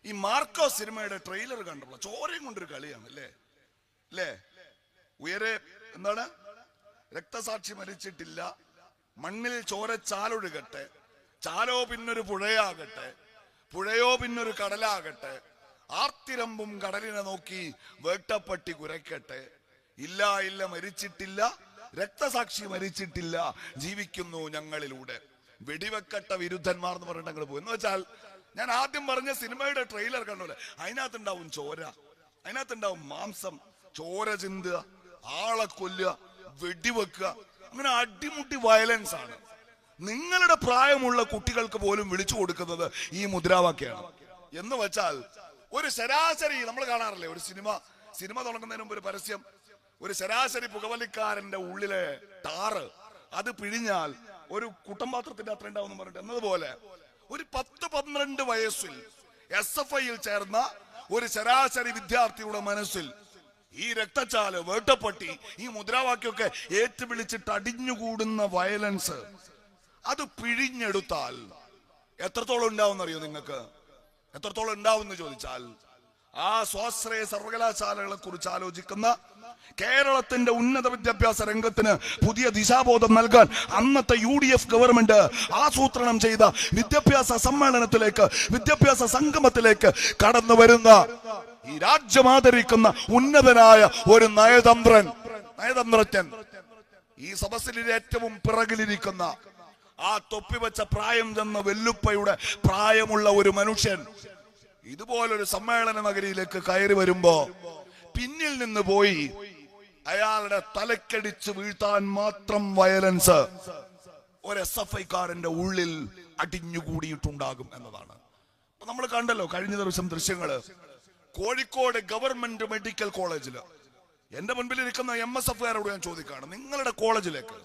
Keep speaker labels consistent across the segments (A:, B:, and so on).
A: ഈ മാർക്കോ സിനിമയുടെ ട്രെയിലർ കണ്ടപ്പോൾ ചോരയും കൊണ്ടൊരു കളിയാണ് അല്ലേ അല്ലേ? ഉയരെ എന്താണ്? രക്തസാക്ഷി മരിച്ചിട്ടില്ല, മണ്ണിൽ ചോര ചാലൊഴുകട്ടെ, ചാലോ പിന്നൊരു പുഴയാകട്ടെ, പുഴയോ പിന്നൊരു കടലാകട്ടെ, ആർത്തിരമ്പും കടലിനെ നോക്കി വേട്ടപ്പട്ടി കുരയ്ക്കട്ടെ, ഇല്ല ഇല്ല മരിച്ചിട്ടില്ല, രക്തസാക്ഷി മരിച്ചിട്ടില്ല, ജീവിക്കുന്നു ഞങ്ങളിലൂടെ, വെടിവെക്കട്ട വിരുദ്ധന്മാർ എന്ന് പറഞ്ഞിട്ട് അങ്ങോട്ട് പോകും. എന്ന് വെച്ചാൽ ഞാൻ ആദ്യം പറഞ്ഞ സിനിമയുടെ ട്രെയിലർ കണ്ടോലെ, അതിനകത്തുണ്ടാവും ചോര, അതിനകത്തുണ്ടാവും മാംസം, ചോര ചിന്തുക, ആളെ കൊല്ലുക, വെടിവെക്കുക, അങ്ങനെ അടിമുട്ടി വയലൻസ് ആണ്. നിങ്ങളുടെ പ്രായമുള്ള കുട്ടികൾക്ക് പോലും വിളിച്ചു കൊടുക്കുന്നത് ഈ മുദ്രാവാക്യമാണ്. എന്ന് വെച്ചാൽ ഒരു ശരാശരി നമ്മൾ കാണാറില്ലേ, ഒരു സിനിമ തുടങ്ങുന്നതിന് മുമ്പ് ഒരു പരസ്യം, ഒരു ശരാശരി പുകവലിക്കാരന്റെ ഉള്ളിലെ ടാറ് അത് പിഴിഞ്ഞാൽ ഒരു കുട്ടമ്പാത്രത്തിന്റെ അത്ര ഉണ്ടാവും പറഞ്ഞിട്ട് എന്നതുപോലെ ഒരു 10-12 വയസ്സിൽ SFIയിൽ ചേർന്ന ഒരു ശരാശരി വിദ്യാർത്ഥിയുടെ മനസ്സിൽ ഈ രക്തച്ചാല്, വേട്ടപ്പട്ടി, ഈ മുദ്രാവാക്യമൊക്കെ ഏറ്റുവിളിച്ചിട്ട് അടിഞ്ഞുകൂടുന്ന വയലൻസ് അത് പിഴിഞ്ഞെടുത്താൽ എത്രത്തോളം ഉണ്ടാവും എന്നറിയോ നിങ്ങൾക്ക്? എത്രത്തോളം ഉണ്ടാവും എന്ന് ചോദിച്ചാൽ, ആ സ്വാശ്രയ സർവകലാശാലകളെ കുറിച്ച് ആലോചിക്കുന്ന കേരളത്തിന്റെ ഉന്നത വിദ്യാഭ്യാസ രംഗത്തിന് പുതിയ ദിശാബോധം നൽകാൻ അന്നത്തെ UDF ഗവൺമെന്റ് ആസൂത്രണം ചെയ്ത വിദ്യാഭ്യാസ സമ്മേളനത്തിലേക്ക്, വിദ്യാഭ്യാസ സംഗമത്തിലേക്ക് കടന്നു വരുന്ന ഈ രാജ്യം ആദരിക്കുന്ന ഉന്നതനായ ഒരു നയതന്ത്രജ്ഞൻ, ഈ സദസ്സിൽ ഏറ്റവും പിറകിലിരിക്കുന്ന ആ തൊപ്പിവെച്ച പ്രായം ചെന്ന വെല്ലുപ്പയുടെ പ്രായമുള്ള ഒരു മനുഷ്യൻ ഇതുപോലൊരു സമ്മേളന നഗരിയിലേക്ക് കയറി വരുമ്പോ പിന്നിൽ നിന്ന് പോയി അയാളുടെ തലക്കടിച്ച് വീഴ്ത്താൻ മാത്രം വയലൻസ് ഒരു SFIക്കാരന്റെ ഉള്ളിൽ അടിഞ്ഞുകൂടിയിട്ടുണ്ടാകും എന്നതാണ്. നമ്മൾ കണ്ടല്ലോ കഴിഞ്ഞ ദിവസം ദൃശ്യങ്ങള്. കോഴിക്കോട് ഗവൺമെന്റ് മെഡിക്കൽ കോളേജില് എന്റെ മുൻപിൽ ഇരിക്കുന്ന MSFകാരോട് ഞാൻ ചോദിക്കുകയാണ്, നിങ്ങളുടെ കോളേജിലേക്ക്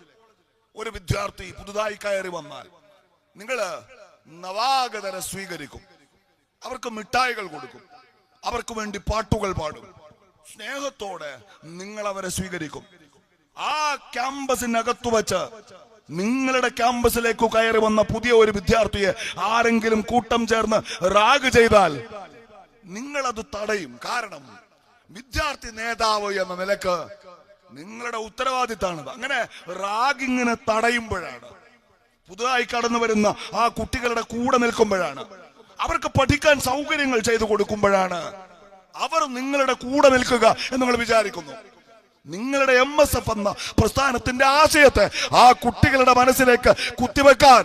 A: ഒരു വിദ്യാർത്ഥി പുതുതായി കയറി വന്നാൽ നിങ്ങള് നവാഗതരെ സ്വീകരിക്കും, അവർക്ക് മിഠായികൾ കൊടുക്കും, അവർക്ക് വേണ്ടി പാട്ടുകൾ പാടും, സ്നേഹത്തോടെ നിങ്ങൾ അവരെ സ്വീകരിക്കും. ആ ക്യാമ്പസിനകത്തു വെച്ച് നിങ്ങളുടെ ക്യാമ്പസിലേക്ക് കയറി വന്ന പുതിയ ഒരു വിദ്യാർത്ഥിയെ ആരെങ്കിലും കൂട്ടം ചേർന്ന് റാഗ് ചെയ്താൽ നിങ്ങളത് തടയും. കാരണം വിദ്യാർത്ഥി നേതാവ് എന്ന നിലക്ക് നിങ്ങളുടെ ഉത്തരവാദിത്തമാണത്. അങ്ങനെ റാഗിങ്ങിനെ തടയുമ്പോഴാണ്, പുതുതായി കടന്നു വരുന്ന ആ കുട്ടികളുടെ കൂടെ നിൽക്കുമ്പോഴാണ്, അവർക്ക് പഠിക്കാൻ സൗകര്യങ്ങൾ ചെയ്തു കൊടുക്കുമ്പോഴാണ് അവർ നിങ്ങളുടെ കൂടെ നിൽക്കുക എന്ന് നിങ്ങൾ വിചാരിക്കുന്നു. നിങ്ങളുടെ MSF എന്ന പ്രസ്ഥാനത്തിന്റെ ആശയത്തെ ആ കുട്ടികളുടെ മനസ്സിലേക്ക് കുത്തിവെക്കാൻ,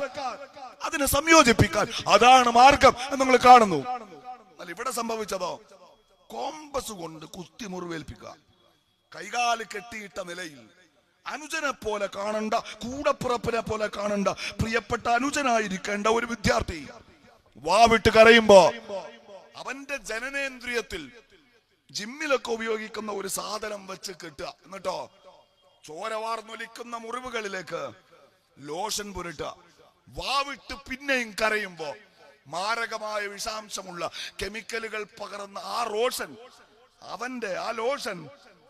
A: അതിനെ സംയോജിപ്പിക്കാൻ അതാണ് മാർഗം എന്ന് നിങ്ങൾ കാണുന്നു. എന്നാൽ ഇവിടെ സംഭവിച്ചതോ, കോമ്പസ് കൊണ്ട് കുത്തി മുറിവേൽപ്പിക്കുക, കൈകാല് കെട്ടിയിട്ട നിലയിൽ അനുജനെ പോലെ കാണണ്ട, കൂടപ്പുറപ്പിനെ പോലെ കാണണ്ട, പ്രിയപ്പെട്ട അനുജനായിരിക്കേണ്ട ഒരു വിദ്യാർത്ഥി വാവിട്ട് കരയുമ്പോ അവന്റെ ജനനേന്ദ്രിയത്തിൽ ജിമ്മിലൊക്കെ ഉപയോഗിക്കുന്ന ഒരു സാധനം വെച്ച് കെട്ടുക, എന്നിട്ടോ ചോരവാർന്നൊലിക്കുന്ന മുറിവുകളിലേക്ക് ലോഷൻ പുരട്ടുക. വാവിട്ട് പിന്നെയും കരയുമ്പോ മാരകമായ വിഷാംശമുള്ള കെമിക്കലുകൾ പകർന്ന ആ ലോഷൻ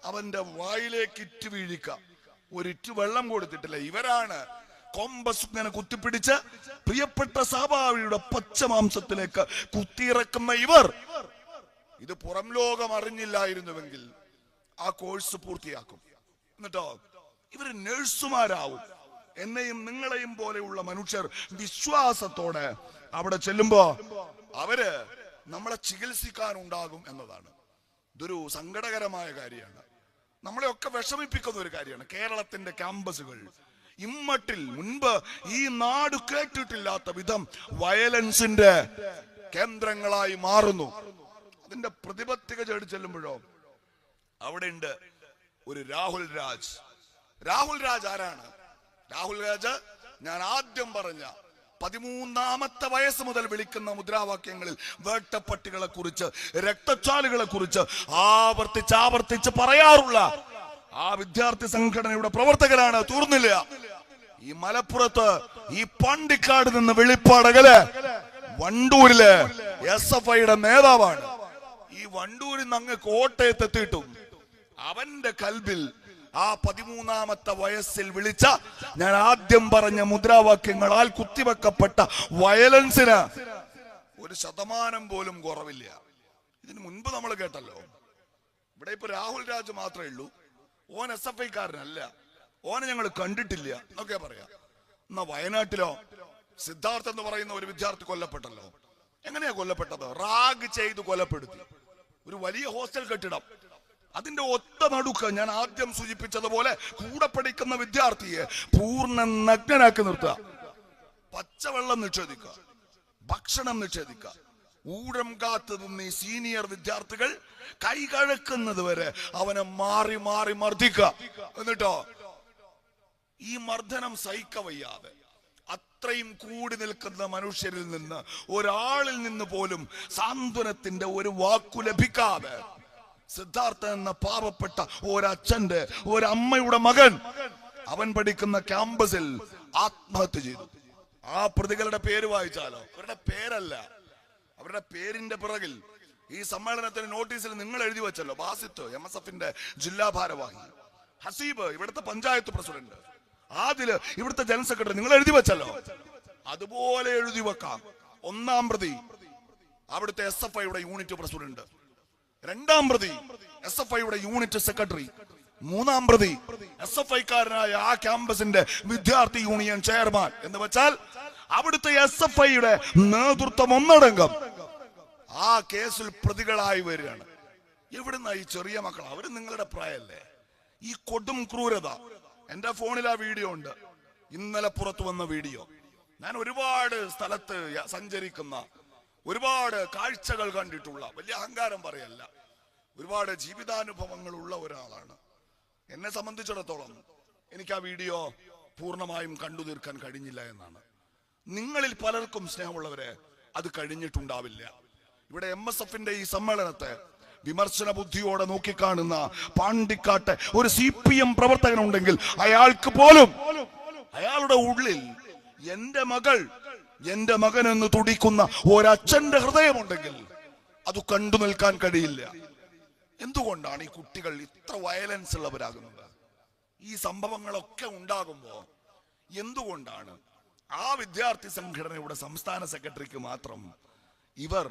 A: അവന്റെ വായിലേക്ക് ഇറ്റ് വീഴിക്ക. ഒരിറ്റ് വെള്ളം കൊടുത്തിട്ടില്ല. ഇവരാണ് കോമ്പസ് ഇങ്ങനെ കുത്തിപ്പിടിച്ച് പ്രിയപ്പെട്ട സഹപാഠിയുടെ പച്ചമാംസത്തിലേക്ക് കുത്തിയിറക്കുന്ന ഇവർ. ഇത് പുറം ലോകം അറിഞ്ഞില്ലായിരുന്നുവെങ്കിൽ ആ കോഴ്സ് പൂർത്തിയാക്കും. എന്നിട്ടോ ഇവര് നഴ്സുമാരാവും. എന്നെയും നിങ്ങളെയും പോലെയുള്ള മനുഷ്യർ വിശ്വാസത്തോടെ അവിടെ ചെല്ലുമ്പോ അവര് നമ്മളെ ചികിത്സിക്കാനുണ്ടാകും എന്നതാണ്. ഇതൊരു സങ്കടകരമായ കാര്യമാണ്, നമ്മളെയൊക്കെ വിഷമിപ്പിക്കുന്ന ഒരു കാര്യമാണ്. കേരളത്തിന്റെ ക്യാമ്പസുകൾ ഇമ്മട്ടിൽ മുൻപ് ഈ നാട് കേട്ടിട്ടില്ലാത്ത വിധം വയലൻസിന്റെ കേന്ദ്രങ്ങളായി മാറുന്നു. അതിന്റെ പ്രതിപത്തിക ചേടി ചെല്ലുമ്പോഴോ അവിടെ ഉണ്ട് ഒരു രാഹുൽ രാജ് ആരാണ്? രാഹുൽ രാജ് ഞാൻ ആദ്യം പറഞ്ഞ 13ാമത്തെ വയസ്സ് മുതൽ വിളിക്കുന്ന മുദ്രാവാക്യങ്ങളിൽ വേട്ടപ്പട്ടികളെ കുറിച്ച്, രക്തച്ചാലുകളെ കുറിച്ച് ആവർത്തിച്ച് പറയാറുള്ള ആ വിദ്യാർത്ഥി സംഘടനയുടെ പ്രവർത്തകരാണ്. തീർന്നില്ല, ഈ മലപ്പുറത്ത് ഈ പാണ്ടിക്കാട് നിന്ന് വെളിപ്പാടകല് വണ്ടൂരിലെ SFIയുടെ നേതാവാണ്. ഈ വണ്ടൂരിൽ നിന്ന് അങ്ങ് കോട്ടയത്ത് എത്തിയിട്ടും അവന്റെ കൽബിൽ ആ 13ാമത്തെ വയസ്സിൽ വിളിച്ച ഞാൻ ആദ്യം പറഞ്ഞ മുദ്രാവാക്യങ്ങളാൽ കുത്തിവെക്കപ്പെട്ട വയലൻസിന് 1% പോലും കുറവില്ല. ഇതിന് മുൻപ് നമ്മൾ കേട്ടല്ലോ. ഇവിടെ ഇപ്പൊ രാഹുൽ രാജ് മാത്രമേ ഉള്ളൂ, ഓൻ SFI കാരനല്ല, ഓനെ ഞങ്ങൾ കണ്ടിട്ടില്ല എന്നൊക്കെ പറയാം. എന്നാ വയനാട്ടിലോ സിദ്ധാർത്ഥ് എന്ന് പറയുന്ന ഒരു വിദ്യാർത്ഥി കൊല്ലപ്പെട്ടല്ലോ. എങ്ങനെയാ കൊല്ലപ്പെട്ടത്? റാഗ് ചെയ്ത് കൊലപ്പെടുത്തി. ഒരു വലിയ ഹോസ്റ്റൽ കെട്ടിടം, അതിന്റെ ഒത്ത നടുക്ക് ഞാൻ ആദ്യം സൂചിപ്പിച്ചതുപോലെ കൂടെ പഠിക്കുന്ന വിദ്യാർത്ഥിയെ പൂർണ്ണ നഗ്നനാക്കി നിർത്തുക, പച്ചവെള്ളം നിഷേധിക്കുക, ഭക്ഷണം നിഷേധിക്കുക, ഊഴം കാത്തു നിന്ന് സീനിയർ വിദ്യാർത്ഥികൾ കൈ കഴക്കുന്നത് വരെ അവനെ മാറി മാറി മർദ്ദിക്കുക. എന്നിട്ടോ ഈ മർദ്ദനം സഹിക്കവയ്യാതെ അത്രയും കൂടി നിൽക്കുന്ന മനുഷ്യരിൽ നിന്ന് ഒരാളിൽ നിന്ന് പോലും സാന്ത്വനത്തിന്റെ ഒരു വാക്കു ലഭിക്കാതെ സിദ്ധാർത്ഥ എന്ന പാവപ്പെട്ട ഒരച്ഛന്റെ ഒരമ്മയുടെ മകൻ അവൻ പഠിക്കുന്ന ക്യാമ്പസിൽ ആത്മഹത്യ ചെയ്തു. ആ പ്രതികളുടെ പേര് വായിച്ചാലോ, അവരുടെ പേരല്ല, അവരുടെ പേരിന്റെ പിറകിൽ ഈ സമ്മേളനത്തിന് നോട്ടീസിൽ നിങ്ങൾ എഴുതി വെച്ചല്ലോ, ബാസിത്ത് MSFന്റെ ജില്ലാ ഭാരവാഹി, ഹസീബ് ഇവിടുത്തെ പഞ്ചായത്ത് പ്രസിഡന്റ്, ആദില് ഇവിടുത്തെ ജനറൽ സെക്രട്ടറി, നിങ്ങൾ എഴുതി വെച്ചല്ലോ. അതുപോലെ എഴുതി വെക്കാം. 1-ാം പ്രതി അവിടുത്തെ SFIയുടെ യൂണിറ്റ് പ്രസിഡന്റ്, 2-ാം പ്രതി SFIയുടെ യൂണിറ്റ് സെക്രട്ടറി, 3-ാം പ്രതി SFIക്കാരനായ ആ ക്യാമ്പസിന്റെ വിദ്യാർത്ഥി യൂണിയൻ ചെയർമാൻ എന്ന് വെച്ചാൽ അവിടുത്തെ SFIയുടെ നേതൃത്വം ഒന്നടങ്കം ആ കേസിൽ പ്രതികളായി വരികയാണ്. എവിടുന്ന ഈ ചെറിയ മക്കൾ? അവര് നിങ്ങളുടെ പ്രായമല്ലേ? ഈ കൊടും ക്രൂരത എന്റെ ഫോണിൽ ആ വീഡിയോ ഉണ്ട്, ഇന്നലെ പുറത്തു വന്ന വീഡിയോ. ഞാൻ ഒരുപാട് സ്ഥലത്ത് സഞ്ചരിക്കുന്ന, ഒരുപാട് കാഴ്ചകൾ കണ്ടിട്ടുള്ള, വലിയ അഹങ്കാരം പറയല്ല, ഒരുപാട് ജീവിതാനുഭവങ്ങൾ ഉള്ള ഒരാളാണ്. എന്നെ സംബന്ധിച്ചിടത്തോളം എനിക്ക് ആ വീഡിയോ പൂർണ്ണമായും കണ്ടു തീർക്കാൻ കഴിഞ്ഞില്ല എന്നാണ്. നിങ്ങളിൽ പലർക്കും സ്നേഹമുള്ളവരെ അത് കഴിഞ്ഞിട്ടുണ്ടാവില്ല. ഇവിടെ MSFന്റെ ഈ സമ്മേളനത്തെ വിമർശന ബുദ്ധിയോടെ നോക്കിക്കാണുന്ന പാണ്ടിക്കാട്ടെ ഒരു CPM പ്രവർത്തകനുണ്ടെങ്കിൽ അയാൾക്ക് പോലും അയാളുടെ ഉള്ളിൽ എന്റെ മകൻ എന്ന് തുടിക്കുന്ന ഒരച്ഛന്റെ ഹൃദയമുണ്ടെങ്കിൽ അത് കണ്ടു നിൽക്കാൻ കഴിയില്ല. എന്തുകൊണ്ടാണ് ഈ കുട്ടികൾ ഇത്ര വയലൻസ് ഉള്ളവരാകുന്നത്? ഈ സംഭവങ്ങളൊക്കെ ഉണ്ടാകുമ്പോ എന്തുകൊണ്ടാണ് ആ വിദ്യാർത്ഥി സംഘടനയുടെ സംസ്ഥാന സെക്രട്ടറിക്ക് മാത്രം ഇവർ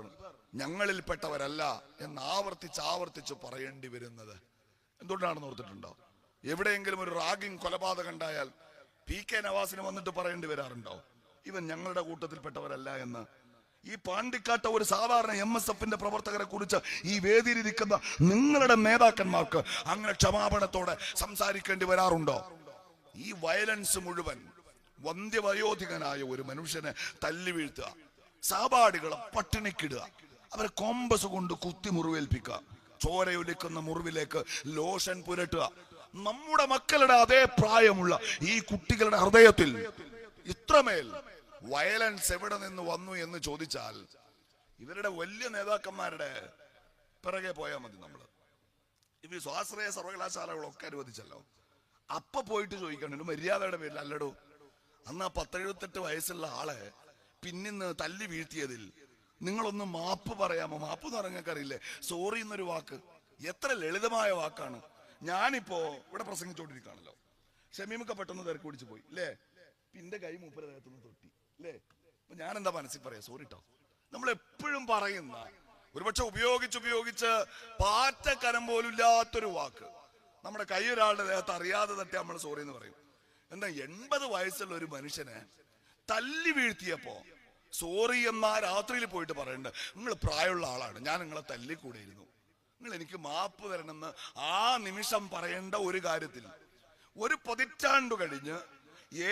A: ഞങ്ങളിൽപ്പെട്ടവരല്ല എന്ന് ആവർത്തിച്ച് പറയേണ്ടി വരുന്നത്? എന്തുകൊണ്ടാണെന്ന് ഓർത്തിട്ടുണ്ടോ? എവിടെയെങ്കിലും ഒരു റാഗിങ് കൊലപാതകം ഉണ്ടായാൽ PK നവാസിന് വന്നിട്ട് പറയേണ്ടി വരാറുണ്ടോ ഇവൻ ഞങ്ങളുടെ കൂട്ടത്തിൽപ്പെട്ടവരല്ല എന്ന്? ഈ പാണ്ടിക്കാട്ട ഒരു സാധാരണ MSFന്റെ പ്രവർത്തകരെ കുറിച്ച് ഈ വേദിയിലിരിക്കുന്ന നിങ്ങളുടെ നേതാക്കന്മാർക്ക് അങ്ങനെ ക്ഷമാപണത്തോടെ സംസാരിക്കേണ്ടി വരാറുണ്ടോ? ഈ വയലൻസ് മുഴുവൻ വന്ധ്യവയോധികനായ ഒരു മനുഷ്യനെ തല്ലി വീഴ്ത്തുക, സഹപാഠികളെ പട്ടിണിക്കിടുക, അവരെ കോമ്പസ് കൊണ്ട് കുത്തി മുറിവേൽപ്പിക്കുക, ചോരയൊലിക്കുന്ന മുറിവിലേക്ക് ലോഷൻ പുരട്ടുക. നമ്മുടെ മക്കളുടെ അതേ പ്രായമുള്ള ഈ കുട്ടികളുടെ ഹൃദയത്തിൽ ഇത്രമേൽ വയലൻസ് എവിടെ നിന്ന് വന്നു എന്ന് ചോദിച്ചാൽ ഇവരുടെ വലിയ നേതാക്കന്മാരുടെ പിറകെ പോയാൽ മതി. നമ്മള് ഇവർ സ്വാശ്രയ സർവകലാശാലകളൊക്കെ അനുവദിച്ചല്ലോ, അപ്പൊ പോയിട്ട് ചോദിക്കണം, ഒരു മര്യാദയുടെ പേരിൽ അല്ലടോ, അന്ന് ആ 10-78 വയസ്സുള്ള ആളെ പിന്നിന്ന് തല്ലി വീഴ്ത്തിയതിൽ നിങ്ങളൊന്ന് മാപ്പ് പറയാമോ? മാപ്പ് എന്ന് പറഞ്ഞാൽ അറിയില്ലേ, സോറി എന്നൊരു വാക്ക് എത്ര ലളിതമായ വാക്കാണ്. ഞാനിപ്പോ ഇവിടെ പ്രസംഗിച്ചോണ്ടിരിക്കുകയാണല്ലോ, ഷമീമൊക്കെ പെട്ടെന്ന് തിരക്ക് പിടിച്ചു പോയി അല്ലേ, പിന്നെ കൈ മൂപ്പര ദേഹത്തുനിന്ന് തൊട്ടി അല്ലേ, അപ്പൊ ഞാൻ എന്താ മനസ്സിൽ പറയാ, സോറി ട്ടോ. നമ്മൾ എപ്പോഴും പറയുന്ന, ഒരുപക്ഷെ ഉപയോഗിച്ച് പാറ്റക്കരം പോലും ഇല്ലാത്തൊരു വാക്ക്, നമ്മുടെ കൈ ഒരാളുടെ ദേഹത്ത് അറിയാതെ തട്ടി നമ്മൾ സോറി എന്ന് പറയും. എന്താ 80 വയസ്സുള്ള ഒരു മനുഷ്യനെ തല്ലി വീഴ്ത്തിയപ്പോ സോറി എന്നാ രാത്രിയിൽ പോയിട്ട് പറയണ്ട, നിങ്ങൾ പ്രായമുള്ള ആളാണ്, ഞാൻ നിങ്ങളെ തല്ലിക്കൂടെയിരുന്നു, നിങ്ങൾ എനിക്ക് മാപ്പ് തരണമെന്ന് ആ നിമിഷം പറയേണ്ട ഒരു കാര്യത്തിൽ 1 പതിറ്റാണ്ടു കഴിഞ്ഞ്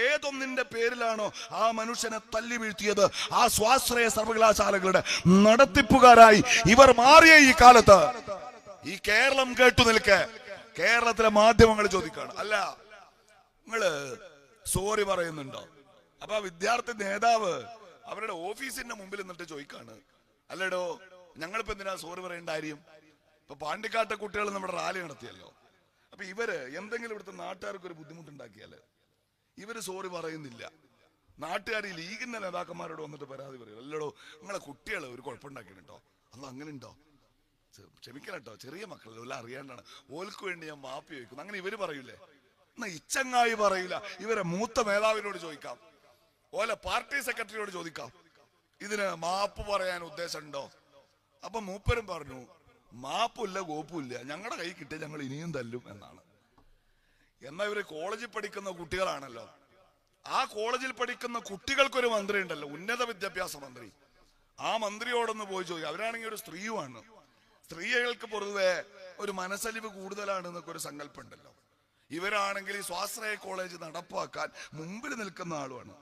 A: ഏതൊന്നിന്റെ പേരിലാണോ ആ മനുഷ്യനെ തല്ലി വീഴ്ത്തിയത്, ആ സ്വാശ്രയ സർവകലാശാലകളുടെ നടത്തിപ്പുകാരായി ഇവർ മാറിയ ഈ കാലത്ത് ഈ കേരളം കേട്ടു നിൽക്കെ കേരളത്തിലെ മാധ്യമങ്ങൾ ചോദിക്കാണ്, അല്ല നിങ്ങള് സോറി പറയുന്നുണ്ടോ? അപ്പൊ ആ വിദ്യാർത്ഥി നേതാവ് അവരുടെ ഓഫീസിന്റെ മുമ്പിൽ നിന്നിട്ട് ചോദിക്കാണ്, അല്ലടോ ഞങ്ങളിപ്പോ എന്തിനാ സോറി പറയേണ്ട കാര്യം? ഇപ്പൊ പാണ്ടിക്കാട്ടെ കുട്ടികൾ നമ്മുടെ റാലി നടത്തിയല്ലോ, അപ്പൊ ഇവര് എന്തെങ്കിലും ഇവിടുത്തെ നാട്ടുകാർക്ക് ഒരു ബുദ്ധിമുട്ടുണ്ടാക്കിയാല് ഇവര് സോറി പറയുന്നില്ല. നാട്ടുകാർ ഈ ലീഗിന്റെ നേതാക്കന്മാരോട് വന്നിട്ട് പരാതി പറയും, അല്ലടോ നിങ്ങളെ കുട്ടികൾ ഒരു കുഴപ്പമുണ്ടാക്കിട്ടോ, അല്ല അങ്ങനെ ഉണ്ടോ, ക്ഷമിക്കണം കേട്ടോ, ചെറിയ മക്കളല്ലോ എല്ലാം അറിയാണ്ടാണ്, ഓൽക്ക് വേണ്ടി ഞാൻ മാപ്പി ചോദിക്കുന്നു. അങ്ങനെ ഇവര് പറയൂലേ? എന്നാ ഇച്ചങ്ങായി പറയൂല, ഇവരെ മൂത്ത മേധാവിനോട് ചോദിക്കാം, ഓലെ പാർട്ടി സെക്രട്ടറിയോട് ചോദിക്കാം, ഇതിന് മാപ്പ് പറയാൻ ഉദ്ദേശമുണ്ടോ? അപ്പൊ മൂപ്പരും പറഞ്ഞു, മാപ്പില്ല കോപ്പുമില്ല, ഞങ്ങളുടെ കൈ കിട്ടിയ ഞങ്ങൾ ഇനിയും തല്ലും എന്നാണ്. എന്നാൽ ഇവര് കോളേജിൽ പഠിക്കുന്ന കുട്ടികളാണല്ലോ. ആ കോളേജിൽ പഠിക്കുന്ന കുട്ടികൾക്കൊരു മന്ത്രി ഉണ്ടല്ലോ, ഉന്നത വിദ്യാഭ്യാസ മന്ത്രി. ആ മന്ത്രിയോടൊന്ന് പോയി ചോദിക്കും. അവരാണെങ്കിൽ ഒരു സ്ത്രീയുമാണ്. സ്ത്രീകൾക്ക് പൊതുവെ ഒരു മനസ്സലിവ് കൂടുതലാണ് എന്നൊക്കെ ഒരു സങ്കല്പം ഉണ്ടല്ലോ. ഇവരാണെങ്കിൽ ഈ സ്വാശ്രയ കോളേജ് നടപ്പാക്കാൻ മുമ്പിൽ നിൽക്കുന്ന ആളുമാണ്.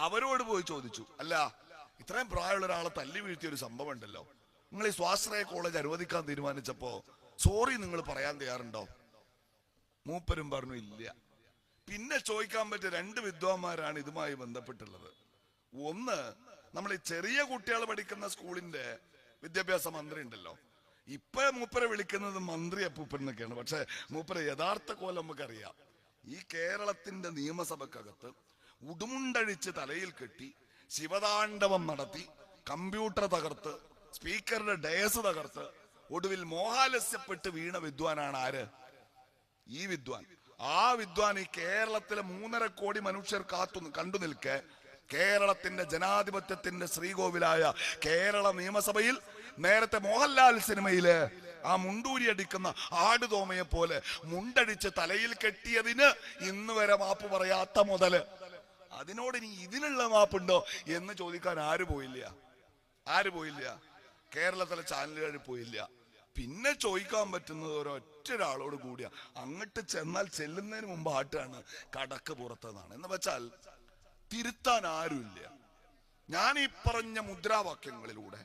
A: അവരോട് പോയി ചോദിച്ചു, അല്ല ഇത്രയും പ്രായമുള്ള ഒരാളെ തല്ലി വീഴ്ത്തിയ ഒരു സംഭവം ഉണ്ടല്ലോ, നിങ്ങൾ ഈ സ്വാശ്രയ കോളേജ് അനുവദിക്കാൻ തീരുമാനിച്ചപ്പോ സോറി നിങ്ങൾ പറയാൻ തയ്യാറുണ്ടോ? മൂപ്പരും പറഞ്ഞു ഇല്ല. പിന്നെ ചോദിക്കാൻ പറ്റിയ രണ്ട് വിദ്വാന്മാരാണ് ഇതുമായി ബന്ധപ്പെട്ടുള്ളത്. ഒന്ന്, നമ്മൾ ഈ ചെറിയ കുട്ടികൾ പഠിക്കുന്ന സ്കൂളിന്റെ വിദ്യാഭ്യാസ മന്ത്രി ഉണ്ടല്ലോ, ഇപ്പൊ മൂപ്പരെ വിളിക്കുന്നത് മന്ത്രി അപ്പൂപ്പൻ എന്നൊക്കെയാണ്. പക്ഷെ മൂപ്പരെ യഥാർത്ഥ കോലം നമുക്കറിയാം. ഈ കേരളത്തിന്റെ നിയമസഭക്കകത്ത് ഉടുമുണ്ടഴിച്ച് തലയിൽ കെട്ടി ശിവതാണ്ഡവം നടത്തി കമ്പ്യൂട്ടർ തകർത്ത് സ്പീക്കറുടെ ഡയസ് തകർത്ത് ഒടുവിൽ മോഹാലസ്യപ്പെട്ട് വീണ വിദ്വാനാണ് ആര്? ഈ വിദ്വാൻ. ആ വിദ്വാൻ ഈ കേരളത്തിലെ 3.5 കോടി മനുഷ്യർ കണ്ടു നിൽക്കെ കേരളത്തിന്റെ ജനാധിപത്യത്തിന്റെ ശ്രീകോവിലായ കേരള നിയമസഭയിൽ നേരത്തെ മോഹൻലാൽ സിനിമയില് ആ മുണ്ടൂരി അടിക്കുന്ന ആടുതോമയെ പോലെ മുണ്ടടിച്ച് തലയിൽ കെട്ടിയതിന് ഇന്ന് വരെ മാപ്പ് പറയാത്ത മുതല്, അതിനോട് ഇനി ഇതിനുള്ള മാപ്പുണ്ടോ എന്ന് ചോദിക്കാൻ ആര് പോയില്ല? കേരളത്തിലെ ചാനലുകാർ പോയില്ല. പിന്നെ ചോദിക്കാൻ പറ്റുന്നത് ഒരൊറ്റൊരാളോട് കൂടിയാ. അങ്ങോട്ട് ചെന്നാൽ ചെല്ലുന്നതിന് മുമ്പ് ആട്ടാണ് കടക്ക് പുറത്തെന്നാണ്. എന്ന് വെച്ചാൽ തിരുത്താൻ ആരുമില്ല. ഞാൻ ഈ പറഞ്ഞ മുദ്രാവാക്യങ്ങളിലൂടെ,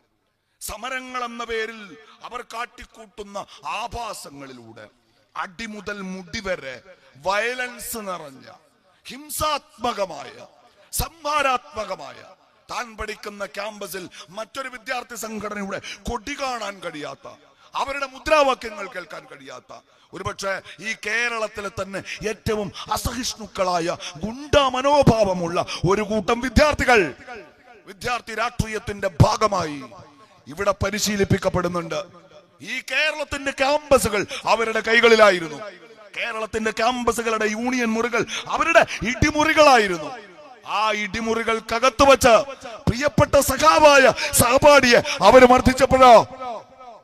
A: സമരങ്ങൾ എന്ന പേരിൽ അവർ കാട്ടിക്കൂട്ടുന്ന ആഭാസങ്ങളിലൂടെ അടിമുതൽ മുടി വരെ വയലൻസ് നിറഞ്ഞ ഹിംസാത്മകമായ സംഹാരാത്മകമായ താൻ പഠിക്കുന്ന ക്യാമ്പസിൽ മറ്റൊരു വിദ്യാർത്ഥി സംഘടനയുടെ കൊടി കാണാൻ കഴിയാത്ത, അവരുടെ മുദ്രാവാക്യങ്ങൾ കേൾക്കാൻ കഴിയാത്ത, ഒരുപക്ഷെ ഈ കേരളത്തിലെ തന്നെ ഏറ്റവും അസഹിഷ്ണുക്കളായ ഗുണ്ടാ മനോഭാവമുള്ള ഒരു കൂട്ടം വിദ്യാർത്ഥി രാഷ്ട്രീയത്തിന്റെ ഭാഗമായി ഇവിടെ പരിശീലിപ്പിക്കപ്പെടുന്നുണ്ട്. ഈ കേരളത്തിന്റെ ക്യാമ്പസുകൾ അവരുടെ കൈകളിലായിരുന്നു. കേരളത്തിന്റെ ക്യാമ്പസുകളുടെ യൂണിയൻ മുറികൾ അവരുടെ ഇടിമുറികളായിരുന്നു. ആ ഇടിമുറികൾക്കകത്ത് വെച്ച് പ്രിയപ്പെട്ട സഖാവായ സഹപാഠിയെ അവര് മർദ്ദിച്ചപ്പോഴോ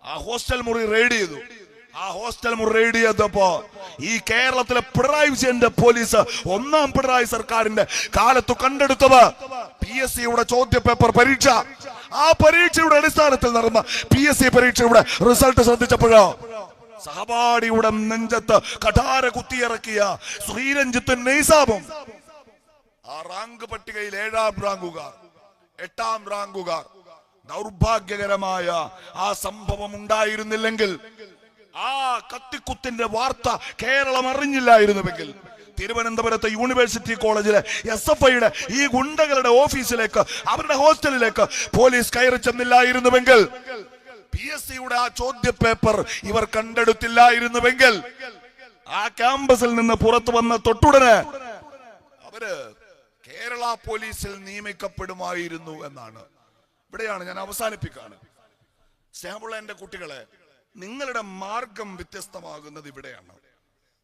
A: ആ ഹോസ്റ്റൽ മുറി റെയ്ഡ് ചെയ്തു. ആ ഹോസ്റ്റൽ മുറി റെയ്ഡ് ചെയ്തപ്പോ ഈ കേരളത്തിലെ പിണറായി വിജയന്റെ പോലീസ്, ഒന്നാം പിണറായി സർക്കാരിന്റെ കാലത്ത് കണ്ടെടുത്തത് PSCയുടെ ചോദ്യപേപ്പർ പരീക്ഷ. ആ പരീക്ഷയുടെ അടിസ്ഥാനത്തിൽ നടന്ന PSC പരീക്ഷയുടെ റിസൾട്ട് ശ്രദ്ധിച്ചപ്പോഴോ സഹപാഠിയുടെ നെഞ്ചത്ത് കഠാര കുത്തിയിറക്കിയ ശ്രീരഞ്ജിത്തും നെയ്സാബും ആ റാങ്ക് പട്ടികയിൽ 7ാം റാങ്കുകാർ, 8ാം റാങ്കുകാർ. ദൗർഭാഗ്യകരമായ ആ സംഭവം ഉണ്ടായിരുന്നില്ലെങ്കിൽ, ആ കത്തിക്കുത്തിന്റെ വാർത്ത കേരളം അറിഞ്ഞില്ലായിരുന്നുവെങ്കിൽ, തിരുവനന്തപുരത്തെ യൂണിവേഴ്സിറ്റി കോളേജിലെ SFIയുടെ ഈ ഗുണ്ടകളുടെ ഓഫീസിലേക്ക്, അവരുടെ ഹോസ്റ്റലിലേക്ക് പോലീസ് കയറി ചെന്നില്ലായിരുന്നുവെങ്കിൽ, PSCയുടെ ആ ചോദ്യപേപ്പർ ഇവർ കണ്ടെടുത്തില്ലായിരുന്നുവെങ്കിൽ, ആ ക്യാമ്പസിൽ നിന്ന് പുറത്തു വന്ന തൊട്ടുടനെ അവര് കേരള പോലീസിൽ നിയമിക്കപ്പെടുമായിരുന്നു എന്നാണ്. ഇവിടെയാണ് ഞാൻ അവസാനിപ്പിക്കാണ്. സ്നേഹമുള്ള എന്റെ കുട്ടികളെ, നിങ്ങളുടെ മാർഗം വ്യത്യസ്തമാകുന്നത് ഇവിടെയാണ്.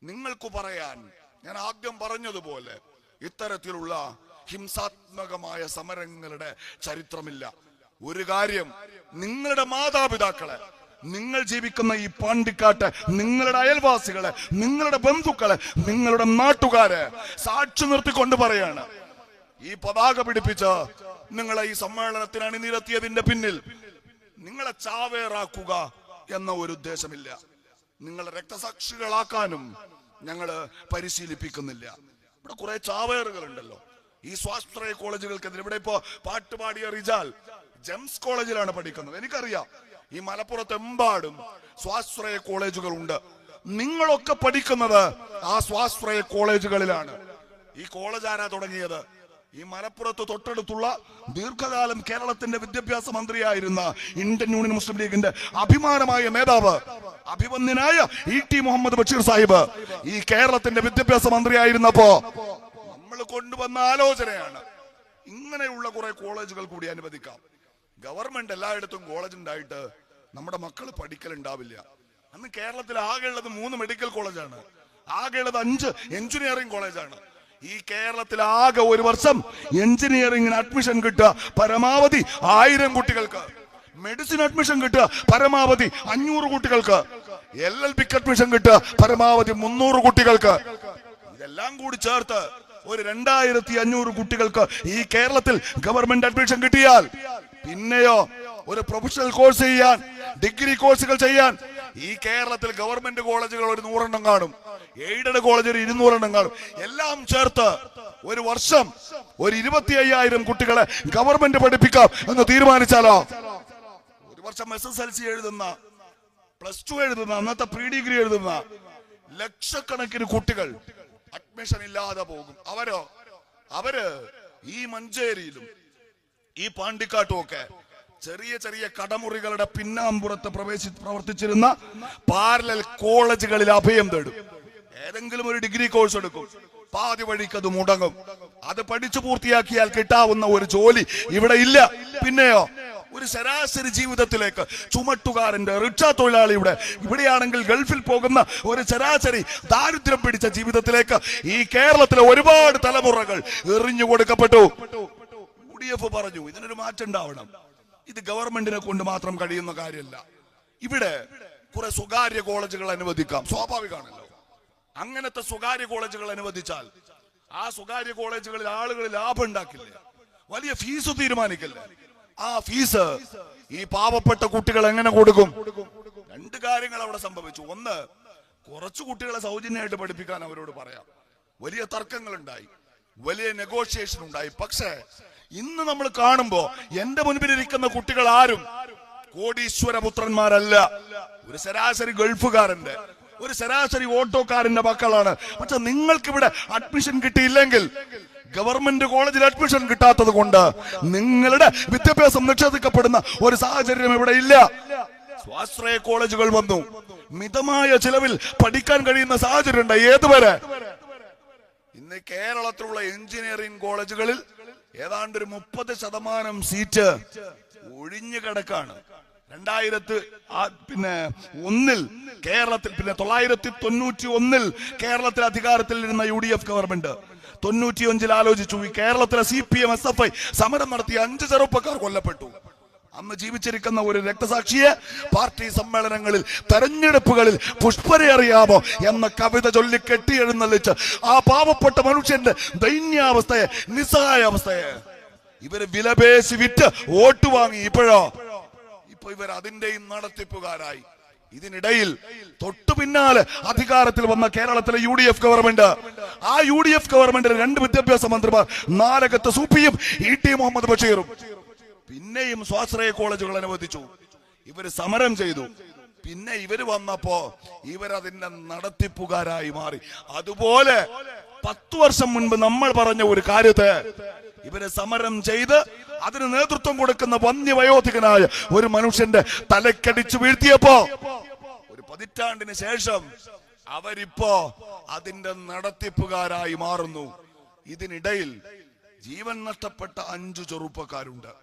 A: നിങ്ങൾക്ക് പറയാൻ, ഞാൻ ആദ്യം പറഞ്ഞതുപോലെ, ഇത്തരത്തിലുള്ള ഹിംസാത്മകമായ സമരങ്ങളുടെ ചരിത്രമില്ല. ഒരു കാര്യം, നിങ്ങളുടെ മാതാപിതാക്കളെ, നിങ്ങൾ ജീവിക്കുന്ന ഈ പാണ്ടിക്കാട്ട്, നിങ്ങളുടെ അയൽവാസികളെ, നിങ്ങളുടെ ബന്ധുക്കളെ, നിങ്ങളുടെ നാട്ടുകാരെ സാക്ഷി നിർത്തിക്കൊണ്ട് പറയാണ്, ഈ പതാക പിടിപ്പിച്ച് നിങ്ങളെ ഈ സമ്മേളനത്തിന് അണിനിരത്തിയതിന്റെ പിന്നിൽ നിങ്ങളെ ചാവേറാക്കുക എന്ന ഒരു ഉദ്ദേശമില്ല. നിങ്ങളെ രക്തസാക്ഷികളാക്കാനും ഞങ്ങള് പരിശീലിപ്പിക്കുന്നില്ല. ഇവിടെ കുറെ ചാവേറുകൾ ഉണ്ടല്ലോ ഈ സ്വാശ്രയ കോളേജുകൾക്കെതിരെ. ഇവിടെ ഇപ്പോ പാട്ടുപാടിയ റിജാൽ ജെംസ് കോളേജിലാണ് പഠിക്കുന്നത്. എനിക്കറിയാം ഈ മലപ്പുറത്തെമ്പാടും സ്വാശ്രയ കോളേജുകൾ ഉണ്ട്. നിങ്ങളൊക്കെ പഠിക്കുന്നത് ആ സ്വാശ്രയ കോളേജുകളിലാണ്. ഈ കോളേജ് ആരാ തുടങ്ങിയത്? ഈ മലപ്പുറത്ത് തൊട്ടടുത്തുള്ള ദീർഘകാലം കേരളത്തിന്റെ വിദ്യാഭ്യാസ മന്ത്രിയായിരുന്ന ഇന്ത്യൻ യൂണിയൻ മുസ്ലിം ലീഗിന്റെ അഭിമാനമായ നേതാവ്, അഭിമന്യനായ ET മുഹമ്മദ് ബഷീർ സാഹിബ് ഈ കേരളത്തിന്റെ വിദ്യാഭ്യാസ മന്ത്രിയായിരുന്നപ്പോ നമ്മൾ കൊണ്ടുവന്ന ആലോചനയാണ്, ഇങ്ങനെയുള്ള കുറെ കോളേജുകൾ കൂടി അനുവദിക്കാം. ഗവൺമെന്റ് എല്ലായിടത്തും കോളേജ് ഉണ്ടായിട്ട് നമ്മുടെ മക്കൾ പഠിക്കലുണ്ടാവില്ല. അന്ന് കേരളത്തിൽ ആകെയുള്ളത് 3 മെഡിക്കൽ കോളേജാണ്, ആകെയുള്ളത് 5 എഞ്ചിനീയറിംഗ് കോളേജാണ്. ഈ കേരളത്തിൽ ആകെ ഒരു വർഷം എഞ്ചിനീയറിംഗിന് അഡ്മിഷൻ കിട്ടുക പരമാവധി 1000 കുട്ടികൾക്ക്, മെഡിസിൻ അഡ്മിഷൻ കിട്ടുക പരമാവധി 500 കുട്ടികൾക്ക്, LLBക്ക് അഡ്മിഷൻ കിട്ടുക പരമാവധി 300 കുട്ടികൾക്ക്. ഇതെല്ലാം കൂടി ചേർത്ത് ഒരു 2500 കുട്ടികൾക്ക് ഈ കേരളത്തിൽ ഗവൺമെന്റ് അഡ്മിഷൻ കിട്ടിയാൽ പിന്നെയോ ഒരു പ്രൊഫഷണൽ കോഴ്സ് ചെയ്യാൻ, ഡിഗ്രി കോഴ്സുകൾ ചെയ്യാൻ ഈ കേരളത്തിൽ ഗവൺമെന്റ് കോളേജുകൾ ഒരു 100 എണ്ണം കാണും, എയ്ഡഡ് കോളേജ് ഒരു 200 എണ്ണം കാണും. എല്ലാം ചേർത്ത് ഒരു വർഷം ഒരു 25,000 കുട്ടികളെ ഗവൺമെന്റ് പഠിപ്പിക്കാം എന്ന് തീരുമാനിച്ചാലോ, ഒരു വർഷം SSLC എഴുതുന്ന, +2 എഴുതുന്ന, അന്നത്തെ പ്രീ ഡിഗ്രി എഴുതുന്ന ലക്ഷക്കണക്കിന് കുട്ടികൾ അഡ്മിഷൻ ഇല്ലാതെ പോകും. അവര് ഈ മഞ്ചേരിയിലും ഈ പാണ്ടിക്കാട്ടും ഒക്കെ ചെറിയ ചെറിയ കടമുറികളുടെ പിന്നാമ്പുറത്ത് പ്രവർത്തിച്ചിരുന്ന പാരലൽ കോളേജുകളിൽ അഭയം തേടും. ഏതെങ്കിലും ഒരു ഡിഗ്രി കോഴ്സ് എടുക്കും, പാതി വഴിക്ക് അത് മുടങ്ങും. അത് പഠിച്ചു പൂർത്തിയാക്കിയാൽ കിട്ടാവുന്ന ഒരു ജോലി ഇവിടെ ഇല്ല. പിന്നെയോ ഒരു ശരാശരി ജീവിതത്തിലേക്ക് ചുമട്ടുകാരന്റെ, റിക്ഷാ തൊഴിലാളിയുടെ, ഇവിടെയാണെങ്കിൽ ഗൾഫിൽ പോകുന്ന ഒരു ശരാശരി ദാരിദ്ര്യം പിടിച്ച ജീവിതത്തിലേക്ക് ഈ കേരളത്തിലെ ഒരുപാട് തലമുറകൾ എറിഞ്ഞു കൊടുക്കപ്പെട്ടു. UDF പറഞ്ഞു ഇതിനൊരു മാറ്റം ഉണ്ടാവണം. ഇത് ഗവൺമെന്റിനെ കൊണ്ട് മാത്രം കഴിയുന്ന കാര്യമല്ല. ഇവിടെ കുറെ സ്വകാര്യ കോളേജുകൾ അനുവദിക്കാം, സ്വാഭാവികമാണല്ലോ. അങ്ങനത്തെ സ്വകാര്യ കോളേജുകൾ അനുവദിച്ചാൽ ആ സ്വകാര്യ കോളേജുകളിൽ ആളുകൾ ലാഭം ഉണ്ടാക്കില്ലേ, വലിയ ഫീസ് തീരുമാനിക്കില്ലേ. ആ ഫീസ് ഈ പാവപ്പെട്ട കുട്ടികൾ എങ്ങനെ കൊടുക്കും? 2 കാര്യങ്ങൾ അവിടെ സംഭവിച്ചു. ഒന്ന്, കുറച്ചു കുട്ടികളെ സൗജന്യമായിട്ട് പഠിപ്പിക്കാൻ അവരോട് പറയാം. വലിയ തർക്കങ്ങൾ ഉണ്ടായി, വലിയ നെഗോഷിയേഷൻ ഉണ്ടായി. പക്ഷേ ഇന്ന് നമ്മൾ കാണുമ്പോ എന്റെ മുൻപിലിരിക്കുന്ന കുട്ടികൾ ആരും കോടീശ്വര പുത്രന്മാരല്ല. ഒരു ശരാശരി ഗൾഫുകാരന്റെ, ഒരു ശരാശരി ഓട്ടോക്കാരന്റെ മക്കളാണ്. പക്ഷെ നിങ്ങൾക്കിവിടെ അഡ്മിഷൻ കിട്ടിയില്ലെങ്കിൽ, ഗവൺമെന്റ് കോളേജിൽ അഡ്മിഷൻ കിട്ടാത്തത് കൊണ്ട് നിങ്ങളുടെ വിദ്യാഭ്യാസം നിഷേധിക്കപ്പെടുന്ന ഒരു സാഹചര്യം ഇവിടെ ഇല്ല. സ്വാശ്രയ കോളേജുകൾ വന്നു, മിതമായ ചിലവിൽ പഠിക്കാൻ കഴിയുന്ന സാഹചര്യം ഉണ്ട്. ഏതുവരെ ഇന്ന് കേരളത്തിലുള്ള എഞ്ചിനീയറിംഗ് കോളേജുകളിൽ ഏതാണ്ട് ഒരു 30% സീറ്റ് ഒഴിഞ്ഞു കിടക്കാണ്. 2001 കേരളത്തിൽ, പിന്നെ 991 കേരളത്തിൽ അധികാരത്തിൽ ഇരുന്ന UDF ഗവൺമെന്റ് 95 ആലോചിച്ചു. ഈ കേരളത്തിലെ CPM SFI സമരം നടത്തിയ 5 ചെറുപ്പക്കാർ കൊല്ലപ്പെട്ടു. അന്ന് ജീവിച്ചിരിക്കുന്ന ഒരു രക്തസാക്ഷിയെ പാർട്ടി സമ്മേളനങ്ങളിൽ, തെരഞ്ഞെടുപ്പുകളിൽ പുഷ്പരെ അറിയാമോ എന്ന കവിത ചൊല്ലി കെട്ടിയെഴുന്നള്ളിച്ച് ആ പാവപ്പെട്ട മനുഷ്യന്റെ ദൈന്യാവസ്ഥയെ, നിസ്സഹായാവസ്ഥയെ ഇവര് വിലപേശി വിറ്റ് വോട്ട് വാങ്ങി. ഇപ്പൊ ഇവർ അതിന്റെയും നടത്തിപ്പുകാരായി. ഇതിനിടയിൽ തൊട്ടു പിന്നാലെ അധികാരത്തിൽ വന്ന കേരളത്തിലെ UDF ഗവൺമെന്റ്, ആ UDF ഗവൺമെന്റിലെ 2 വിദ്യാഭ്യാസ മന്ത്രിമാർ, നാലകത്ത് സൂപ്പിയും ET മുഹമ്മദ് ബഷീറും പിന്നെയും സ്വാശ്രയ കോളേജുകൾ അനുവദിച്ചു. ഇവര് സമരം ചെയ്തു. പിന്നെ ഇവര് വന്നപ്പോ ഇവരതിന്റെ നടത്തിപ്പുകാരായി മാറി. അതുപോലെ 10 വർഷം മുൻപ് നമ്മൾ പറഞ്ഞ ഒരു കാര്യത്തെ ഇവര് സമരം ചെയ്ത് അതിന് നേതൃത്വം കൊടുക്കുന്ന വന്യവയോധികനായ ഒരു മനുഷ്യന്റെ തലക്കടിച്ചു വീഴ്ത്തിയപ്പോ ഒരു 10 പതിറ്റാണ്ടിന് ശേഷം അവരിപ്പോ അതിന്റെ നടത്തിപ്പുകാരായി മാറുന്നു. ഇതിനിടയിൽ ജീവൻ നഷ്ടപ്പെട്ട 5 ചെറുപ്പക്കാരുണ്ട്.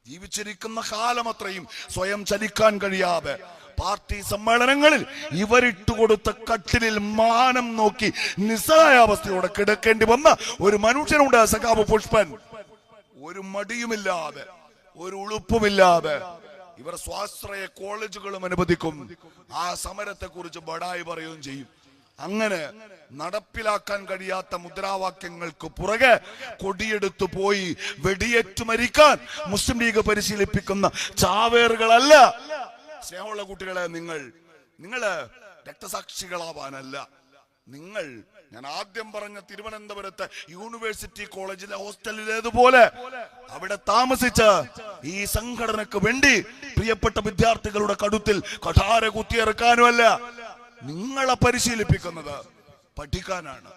A: ജീവിച്ചിരിക്കുന്ന കാലം അത്രയും സ്വയം ചലിക്കാൻ കഴിയാതെ പാർട്ടി സമ്മേളനങ്ങളിൽ ഇവരിട്ടുകൊടുത്ത കട്ടിലിൽ മാനം നോക്കി നിസ്സഹായാവസ്ഥയോടെ കിടക്കേണ്ടി വന്ന ഒരു മനുഷ്യനുണ്ട്, സഖാവ് പുഷ്പൻ. ഒരു മടിയുമില്ലാതെ, ഒരു ഉളുപ്പുമില്ലാതെ ഇവർ സ്വാശ്രയ കോളേജുകളും അനുവദിക്കും. ആ സമരത്തെ കുറിച്ച് ബടായി പറയുകയും ചെയ്യും. അങ്ങനെ നടപ്പിലാക്കാൻ കഴിയാത്ത മുദ്രാവാക്യങ്ങൾക്ക് പുറകെ കൊടിയെടുത്തു പോയി വെടിയേറ്റു മരിക്കാൻ മുസ്ലിം ലീഗ് പരിശീലിപ്പിക്കുന്ന ചാവേറുകളല്ല. സ്നേഹമുള്ള കുട്ടികളെ, നിങ്ങള് രക്തസാക്ഷികളാവാനല്ല. ഞാൻ ആദ്യം പറഞ്ഞ തിരുവനന്തപുരത്തെ യൂണിവേഴ്സിറ്റി കോളേജിലെ ഹോസ്റ്റലിലേതുപോലെ അവിടെ താമസിച്ച് ഈ സംഘടനക്ക് വേണ്ടി പ്രിയപ്പെട്ട വിദ്യാർത്ഥികളുടെ കടുത്തിൽ കഠാര കുത്തിയിറക്കാനുമല്ല. നിങ്ങളെ പരിശീലിപ്പിക്കുന്നത് പഠിക്കാനാണ്,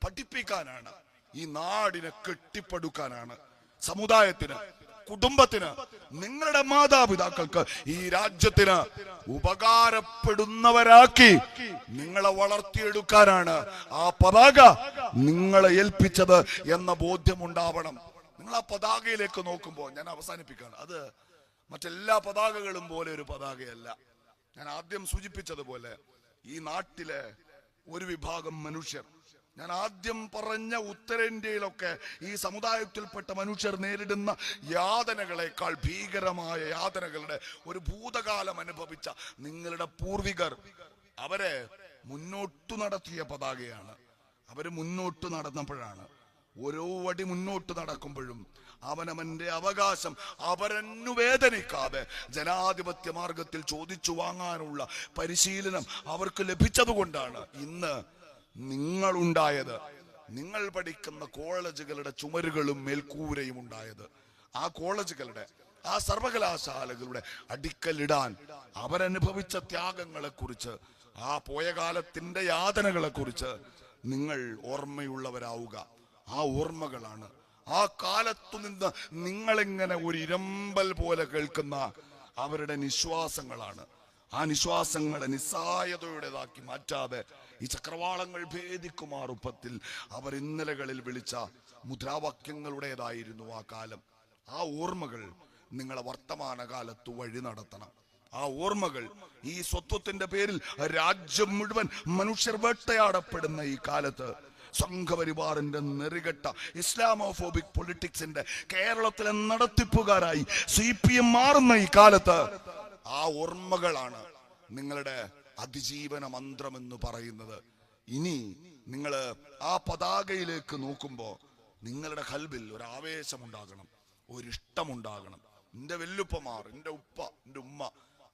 A: പഠിപ്പിക്കാനാണ്, ഈ നാടിനെ കെട്ടിപ്പടുക്കാനാണ്, സമുദായത്തിന്, കുടുംബത്തിന്, നിങ്ങളുടെ മാതാപിതാക്കൾക്ക്, ഈ രാജ്യത്തിന് ഉപകാരപ്പെടുന്നവരാക്കി നിങ്ങളെ വളർത്തിയെടുക്കാനാണ് ആ പതാക നിങ്ങളെ ഏൽപ്പിച്ചത് എന്ന ബോധ്യമുണ്ടാവണം. നിങ്ങൾ ആ പതാകയിലേക്ക് നോക്കുമ്പോൾ, ഞാൻ അവസാനിപ്പിക്കുകയാണ്, അത് മറ്റെല്ലാ പതാകകളും പോലെ ഒരു പതാകയല്ല. ഞാൻ ആദ്യം സൂചിപ്പിച്ചതുപോലെ ഈ നാട്ടിലെ ഒരു വിഭാഗം മനുഷ്യർ ഞാൻ ആദ്യം പറഞ്ഞ ഉത്തരേന്ത്യയിലൊക്കെ ഈ സമുദായത്തിൽപ്പെട്ട മനുഷ്യർ നേരിടുന്ന യാതനകളെക്കാൾ ഭീകരമായ യാതനകളുടെ ഒരു ഭൂതകാലം അനുഭവിച്ച നിങ്ങളുടെ പൂർവികർ അവരെ മുന്നോട്ടു നടത്തിയ പതാകയാണ്. അവര് മുന്നോട്ട് നടന്നപ്പോഴാണ്, ഓരോ അടി മുന്നോട്ട് നടക്കുമ്പോഴും അവനവന്റെ അവകാശം അവരന്നു വേദനിക്കാതെ ജനാധിപത്യ മാർഗത്തിൽ ചോദിച്ചു വാങ്ങാനുള്ള പരിശീലനം അവർക്ക് ലഭിച്ചതുകൊണ്ടാണ് ഇന്ന് നിങ്ങളുണ്ടായത്. നിങ്ങൾ പഠിക്കുന്ന കോളേജുകളുടെ ചുമരുകളും മേൽക്കൂരയും ഉണ്ടായത്. ആ കോളേജുകളുടെ, ആ സർവകലാശാലകളുടെ അടിക്കലിടാൻ അവരനുഭവിച്ച ത്യാഗങ്ങളെ കുറിച്ച്, ആ പോയ കാലത്തിന്റെ യാതനകളെ കുറിച്ച് നിങ്ങൾ ഓർമ്മയുള്ളവരാവുക. ആ ഓർമ്മകളാണ്, ആ കാലത്തു നിന്ന് നിങ്ങളിങ്ങനെ ഒരു ഇരമ്പൽ പോലെ കേൾക്കുന്ന അവരുടെ നിശ്വാസങ്ങളാണ്. ആ നിശ്വാസങ്ങളെ നിസ്സായതയുടേതാക്കി മാറ്റാതെ ഈ ചക്രവാളങ്ങൾ ഭേദിക്കുമാറുപ്പത്തിൽ അവർ ഇന്നലകളിൽ വിളിച്ച മുദ്രാവാക്യങ്ങളുടേതായിരുന്നു ആ കാലം. ആ ഓർമ്മകൾ നിങ്ങളെ വർത്തമാനകാലത്ത് വഴി നടത്തണം. ആ ഓർമ്മകൾ ഈ സ്വത്വത്തിന്റെ പേരിൽ രാജ്യം മുഴുവൻ മനുഷ്യർ വേട്ടയാടപ്പെടുന്ന ഈ കാലത്ത്, സംഘപരിവാറിന്റെ നെറികെട്ട ഇസ്ലാമോഫോബിക് പൊളിറ്റിക്സിന്റെ കേരളത്തിലെ നടത്തിപ്പുകാരായി CPM മാറുന്ന ഈ കാലത്ത് ആ ഓർമ്മകളാണ് നിങ്ങളുടെ അതിജീവന മന്ത്രം എന്ന് പറയുന്നത്. ഇനി നിങ്ങൾ ആ പതാകയിലേക്ക് നോക്കുമ്പോ നിങ്ങളുടെ കൽബിൽ ഒരു ആവേശമുണ്ടാകണം, ഒരിഷ്ടമുണ്ടാകണം. എന്റെ വെല്ലുപ്പമാർ, എന്റെ ഉപ്പ, എന്റെ ഉമ്മ,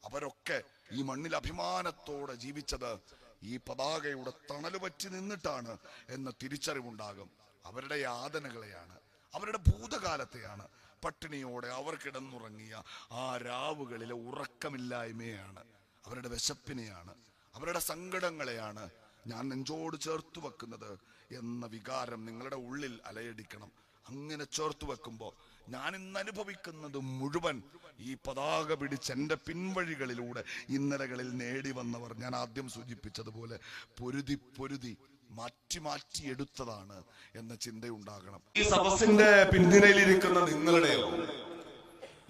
A: അവരൊക്കെ ഈ മണ്ണിൽ അഭിമാനത്തോടെ ജീവിച്ചത് ഈ പതാകയുടെ തണല് പറ്റി നിന്നിട്ടാണ് എന്ന തിരിച്ചറിവുണ്ടാകും. അവരുടെ യാതനകളെയാണ്, അവരുടെ ഭൂതകാലത്തെയാണ്, പട്ടിണിയോടെ അവർ കിടന്നുറങ്ങിയ ആ രാവുകളിലെ ഉറക്കമില്ലായ്മയാണ്, അവരുടെ വിശപ്പിനെയാണ്, അവരുടെ സങ്കടങ്ങളെയാണ് ഞാൻ നെഞ്ചോട് ചേർത്തു വെക്കുന്നത് എന്ന വികാരം നിങ്ങളുടെ ഉള്ളിൽ അലയടിക്കണം. അങ്ങനെ ചേർത്തു വെക്കുമ്പോൾ ഞാൻ ഇന്ന് അനുഭവിക്കുന്നത് മുഴുവൻ ഈ പതാക പിടിച്ച് എൻ്റെ പിൻവഴികളിലൂടെ ഇന്നലകളിൽ നേടി വന്നവർ ഞാൻ ആദ്യം സൂചിപ്പിച്ചതുപോലെ പൊരുതി പൊരുതി മാറ്റി മാറ്റി എടുത്തതാണ് എന്ന ചിന്തയുണ്ടാകണം. ഈ സദസ്സിന്റെ പിന്തിരയിലിരിക്കുന്ന നിങ്ങളുടെയോ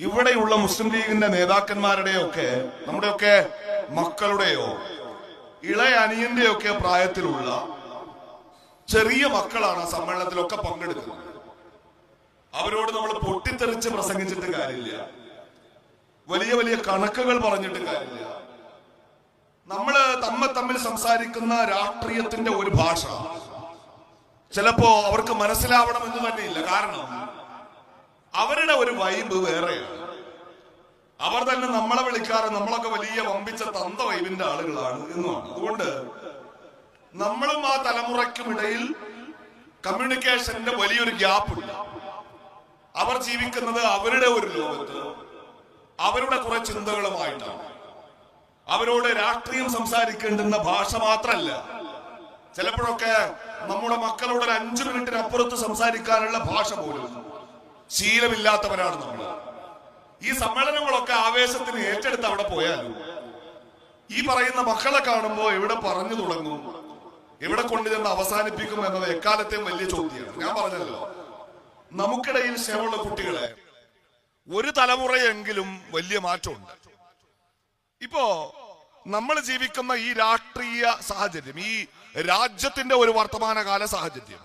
A: ഇവിടെയുള്ള മുസ്ലിം ലീഗിന്റെ നേതാക്കന്മാരുടെയോ ഒക്കെ, നമ്മുടെയൊക്കെ മക്കളുടെയോ ഇളയ അനിയന്റെയൊക്കെ പ്രായത്തിലുള്ള ചെറിയ മക്കളാണ് ആ സമ്മേളനത്തിലൊക്കെ പങ്കെടുക്കുന്നത്. അവരോട് നമ്മൾ പൊട്ടിത്തെറിച്ച് പ്രസംഗിച്ചിട്ട് കാര്യമില്ല, വലിയ വലിയ കണക്കുകൾ പറഞ്ഞിട്ട് കാര്യമില്ല. നമ്മള് തമ്മിൽ സംസാരിക്കുന്ന രാഷ്ട്രീയത്തിന്റെ ഒരു ഭാഷ ചിലപ്പോ അവർക്ക് മനസ്സിലാവണമെന്ന് തന്നെയില്ല. കാരണം അവരുടെ ഒരു വൈബ് വേറെയാണ്. അവർ തന്നെ നമ്മളെ വിളിക്കാറ് നമ്മളൊക്കെ വലിയ വമ്പിച്ച തന്ത വൈബിന്റെ ആളുകളാണ് എന്നുമാണ്. അതുകൊണ്ട് നമ്മളും ആ തലമുറയ്ക്കും ഇടയിൽ കമ്മ്യൂണിക്കേഷന്റെ വലിയൊരു ഗ്യാപ്പുണ്ട്. അവർ ജീവിക്കുന്നത് അവരുടെ ഒരു ലോകത്ത്, അവരുടെ കുറെ ചിന്തകളുമായിട്ടാണ്. അവരോട് രാഷ്ട്രീയം സംസാരിക്കേണ്ടുന്ന ഭാഷ മാത്രമല്ല, ചിലപ്പോഴൊക്കെ നമ്മുടെ മക്കളോട് ഒരു 5 മിനിറ്റിനപ്പുറത്ത് സംസാരിക്കാനുള്ള ഭാഷ പോലും ശീലമില്ലാത്തവരാണ് നമ്മൾ. ഈ സമ്മേളനങ്ങളൊക്കെ ആവേശത്തിന് ഏറ്റെടുത്ത് അവിടെ പോയാലും ഈ പറയുന്ന മക്കളെ കാണുമ്പോൾ എവിടെ പറഞ്ഞു തുടങ്ങും, എവിടെ കൊണ്ടുചെന്ന് അവസാനിപ്പിക്കും എന്നത് എക്കാലത്തെയും വലിയ ചോദ്യമാണ്. ഞാൻ പറഞ്ഞല്ലോ, നമുക്കിടയിൽ സ്നേഹമുള്ള കുട്ടികളെ ഒരു തലമുറയെങ്കിലും വലിയ മാറ്റമുണ്ട്. ഇപ്പോ നമ്മൾ ജീവിക്കുന്ന ഈ രാഷ്ട്രീയ സാഹചര്യം, ഈ രാജ്യത്തിന്റെ ഒരു വർത്തമാനകാല സാഹചര്യം,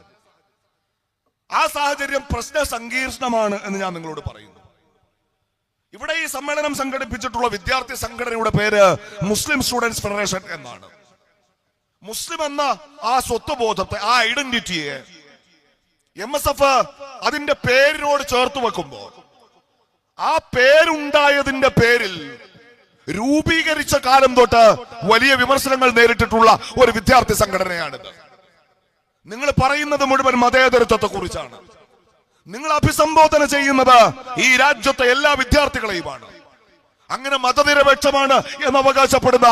A: ആ സാഹചര്യം പ്രശ്ന സങ്കീർണമാണ് എന്ന് ഞാൻ നിങ്ങളോട് പറയുന്നു. ഇവിടെ ഈ സമ്മേളനം സംഘടിപ്പിച്ചിട്ടുള്ള വിദ്യാർത്ഥി സംഘടനയുടെ പേര് മുസ്ലിം സ്റ്റുഡൻസ് ഫെഡറേഷൻ എന്നാണ്. മുസ്ലിം എന്ന ആ സ്വത്വബോധത്തെ, ആ ഐഡന്റിറ്റിയെ MSF അതിന്റെ പേരിനോട് ചേർത്ത് വെക്കുമ്പോൾ ആ പേരുണ്ടായതിന്റെ പേരിൽ രൂപീകരിച്ച കാലം തൊട്ട് വലിയ വിമർശനങ്ങൾ നേരിട്ടിട്ടുള്ള ഒരു വിദ്യാർത്ഥി സംഘടനയാണിത്. നിങ്ങൾ പറയുന്നത് മുഴുവൻ മതേതരത്വത്തെ കുറിച്ചാണ്. നിങ്ങൾ അഭിസംബോധന ചെയ്യുന്നത് ഈ രാജ്യത്തെ എല്ലാ വിദ്യാർത്ഥികളെയുമാണ്. അങ്ങനെ മതനിരപേക്ഷമാണ് എന്ന് അവകാശപ്പെടുന്ന,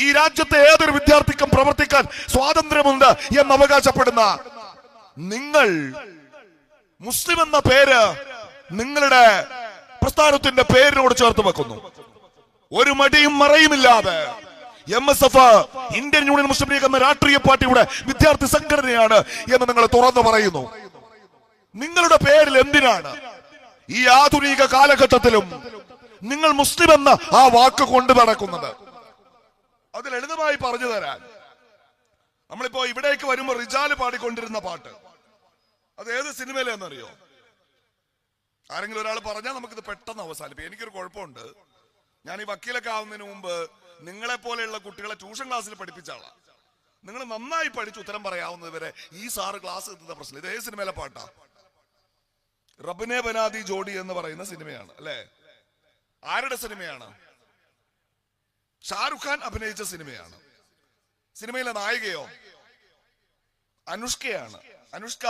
A: ഈ രാജ്യത്തെ ഏതൊരു വിദ്യാർത്ഥിക്കും പ്രവർത്തിക്കാൻ സ്വാതന്ത്ര്യമുണ്ട് എന്ന് അവകാശപ്പെടുന്ന നിങ്ങൾ മുസ്ലിം എന്ന പേര് നിങ്ങളുടെ പ്രസ്ഥാനത്തിന്റെ പേരിനോട് ചേർത്ത് വെക്കുന്നു. ഒരു മടിയും മറയുമില്ലാതെ MSF ഇന്ത്യൻ യൂണിയൻ മുസ്ലിം ലീഗ് എന്ന രാഷ്ട്രീയ പാർട്ടിയുടെ വിദ്യാർത്ഥി സംഘടനയാണ് എന്ന് നിങ്ങൾ തുറന്നു പറയുന്നു. നിങ്ങളുടെ പേരിൽ എന്തിനാണ് ഈ ആധുനിക കാലഘട്ടത്തിലും നിങ്ങൾ മുസ്ലിം എന്ന ആ വാക്ക് കൊണ്ടു നടക്കുന്നത്? അത് ലളിതമായി പറഞ്ഞു തരാൻ, നമ്മളിപ്പോ ഇവിടേക്ക് വരുമ്പോ റിജാല് പാടിക്കൊണ്ടിരുന്ന പാട്ട് അത് ഏത് സിനിമയിലെന്നറിയോ? ആരെങ്കിലും ഒരാൾ പറഞ്ഞാൽ നമുക്കിത് പെട്ടെന്ന് അവസാനിപ്പിക്കും. എനിക്കൊരു കുഴപ്പമുണ്ട്, ഞാൻ ഈ വക്കീലൊക്കെ ആവുന്നതിന് മുമ്പ് നിങ്ങളെ പോലെയുള്ള കുട്ടികളെ ട്യൂഷൻ ക്ലാസ്സിൽ പഠിപ്പിച്ച ആളാ. നിങ്ങൾ നന്നായി പഠിച്ച് ഉത്തരം പറയാവുന്നത് വരെ ഈ സാറ് ക്ലാസ് എത്തുന്ന പ്രശ്നം. ഇത് ഏത് സിനിമയിലെ പാട്ടാ? റബ്ബിനെ ബനാദി ജോഡി എന്ന് പറയുന്ന സിനിമയാണ് അല്ലെ? ആരുടെ സിനിമയാണ്? ഷാറുഖ് ഖാൻ അഭിനയിച്ച സിനിമയാണ്. സിനിമയിലെ നായികയോ അനുഷ്കയാണ്. അനുഷ്ക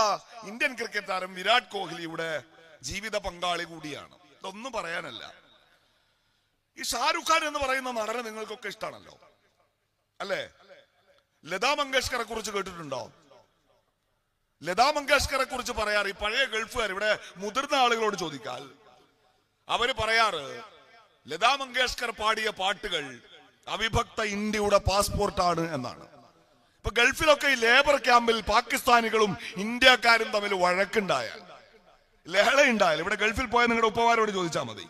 A: ഇന്ത്യൻ ക്രിക്കറ്റ് താരം വിരാട് കോഹ്ലിയുടെ ജീവിത പങ്കാളി കൂടിയാണ്. ഇതൊന്നും പറയാനല്ല. ഈ ഷാറുഖ് ഖാൻ എന്ന് പറയുന്ന നടനെ നിങ്ങൾക്കൊക്കെ ഇഷ്ടമാണല്ലോ അല്ലേ? ലതാ മങ്കേഷ്കറെ കുറിച്ച് കേട്ടിട്ടുണ്ടോ? ലതാ മങ്കേഷ്കറെ കുറിച്ച് പറയാറ് ഈ പഴയ ഗൾഫുകാർ ഇവിടെ മുതിർന്ന ആളുകളോട് ചോദിക്കാൽ അവര് പറയാറ് ലതാ മങ്കേഷ്കർ പാടിയ പാട്ടുകൾ അവിഭക്ത ഇന്ത്യയുടെ പാസ്പോർട്ടാണ് എന്നാണ്. ഇപ്പൊ ഗൾഫിലൊക്കെ ഈ ലേബർ ക്യാമ്പിൽ പാകിസ്ഥാനികളും ഇന്ത്യക്കാരും തമ്മിൽ വഴക്കുണ്ടായാൽ, ലഹളയുണ്ടായാൽ, ഇവിടെ ഗൾഫിൽ പോയ നിങ്ങളുടെ ഉപ്പമാരോട് ചോദിച്ചാൽ മതി,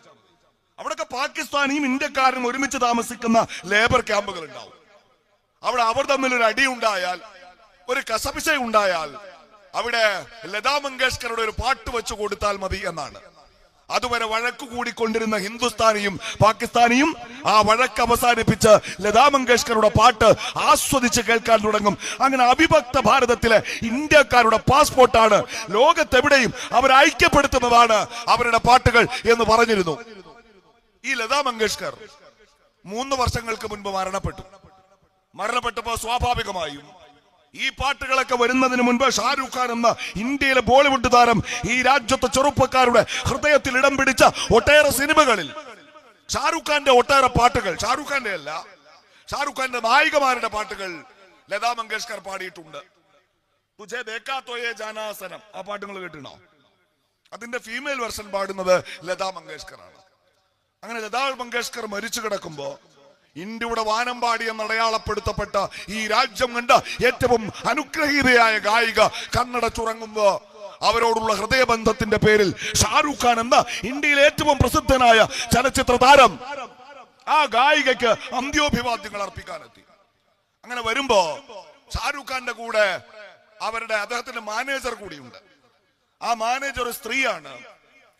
A: അവിടെയൊക്കെ പാകിസ്ഥാനിയും ഇന്ത്യക്കാരും ഒരുമിച്ച് താമസിക്കുന്ന ലേബർ ക്യാമ്പുകൾ ഉണ്ടാവും. അവിടെ അവർ തമ്മിൽ ഒരു അടി ഉണ്ടായാൽ, ഒരു കസപിശ ഉണ്ടായാൽ അവിടെ ലതാ മങ്കേഷ്കറുടെ ഒരു പാട്ട് വെച്ചു കൊടുത്താൽ മതി എന്നാണ്. അതുവരെ വഴക്കു കൂടിക്കൊണ്ടിരുന്ന ഹിന്ദുസ്ഥാനിയും പാകിസ്ഥാനിയും ആ വഴക്ക് അവസാനിപ്പിച്ച് ലതാ മങ്കേഷ്കറുടെ പാട്ട് ആസ്വദിച്ച് കേൾക്കാൻ തുടങ്ങും. അങ്ങനെ അവിഭക്ത ഭാരതത്തിലെ ഇന്ത്യക്കാരുടെ പാസ്പോർട്ടാണ്, ലോകത്തെവിടെയും അവർ ഐക്യപ്പെടുത്തുന്നതാണ് അവരുടെ പാട്ടുകൾ എന്ന് പറഞ്ഞിരുന്നു. ഈ ലതാ മങ്കേഷ്കർ 3 വർഷങ്ങൾക്ക് മുൻപ് മരണപ്പെട്ടപ്പോ സ്വാഭാവികമായും ഈ പാട്ടുകളൊക്കെ വരുന്നതിന് മുൻപ് ഷാരൂഖ് ഖാൻ എന്ന ഇന്ത്യയിലെ ബോളിവുഡ് താരം ഈ രാജ്യത്തെ ചെറുപ്പക്കാരുടെ ഹൃദയത്തിൽ ഇടം പിടിച്ച ഒട്ടേറെ സിനിമകളിൽ ഷാരൂഖ് ഖാന്റെ ഒട്ടേറെ പാട്ടുകൾ, ഷാരൂഖ് ഖാന്റെ അല്ല, ഷാരൂഖ് ഖാന്റെ നായികമാരുടെ പാട്ടുകൾ ലതാ മങ്കേഷ്കർ പാടിയിട്ടുണ്ട്. തുജേ ദേഖാ തോ യേ ജാനാ സനം, ആ പാട്ടുകൾ കേട്ടിട്ടുണ്ടോ? അതിന്റെ ഫീമെയിൽ വെർഷൻ പാടുന്നത് ലതാ മങ്കേഷ്കർ ആണ്. അങ്ങനെ ലതാ മങ്കേഷ്കർ മരിച്ചു കിടക്കുമ്പോ ഇന്ത്യയുടെ വാനമ്പാടി എന്ന് അടയാളപ്പെടുത്തപ്പെട്ട ഈ രാജ്യം കണ്ട ഏറ്റവും അനുഗ്രഹീതയായ ഗായിക കണ്ണടച്ചുറങ്ങുമ്പോ അവരോടുള്ള ഹൃദയബന്ധത്തിന്റെ പേരിൽ ഷാരൂഖ് ഖാൻ എന്ന ഇന്ത്യയിലെ ഏറ്റവും പ്രസിദ്ധനായ ചലച്ചിത്ര താരം ആ ഗായികയ്ക്ക് അന്ത്യോഭിവാദ്യങ്ങൾ അർപ്പിക്കാനെത്തി. അങ്ങനെ വരുമ്പോ ഷാരൂഖ് ഖാന്റെ കൂടെ അദ്ദേഹത്തിന്റെ മാനേജർ കൂടിയുണ്ട്. ആ മാനേജർ ഒരു സ്ത്രീയാണ്.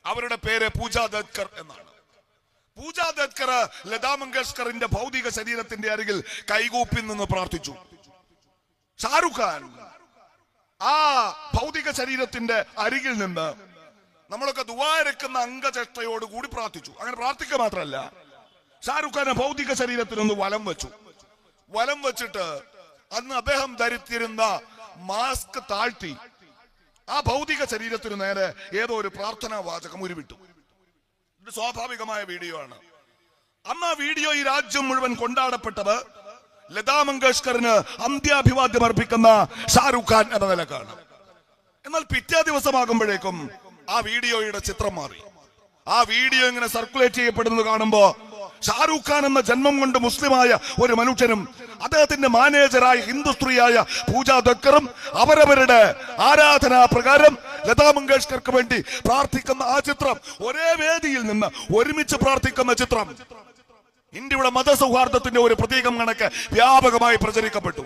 A: അവരുടെ പേര് പൂജ ദത്കർ എന്നാണ്. പൂജ ദത്കർ ലതാ മങ്കേഷ്കറിന്റെ ഭൗതിക ശരീരത്തിന്റെ അരികിൽ കൈകൂപ്പി നിന്ന് പ്രാർത്ഥിച്ചു. ഷാരൂഖ് ഖാൻ ആ ഭൗതിക ശരീരത്തിന്റെ അരികിൽ നിന്ന് നമ്മളൊക്കെ ദുആയിരക്കുന്ന അംഗചേഷ്ടയോട് കൂടി പ്രാർത്ഥിച്ചു. അങ്ങനെ പ്രാർത്ഥിക്കുക മാത്രമല്ല, ഷാരൂഖ് ഖാൻ ഭൗതിക ശരീരത്തിനൊന്ന് വലം വെച്ചിട്ട് അന്ന് അദ്ദേഹം ധരിച്ചിരുന്ന മാസ്ക് താഴ്ത്തി ആ ഭൗതിക ശരീരത്തിനു നേരെ ഏതോ ഒരു പ്രാർത്ഥനാ വാചകം ഉരുവിട്ടു. ഇത് സ്വാഭാവികമായ വീഡിയോ ആണ്. അന്ന് ആ വീഡിയോ ഈ രാജ്യം മുഴുവൻ കൊണ്ടാടപ്പെട്ടത് ലതാ മങ്കേഷ്കറിന് അന്ത്യാഭിവാദ്യം അർപ്പിക്കുന്ന ഷാരൂഖ് ഖാൻ എന്ന നിലക്കാണ്. എന്നാൽ പിറ്റേ ദിവസമാകുമ്പോഴേക്കും ആ വീഡിയോയുടെ ചിത്രം മാറി. ആ വീഡിയോ ഇങ്ങനെ സർക്കുലേറ്റ് ചെയ്യപ്പെടുന്നത് കാണുമ്പോ ഷാരൂഖ് ഖാൻ എന്ന ജന്മം കൊണ്ട് മുസ്ലിമായ ഒരു മനുഷ്യനും അദ്ദേഹത്തിന്റെ മാനേജറായ ഹിന്ദു സ്ത്രീയായ പൂജ ദത്കറും അവരവരുടെ ആരാധനാ പ്രകാരം ലതാ മങ്കേഷ്കർക്ക് വേണ്ടി പ്രാർത്ഥിക്കുന്ന ആ ചിത്രം, ഒരേ വേദിയിൽ നിന്ന് ഒരുമിച്ച് പ്രാർത്ഥിക്കുന്ന ചിത്രം ഇന്ത്യയുടെ മതസൗഹാർദ്ദത്തിന്റെ ഒരു പ്രതീകം കണക്ക് വ്യാപകമായി പ്രചരിക്കപ്പെട്ടു.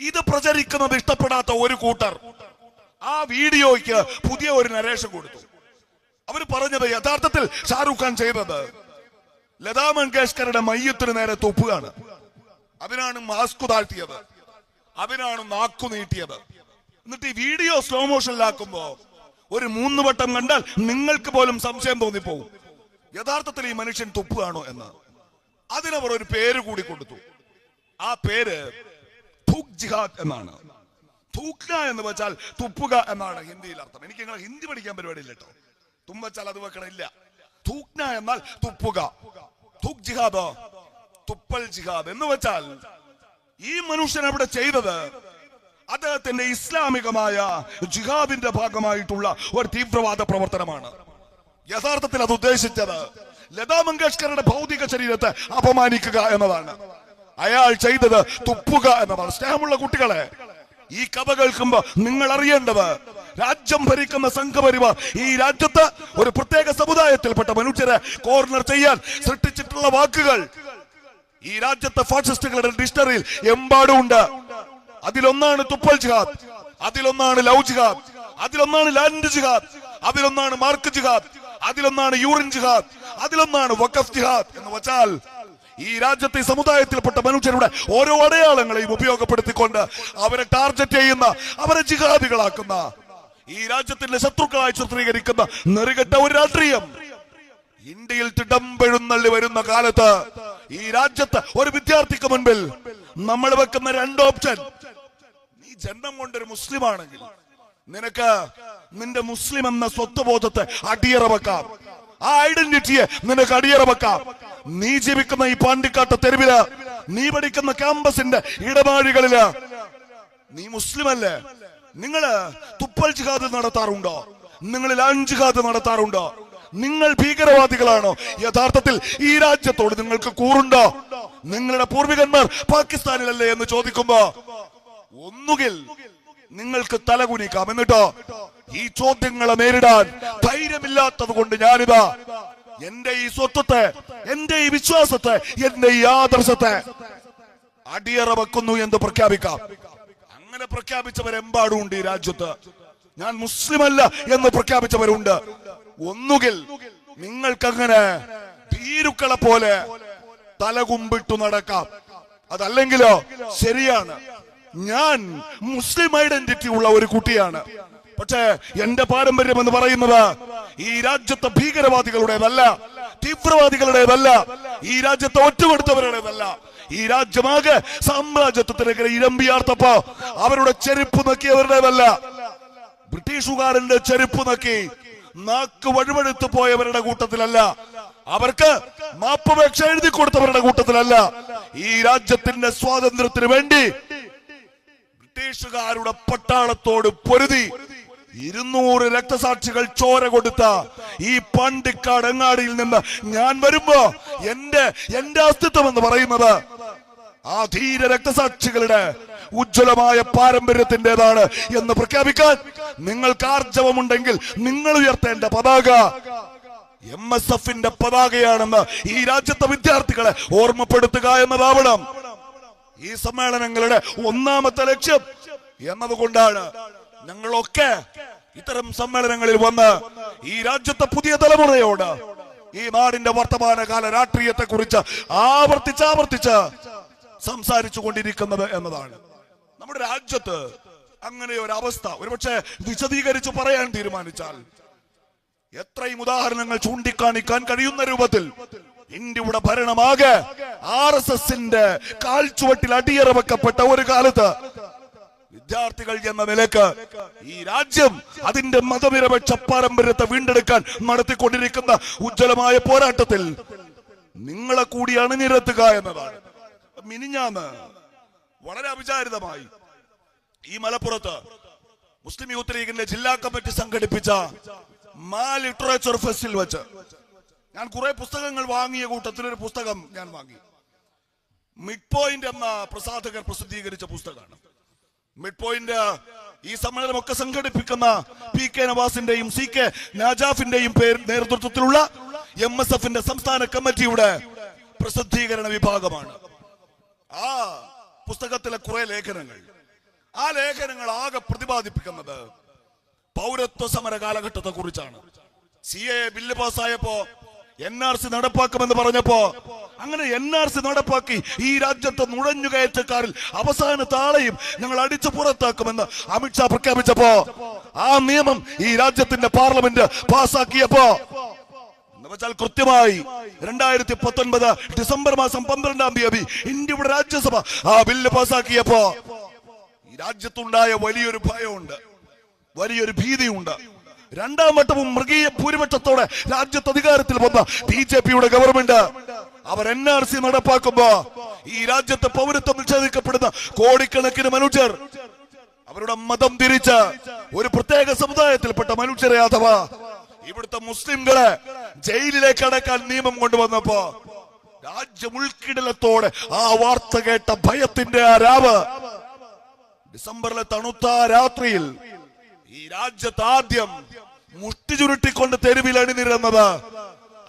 A: ഇത് പ്രചരിക്കുന്നത് ഇഷ്ടപ്പെടാത്ത ഒരു കൂട്ടർ ആ വീഡിയോയ്ക്ക് പുതിയ ഒരു നരേഷൻ കൊടുത്തു. അവർ പറഞ്ഞത് യഥാർത്ഥത്തിൽ ഷാരൂഖ് ഖാൻ ചെയ്തത് ലതാ മങ്കേഷ്കറുടെ മയ്യത്തിന് നേരെ തുപ്പുകയാണ്. അതിനാണ് മാസ്ക് താഴ്ത്തിയത്, അതിനാണ് നാക്കു നീട്ടിയത്. എന്നിട്ട് ഈ വീഡിയോ സ്ലോ മോഷനിലാക്കുമ്പോ ഒരു 3 വട്ടം കണ്ടാൽ നിങ്ങൾക്ക് പോലും സംശയം തോന്നിപ്പോവും യഥാർത്ഥത്തിൽ ഈ മനുഷ്യൻ തുപ്പുകയാണോ എന്ന്. അതിനവർ ഒരു പേര് കൂടി കൊടുത്തു. ആ പേര് തൂക് ജിഹാദ് എന്നാണ്. തൂക്ന എന്ന് വെച്ചാൽ തുപ്പുക എന്നാണ് ഹിന്ദിയിൽ അർത്ഥം. എനിക്ക് നിങ്ങൾ ഹിന്ദി പഠിക്കാൻ പരിപാടിയില്ല കേട്ടോ. തുമ്പച്ചാൽ അത് വെക്കണില്ല. തൂക്ന എന്നാൽ തുപ്പുക, തൂക് ജിഹാദോ തുപ്പൽ ജിഹാദ് എന്ന് വെച്ചാൽ ഈ മനുഷ്യൻ അവിടെ ചെയ്തത് അദ്ദേഹത്തിന്റെ ഇസ്ലാമികമായ ജിഹാദിന്റെ ഭാഗമായിട്ടുള്ള ഒരു തീവ്രവാദ പ്രവർത്തനമാണ്. യഥാർത്ഥത്തിൽ അത് ഉദ്ദേശിച്ചത് ലതാ മങ്കേഷ്കറുടെ ഭൗതിക ശരീരത്തെ അപമാനിക്കുക എന്നതാണ്. അയാൾ ചെയ്തത് തുപ്പുക എന്നതാണ്. സ്നേഹമുള്ള കുട്ടികളെ, ഈ കഥ കേൾക്കുമ്പോ നിങ്ങൾ അറിയേണ്ടത് രാജ്യം ഭരിക്കുന്ന സംഘപരിവാർ ഈ രാജ്യത്ത് ഒരു പ്രത്യേക സമുദായത്തിൽപ്പെട്ട മനുഷ്യരെ കോർണർ ചെയ്യാൻ സൃഷ്ടിച്ചിട്ടുള്ള വാക്കുകൾ ഈ രാജ്യത്തെ ഫാഷിസ്റ്റുകളുടെ ഡിക്ഷണറിയിൽ എമ്പാടും ഉണ്ട്. അതിലൊന്നാണ് തുപ്പൽ ജിഹാദ്, അതിലൊന്നാണ് ലവ് ജിഹാദ്, അതിലൊന്നാണ് ലാൻഡ് ജിഹാദ്, അതിലൊന്നാണ് മാർക്ക് ജിഹാദ്, അതിലൊന്നാണ് യൂറിൻ ജിഹാദ്, അതിലൊന്നാണ് വഖഫ് ജിഹാദ്. എന്ന് വെച്ചാൽ ഈ രാജ്യത്തെ സമുദായത്തിൽപ്പെട്ട മനുഷ്യരുടെ ഓരോ അടയാളങ്ങളെയും ഉപയോഗപ്പെടുത്തിക്കൊണ്ട് അവരെ ടാർഗറ്റ് ചെയ്യുന്ന, അവരെ ജിഹാദികളാക്കുന്ന, ഈ രാജ്യത്തിന്റെ ശത്രുക്കളായി ചിത്രീകരിക്കുന്ന നെറുകെട്ട ഒരു രാഷ്ട്രീയം ഇന്ത്യയിൽ തിടമ്പെഴുന്നള്ളി വരുന്ന കാലത്ത് ഈ രാജ്യത്ത് ഒരു വിദ്യാർത്ഥിക്ക് മുൻപിൽ നമ്മൾ വെക്കുന്ന രണ്ട് ഓപ്ഷൻ: നീ ജന്മം കൊണ്ടൊരു മുസ്ലിം ആണെങ്കിൽ നിനക്ക് നിന്റെ മുസ്ലിം എന്ന സ്വത്വബോധത്തെ അടിയറ വെക്കാം, ആ ഐഡന്റിറ്റിയെ നിനക്ക് അടിയറ വെക്കാം. നീ ജീവിക്കുന്ന ഈ പാണ്ടിക്കാട്ട് തെരുവില്, നീ പഠിക്കുന്ന ക്യാമ്പസിന്റെ ഇടനാഴികളില് നീ മുസ്ലിം അല്ലേ? നിങ്ങള് തുപ്പൽ ജിഹാദ് നടത്താറുണ്ടോ? നിങ്ങൾ ലാൻഡ് ജിഹാദ് നടത്താറുണ്ടോ? നിങ്ങൾ ഭീകരവാദികളാണോ? യഥാർത്ഥത്തിൽ ഈ രാജ്യത്തോട് നിങ്ങൾക്ക് കൂറുണ്ടോ? നിങ്ങളുടെ പൂർവികന്മാർ പാകിസ്ഥാനിലല്ലേ എന്ന് ചോദിക്കുമ്പോ ഒന്നുകിൽ നിങ്ങൾക്ക് തലകുനിക്കാം. എന്നിട്ടോ ഈ ചോദ്യങ്ങളെ നേരിടാൻ ധൈര്യമില്ലാത്തത് കൊണ്ട് ഞാനിതാ എന്റെ ഈ സ്വത്വത്തെ, എന്റെ ഈ വിശ്വാസത്തെ, എന്റെ ഈ ആദർശത്തെ അടിയറ വെക്കുന്നു എന്ന് പ്രഖ്യാപിക്കാം. അങ്ങനെ പ്രഖ്യാപിച്ചവരെമ്പാടുണ്ട് ഈ രാജ്യത്ത്. ഞാൻ മുസ്ലിം അല്ല എന്ന് പ്രഖ്യാപിച്ചവരുണ്ട്. ഒന്നുകിൽ നിങ്ങൾക്കങ്ങനെ ഭീരുക്കളെ പോലെ തലകുമ്പിട്ടു നടക്കാം, അതല്ലെങ്കിലോ ശരിയാണ്, ഞാൻ മുസ്ലിം ഐഡന്റിറ്റി ഉള്ള ഒരു കുട്ടിയാണ്, പക്ഷേ എന്റെ പാരമ്പര്യം എന്ന് പറയുന്നത് ഈ രാജ്യത്തെ ഭീകരവാദികളുടേതല്ല, തീവ്രവാദികളുടേതല്ല, ഈ രാജ്യത്തെ ഒറ്റുകൊടുത്തവരുടേതല്ല. ഈ രാജ്യമാകെ സാമ്രാജ്യത്വത്തിലേക്ക് ഇരമ്പിയാർത്തപ്പോ അവരുടെ ചെരുപ്പ് നക്കിയവരുടേതല്ല, ബ്രിട്ടീഷുകാരന്റെ ചെരുപ്പ് നക്കി നാക്ക് വഴുവഴുത്തു പോയവരുടെ കൂട്ടത്തിലല്ല, അവർക്ക് മാപ്പപേക്ഷ എഴുതി കൊടുത്തവരുടെ കൂട്ടത്തിലല്ല. ഈ രാജ്യത്തിന്റെ സ്വാതന്ത്ര്യത്തിന് വേണ്ടി ബ്രിട്ടീഷുകാരുടെ പട്ടാളത്തോട് പൊരുതി 200 രക്തസാക്ഷികൾ ചോര കൊടുത്ത ഈ പാണ്ടിക്കാട് അങ്ങാടിയിൽ നിന്ന് ഞാൻ വരുമ്പോ എന്റെ അസ്തിത്വം എന്ന് പറയുന്നത് ആ ധീര രക്തസാക്ഷികളുടെ ഉജ്ജ്വലമായ പാരമ്പര്യത്തിന്റേതാണ് എന്ന് പ്രഖ്യാപിക്കാൻ നിങ്ങൾക്ക് ആർജവമുണ്ടെങ്കിൽ നിങ്ങൾ ഉയർത്തേണ്ട പതാക MSFന്റെ പതാകയാണെന്ന് ഈ രാജ്യത്തെ വിദ്യാർത്ഥികളെ ഓർമ്മപ്പെടുത്തുക എന്നതാവണം ഈ സമ്മേളനങ്ങളുടെ ഒന്നാമത്തെ ലക്ഷ്യം. എന്നതുകൊണ്ടാണ് ഞങ്ങളൊക്കെ ഇത്തരം സമ്മേളനങ്ങളിൽ വന്ന് ഈ രാജ്യത്തെ പുതിയ തലമുറയോട് ഈ നാടിന്റെ വർത്തമാനകാല രാഷ്ട്രീയത്തെ കുറിച്ച് ആവർത്തിച്ച് സംസാരിച്ചു കൊണ്ടിരിക്കുന്നത് എന്നതാണ്. നമ്മുടെ രാജ്യത്ത് അങ്ങനെ ഒരു അവസ്ഥ ഒരുപക്ഷെ വിശദീകരിച്ച് പറയാൻ തീരുമാനിച്ചാൽ എത്രയും ഉദാഹരണങ്ങൾ ചൂണ്ടിക്കാണിക്കാൻ കഴിയുന്ന രൂപത്തിൽ ഇന്ത്യയുടെ ഭരണമാകെ RSSന്റെ കാൽച്ചുവട്ടിൽ അടിയറ വെക്കപ്പെട്ട ഒരു കാലത്ത് വിദ്യാർത്ഥികൾ എന്ന നിലക്ക് ഈ രാജ്യം അതിന്റെ മതനിരപേക്ഷ പാരമ്പര്യത്തെ വീണ്ടെടുക്കാൻ നടത്തിക്കൊണ്ടിരിക്കുന്ന ഉജ്ജ്വലമായ പോരാട്ടത്തിൽ നിങ്ങളെ കൂടി അണിനിരത്തുക എന്നതാണ്. മിനിഞ്ഞാന്ന് വളരെ അവിചാരിതമായി ഈ മലപ്പുറത്ത് മുസ്ലിം യൂത്ത് ലീഗിന്റെ ജില്ലാ കമ്മിറ്റി സംഘടിപ്പിച്ച ലിറ്ററേച്ചർ ഫെസ്റ്റിൽ വെച്ച് ഞാൻ കുറെ പുസ്തകങ്ങൾ വാങ്ങിയ കൂട്ടത്തിൽ ഒരു പുസ്തകം ഞാൻ വാങ്ങി. മിഡ് പോയിന്റ് എന്ന പ്രസാധകർ പ്രസിദ്ധീകരിച്ച പുസ്തകമാണ്. മിഡ് പോയിന്റ് ഈ സമ്മേളനമൊക്കെ സംഘടിപ്പിക്കുന്ന PK നവാസിന്റെയും CK നാജാഫിന്റെയും നേതൃത്വത്തിലുള്ള MSFന്റെ സംസ്ഥാന കമ്മിറ്റിയുടെ പ്രസിദ്ധീകരണ വിഭാഗമാണ്. ആ പുസ്തകത്തിലെ കുറെ ലേഖനങ്ങൾ, ആ ലേഖനങ്ങൾ ആകെ പ്രതിപാദിപ്പിക്കുന്നത് പൗരത്വ സമര കാലഘട്ടത്തെ കുറിച്ചാണ്. CAA ബില്ല് പാസ്സായപ്പോ NRC നടപ്പാക്കുമെന്ന് പറഞ്ഞപ്പോ അങ്ങനെ NRC നടപ്പാക്കി ഈ രാജ്യത്തെ നുഴഞ്ഞുകയറ്റക്കാരിൽ അവസാന താളെയും ഞങ്ങൾ അടിച്ചു പുറത്താക്കുമെന്ന് അമിത്ഷാ പ്രഖ്യാപിച്ചപ്പോ ആ നിയമം ഈ രാജ്യത്തിന്റെ പാർലമെന്റ് പാസ്സാക്കിയപ്പോ എന്നുവെച്ചാൽ കൃത്യമായി 2019 ഡിസംബർ മാസം 12-ാം തീയതി ഇന്ത്യയുടെ രാജ്യസഭ ആ ബില്ല് പാസ്സാക്കിയപ്പോ ഈ രാജ്യത്തുണ്ടായ വലിയൊരു ഭയമുണ്ട്, വലിയൊരു ഭീതിയുണ്ട്. രണ്ടാം വട്ടവും മൃഗീയ ഭൂരിപക്ഷത്തോടെ രാജ്യത്ത് അധികാരത്തിൽ വന്ന BJPയുടെ ഗവൺമെന്റ് അവർ NRC നടപ്പാക്കുമ്പോ ഈ രാജ്യത്തെ പൗരത്വം നിഷേധിക്കപ്പെടുന്ന കോടിക്കണക്കിന് മനുഷ്യർ അവരുടെ മതം തിരിച്ച് ഒരു പ്രത്യേക സമുദായത്തിൽപ്പെട്ട മനുഷ്യരെ അഥവാ ഇവിടുത്തെ മുസ്ലിംകളെ ജയിലിലേക്ക് അടക്കാൻ നിയമം കൊണ്ടുവന്നപ്പോ രാജ്യം ഉൾക്കിടലത്തോടെ ആ വാർത്ത കേട്ട ഭയത്തിന്റെ ആ രാവ് ഡിസംബറിലെ തണുത്ത രാത്രിയിൽ ഈ രാജ്യത്ത് ആദ്യം മുഷ്ടി ചുരുട്ടിക്കൊണ്ട് തെരുവിൽ അണിനിരുന്നത്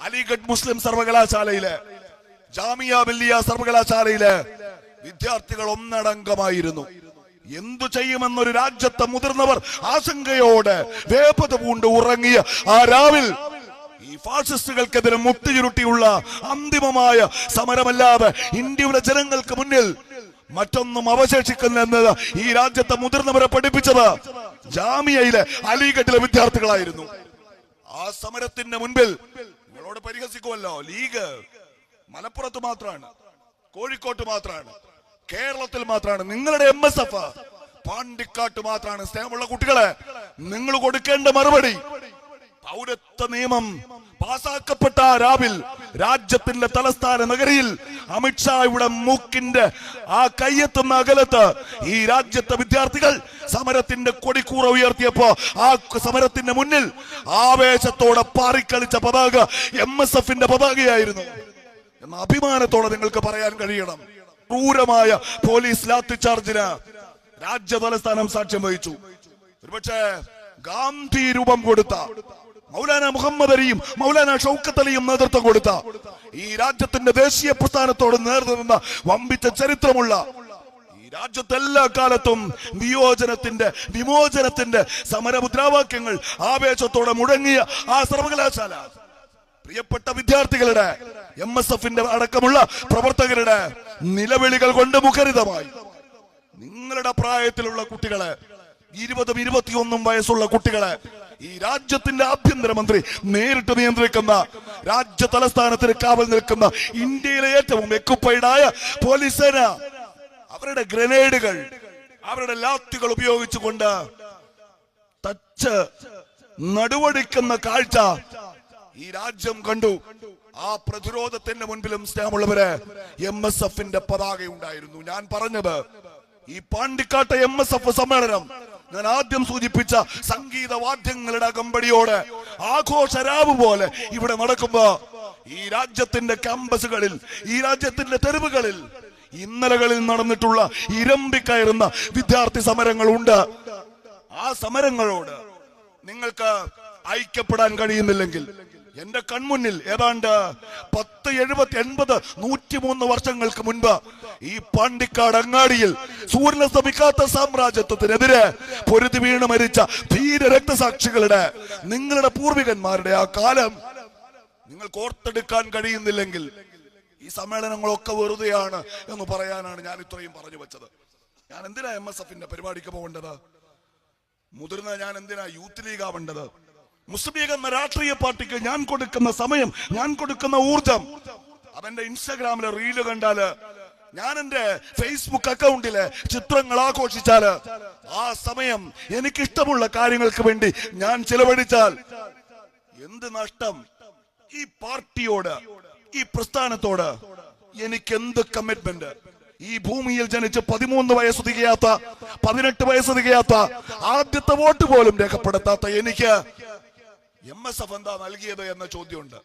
A: അലിഗഡ് മുസ്ലിം സർവകലാശാലയിലെ ജാമിയ മില്ലിയ സർവകലാശാലയിലെ വിദ്യാർത്ഥികൾ ഒന്നടങ്കമായിരുന്നു. എന്തു ചെയ്യുമെന്നൊരു രാജ്യത്തെ മുതിർന്നവർ ആശങ്കയോടെ വേപത പൂണ്ട് ഉറങ്ങിയ ആ രാവിൽ ഈ ഫാസിസ്റ്റുകൾക്കെതിരെ മുട്ടുചുരുട്ടിയുള്ള അന്തിമമായ സമരമല്ലാതെ ഇന്ത്യയുടെ ജനങ്ങൾക്ക് മുന്നിൽ മറ്റൊന്നും അവശേഷിക്കുന്നെന്നത് ഈ രാജ്യത്തെ മുതിർന്നവരെ പഠിപ്പിച്ചത് ജാമിയയിലെ അലിഗഡിലെ വിദ്യാർത്ഥികളായിരുന്നു. ആ സമരത്തിന്റെ മുൻപിൽ നിങ്ങളോട് പരിഹസിക്കുമല്ലോ, ലീഗ് മലപ്പുറത്ത് മാത്രമാണ്, കോഴിക്കോട്ട് മാത്രമാണ്, കേരളത്തിൽ മാത്രമാണ്. നിങ്ങളുടെ MSF പാണ്ടിക്കാട്ട് മാത്രമാണ്. സ്നേഹമുള്ള കുട്ടികളെ, നിങ്ങൾ കൊടുക്കേണ്ട മറുപടി പൗരത്വ നിയമം പാസാക്കപ്പെട്ട രാവിൽ രാജ്യത്തിന്റെ തലസ്ഥാന നഗരിയിൽ അമിത്ഷായുടെ മൂക്കിന്റെ ആ കയ്യെത്തുന്ന അകലത്ത് ഈ രാജ്യത്തെ വിദ്യാർത്ഥികൾ സമരത്തിന്റെ കൊടിക്കൂറ ഉയർത്തിയപ്പോ ആ സമരത്തിന്റെ മുന്നിൽ ആവേശത്തോടെ പാറിക്കളിച്ച പതാക MSFന്റെ പതാകയായിരുന്നു എന്ന അഭിമാനത്തോടെ നിങ്ങൾക്ക് പറയാൻ കഴിയണം. ക്രൂരമായ പോലീസ് ലാത്തിചാർജിന് രാജ്യ തലസ്ഥാനം സാക്ഷ്യം വഹിച്ചു. ഒരുപക്ഷെ ഗാന്ധി രൂപം കൊടുത്ത മൗലാന മുഹമ്മദ് അലിയും മൗലാന ഷൗക്കത്ത് അലിയും നേതൃത്വം കൊടുത്ത ഈ രാജ്യത്തിന്റെ ദേശീയ പ്രസ്ഥാനത്തോട് നേർന്നു നിന്ന വമ്പിച്ച ചരിത്രമുള്ള ഈ രാജ്യത്തെ എല്ലാ കാലത്തും വിമോചനത്തിന്റെ സമരമുദ്രാവാക്യങ്ങൾ ആവേശത്തോടെ മുഴങ്ങിയ ആ സർവകലാശാല പ്രിയപ്പെട്ട വിദ്യാർത്ഥികളുടെ MSFന്റെ അടക്കമുള്ള പ്രവർത്തകരുടെ നിലവിളികൾ കൊണ്ട് മുഖരിതമായി. നിങ്ങളുടെ പ്രായത്തിലുള്ള കുട്ടികളെ, 20ഉം 21ഉം വയസ്സുള്ള കുട്ടികളെ ഈ രാജ്യത്തിന്റെ ആഭ്യന്തരമന്ത്രി നേരിട്ട് നിയന്ത്രിക്കുന്ന, രാജ്യ തലസ്ഥാനത്തിന് കാവൽ നിൽക്കുന്ന ഇന്ത്യയിലെ ഏറ്റവും എക്യുപ്പൈഡായ പോലീസ് സേന അവരുടെ ഗ്രനേഡുകൾ, അവരുടെ ലാത്തികൾ ഉപയോഗിച്ചുകൊണ്ട് തച്ച് നടുവടിക്കുന്ന കാഴ്ച ഈ രാജ്യം കണ്ടു. ആ പ്രതിരോധത്തിന്റെ മുൻപിലും സ്നേഹമുള്ളവരെ MSFന്റെ പതാക ഉണ്ടായിരുന്നു. ഞാൻ പറഞ്ഞത് ഈ പാണ്ടിക്കാട്ടെ MSF സമ്മേളനം ഞാൻ ആദ്യം സൂചിപ്പിച്ച സംഗീത വാദ്യങ്ങളുടെ അകമ്പടിയോടെ ആഘോഷരാവ് പോലെ ഇവിടെ നടക്കുമ്പോ ഈ രാജ്യത്തിന്റെ ക്യാമ്പസുകളിൽ, ഈ രാജ്യത്തിന്റെ തെരുവുകളിൽ ഇന്നലകളിൽ നടന്നിട്ടുള്ള ഇരമ്പിക്കയറുന്ന വിദ്യാർത്ഥി സമരങ്ങളുണ്ട്. ആ സമരങ്ങളോട് നിങ്ങൾക്ക് ഐക്യപ്പെടാൻ കഴിയുന്നില്ലെങ്കിൽ എന്റെ കൺമുന്നിൽ ഏതാണ്ട് 10, 70, 80, 103 വർഷങ്ങൾക്ക് മുൻപ് ഈ പാണ്ടിക്കാട് അങ്ങാടിയിൽ സൂര്യനസ്തമിക്കാത്ത സാമ്രാജ്യത്വത്തിനെതിരെ പൊരുതി വീണ് മരിച്ച ധീര രക്തസാക്ഷികളുടെ, നിങ്ങളുടെ പൂർവികന്മാരുടെ ആ കാലം നിങ്ങൾക്ക് ഓർത്തെടുക്കാൻ കഴിയുന്നില്ലെങ്കിൽ ഈ സമ്മേളനങ്ങളൊക്കെ വെറുതെയാണ് എന്ന് പറയാനാണ് ഞാൻ ഇത്രയും പറഞ്ഞു വെച്ചത്. ഞാൻ എന്തിനാ MSFന്റെ പരിപാടിക്ക് പോകേണ്ടത്? മുതിർന്ന ഞാൻ എന്തിനാ യൂത്ത് ലീഗ് ആവേണ്ടത്? മുസ്ലിം ലീഗ് എന്ന രാഷ്ട്രീയ പാർട്ടിക്ക് ഞാൻ കൊടുക്കുന്ന സമയം, ഞാൻ കൊടുക്കുന്ന ഊർജം, അതെന്റെ ഇൻസ്റ്റാഗ്രാമിലെ റീല് കണ്ടാല്, ഞാൻ എന്റെ ഫേസ്ബുക്ക് അക്കൗണ്ടിലെ ചിത്രങ്ങൾ ആഘോഷിച്ചാല്, ആ സമയം എനിക്കിഷ്ടമുള്ള കാര്യങ്ങൾക്ക് വേണ്ടി ഞാൻ ചിലവഴിച്ചാൽ എന്ത് നഷ്ടം? ഈ പാർട്ടിയോട്, ഈ പ്രസ്ഥാനത്തോട് എനിക്ക് എന്ത് കമ്മിറ്റ്മെന്റ്? ഈ ഭൂമിയിൽ ജനിച്ച് 13 വയസ്സ് തികയാത്ത, 18 വയസ്സ് തികയാത്ത, ആദ്യത്തെ വോട്ട് പോലും രേഖപ്പെടുത്താത്ത എനിക്ക് MSF എന്താ നൽകിയത് എന്ന ചോദ്യമുണ്ട്.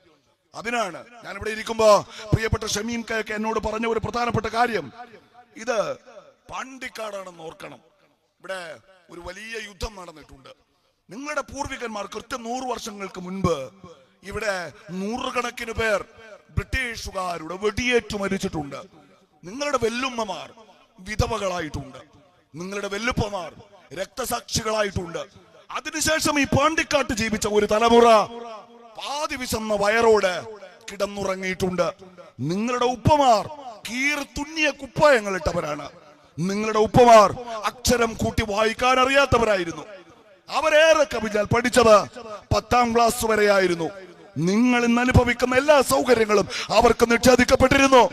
A: അതിനാണ് ഞാൻ ഇവിടെ ഇരിക്കുമ്പോ പ്രിയപ്പെട്ട ഷമീം കയൊക്കെ എന്നോട് പറഞ്ഞ ഒരു പ്രധാനപ്പെട്ട കാര്യം, ഇത് പാണ്ടിക്കാടാണെന്ന് ഓർക്കണം. ഇവിടെ ഒരു വലിയ യുദ്ധം നടന്നിട്ടുണ്ട്. നിങ്ങളുടെ പൂർവികന്മാർ കൃത്യം 100 വർഷങ്ങൾക്ക് മുൻപ് ഇവിടെ നൂറുകണക്കിന് പേർ ബ്രിട്ടീഷുകാരുടെ വെടിയേറ്റു മരിച്ചിട്ടുണ്ട്. നിങ്ങളുടെ വെല്ലുമ്മമാർ വിധവകളായിട്ടുണ്ട്, നിങ്ങളുടെ വെല്ലുപ്പമാർ രക്തസാക്ഷികളായിട്ടുണ്ട്. അതിനുശേഷം ഈ പാണ്ടിക്കാട്ട് ജീവിച്ച ഒരു തലമുറ പാതി വിശന്ന വയറോട് കിടന്നുറങ്ങിയിട്ടുണ്ട്. നിങ്ങളുടെ ഉപ്പമാർ കീർത്തുന്നിയ കുപ്പായങ്ങൾ ഇട്ടവരാണ്. നിങ്ങളുടെ ഉപ്പമാർ അക്ഷരം കൂട്ടി വായിക്കാൻ അറിയാത്തവരായിരുന്നു. അവരേറെ കവിഞ്ഞാൽ പഠിച്ചത് 10ാം ക്ലാസ് വരെയായിരുന്നു. നിങ്ങൾ ഇന്ന് അനുഭവിക്കുന്ന എല്ലാ സൗകര്യങ്ങളും അവർക്ക് നിഷേധിക്കപ്പെട്ടിരുന്നു.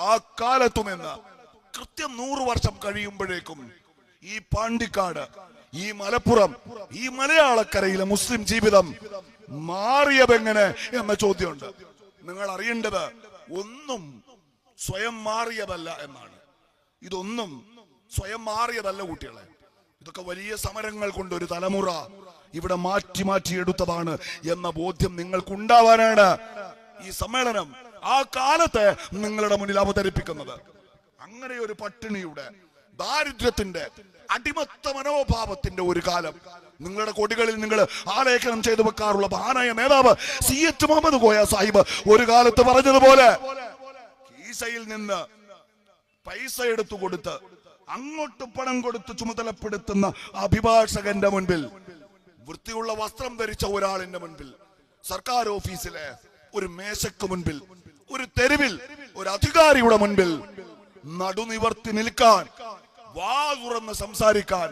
A: ആ കാലത്തു നിന്ന് കൃത്യം 100 വർഷം കഴിയുമ്പോഴേക്കും ഈ പാണ്ടിക്കാട്, ഈ മലപ്പുറം, ഈ മലയാളക്കരയിലെ മുസ്ലിം ജീവിതം മാറിയതെങ്ങനെ എന്ന ചോദ്യമുണ്ട്. നിങ്ങൾ അറിയേണ്ടത് ഒന്നും സ്വയം മാറിയതല്ല എന്നാണ്. ഇതൊന്നും സ്വയം മാറിയതല്ല കുട്ടികളെ. ഇതൊക്കെ വലിയ സമരങ്ങൾ കൊണ്ട് ഒരു തലമുറ ഇവിടെ മാറ്റി എടുത്തതാണ് എന്ന ബോധ്യം നിങ്ങൾക്കുണ്ടാവാനാണ് ഈ സമ്മേളനം ആ കാലത്തെ നിങ്ങളുടെ മുന്നിൽ അവതരിപ്പിക്കുന്നത്. അങ്ങനെ ഒരു പട്ടിണിയുടെ, ദാരിദ്ര്യത്തിന്റെ, അടിമത്ത മനോഭാവത്തിന്റെ ഒരു കാലം നിങ്ങളുടെ കൊടികളിൽ നിങ്ങൾ ആലേഖനം ചെയ്തു വെക്കാറുള്ള മഹാനായ നേതാവ് CH മുഹമ്മദ് കോയ സാഹിബ് ഒരു കാലത്ത് പറഞ്ഞതുപോലെ, കീസയിൽ നിന്ന് പൈസ എടുത്തു കൊടുത്ത് അങ്ങോട്ട് പണം കൊടുത്ത് ചുമതലപ്പെടുത്തുന്ന അഭിഭാഷകന്റെ മുൻപിൽ, വൃത്തിയുള്ള വസ്ത്രം ധരിച്ച ഒരാളിന്റെ മുൻപിൽ, സർക്കാർ ഓഫീസിലെ ഒരു മേശയ്ക്ക് മുൻപിൽ, ഒരു തെരുവിൽ ഒരു അധികാരിയുടെ മുൻപിൽ നടുനിവർത്തി നിൽക്കാൻ, വാ തുറന്ന് സംസാരിക്കാൻ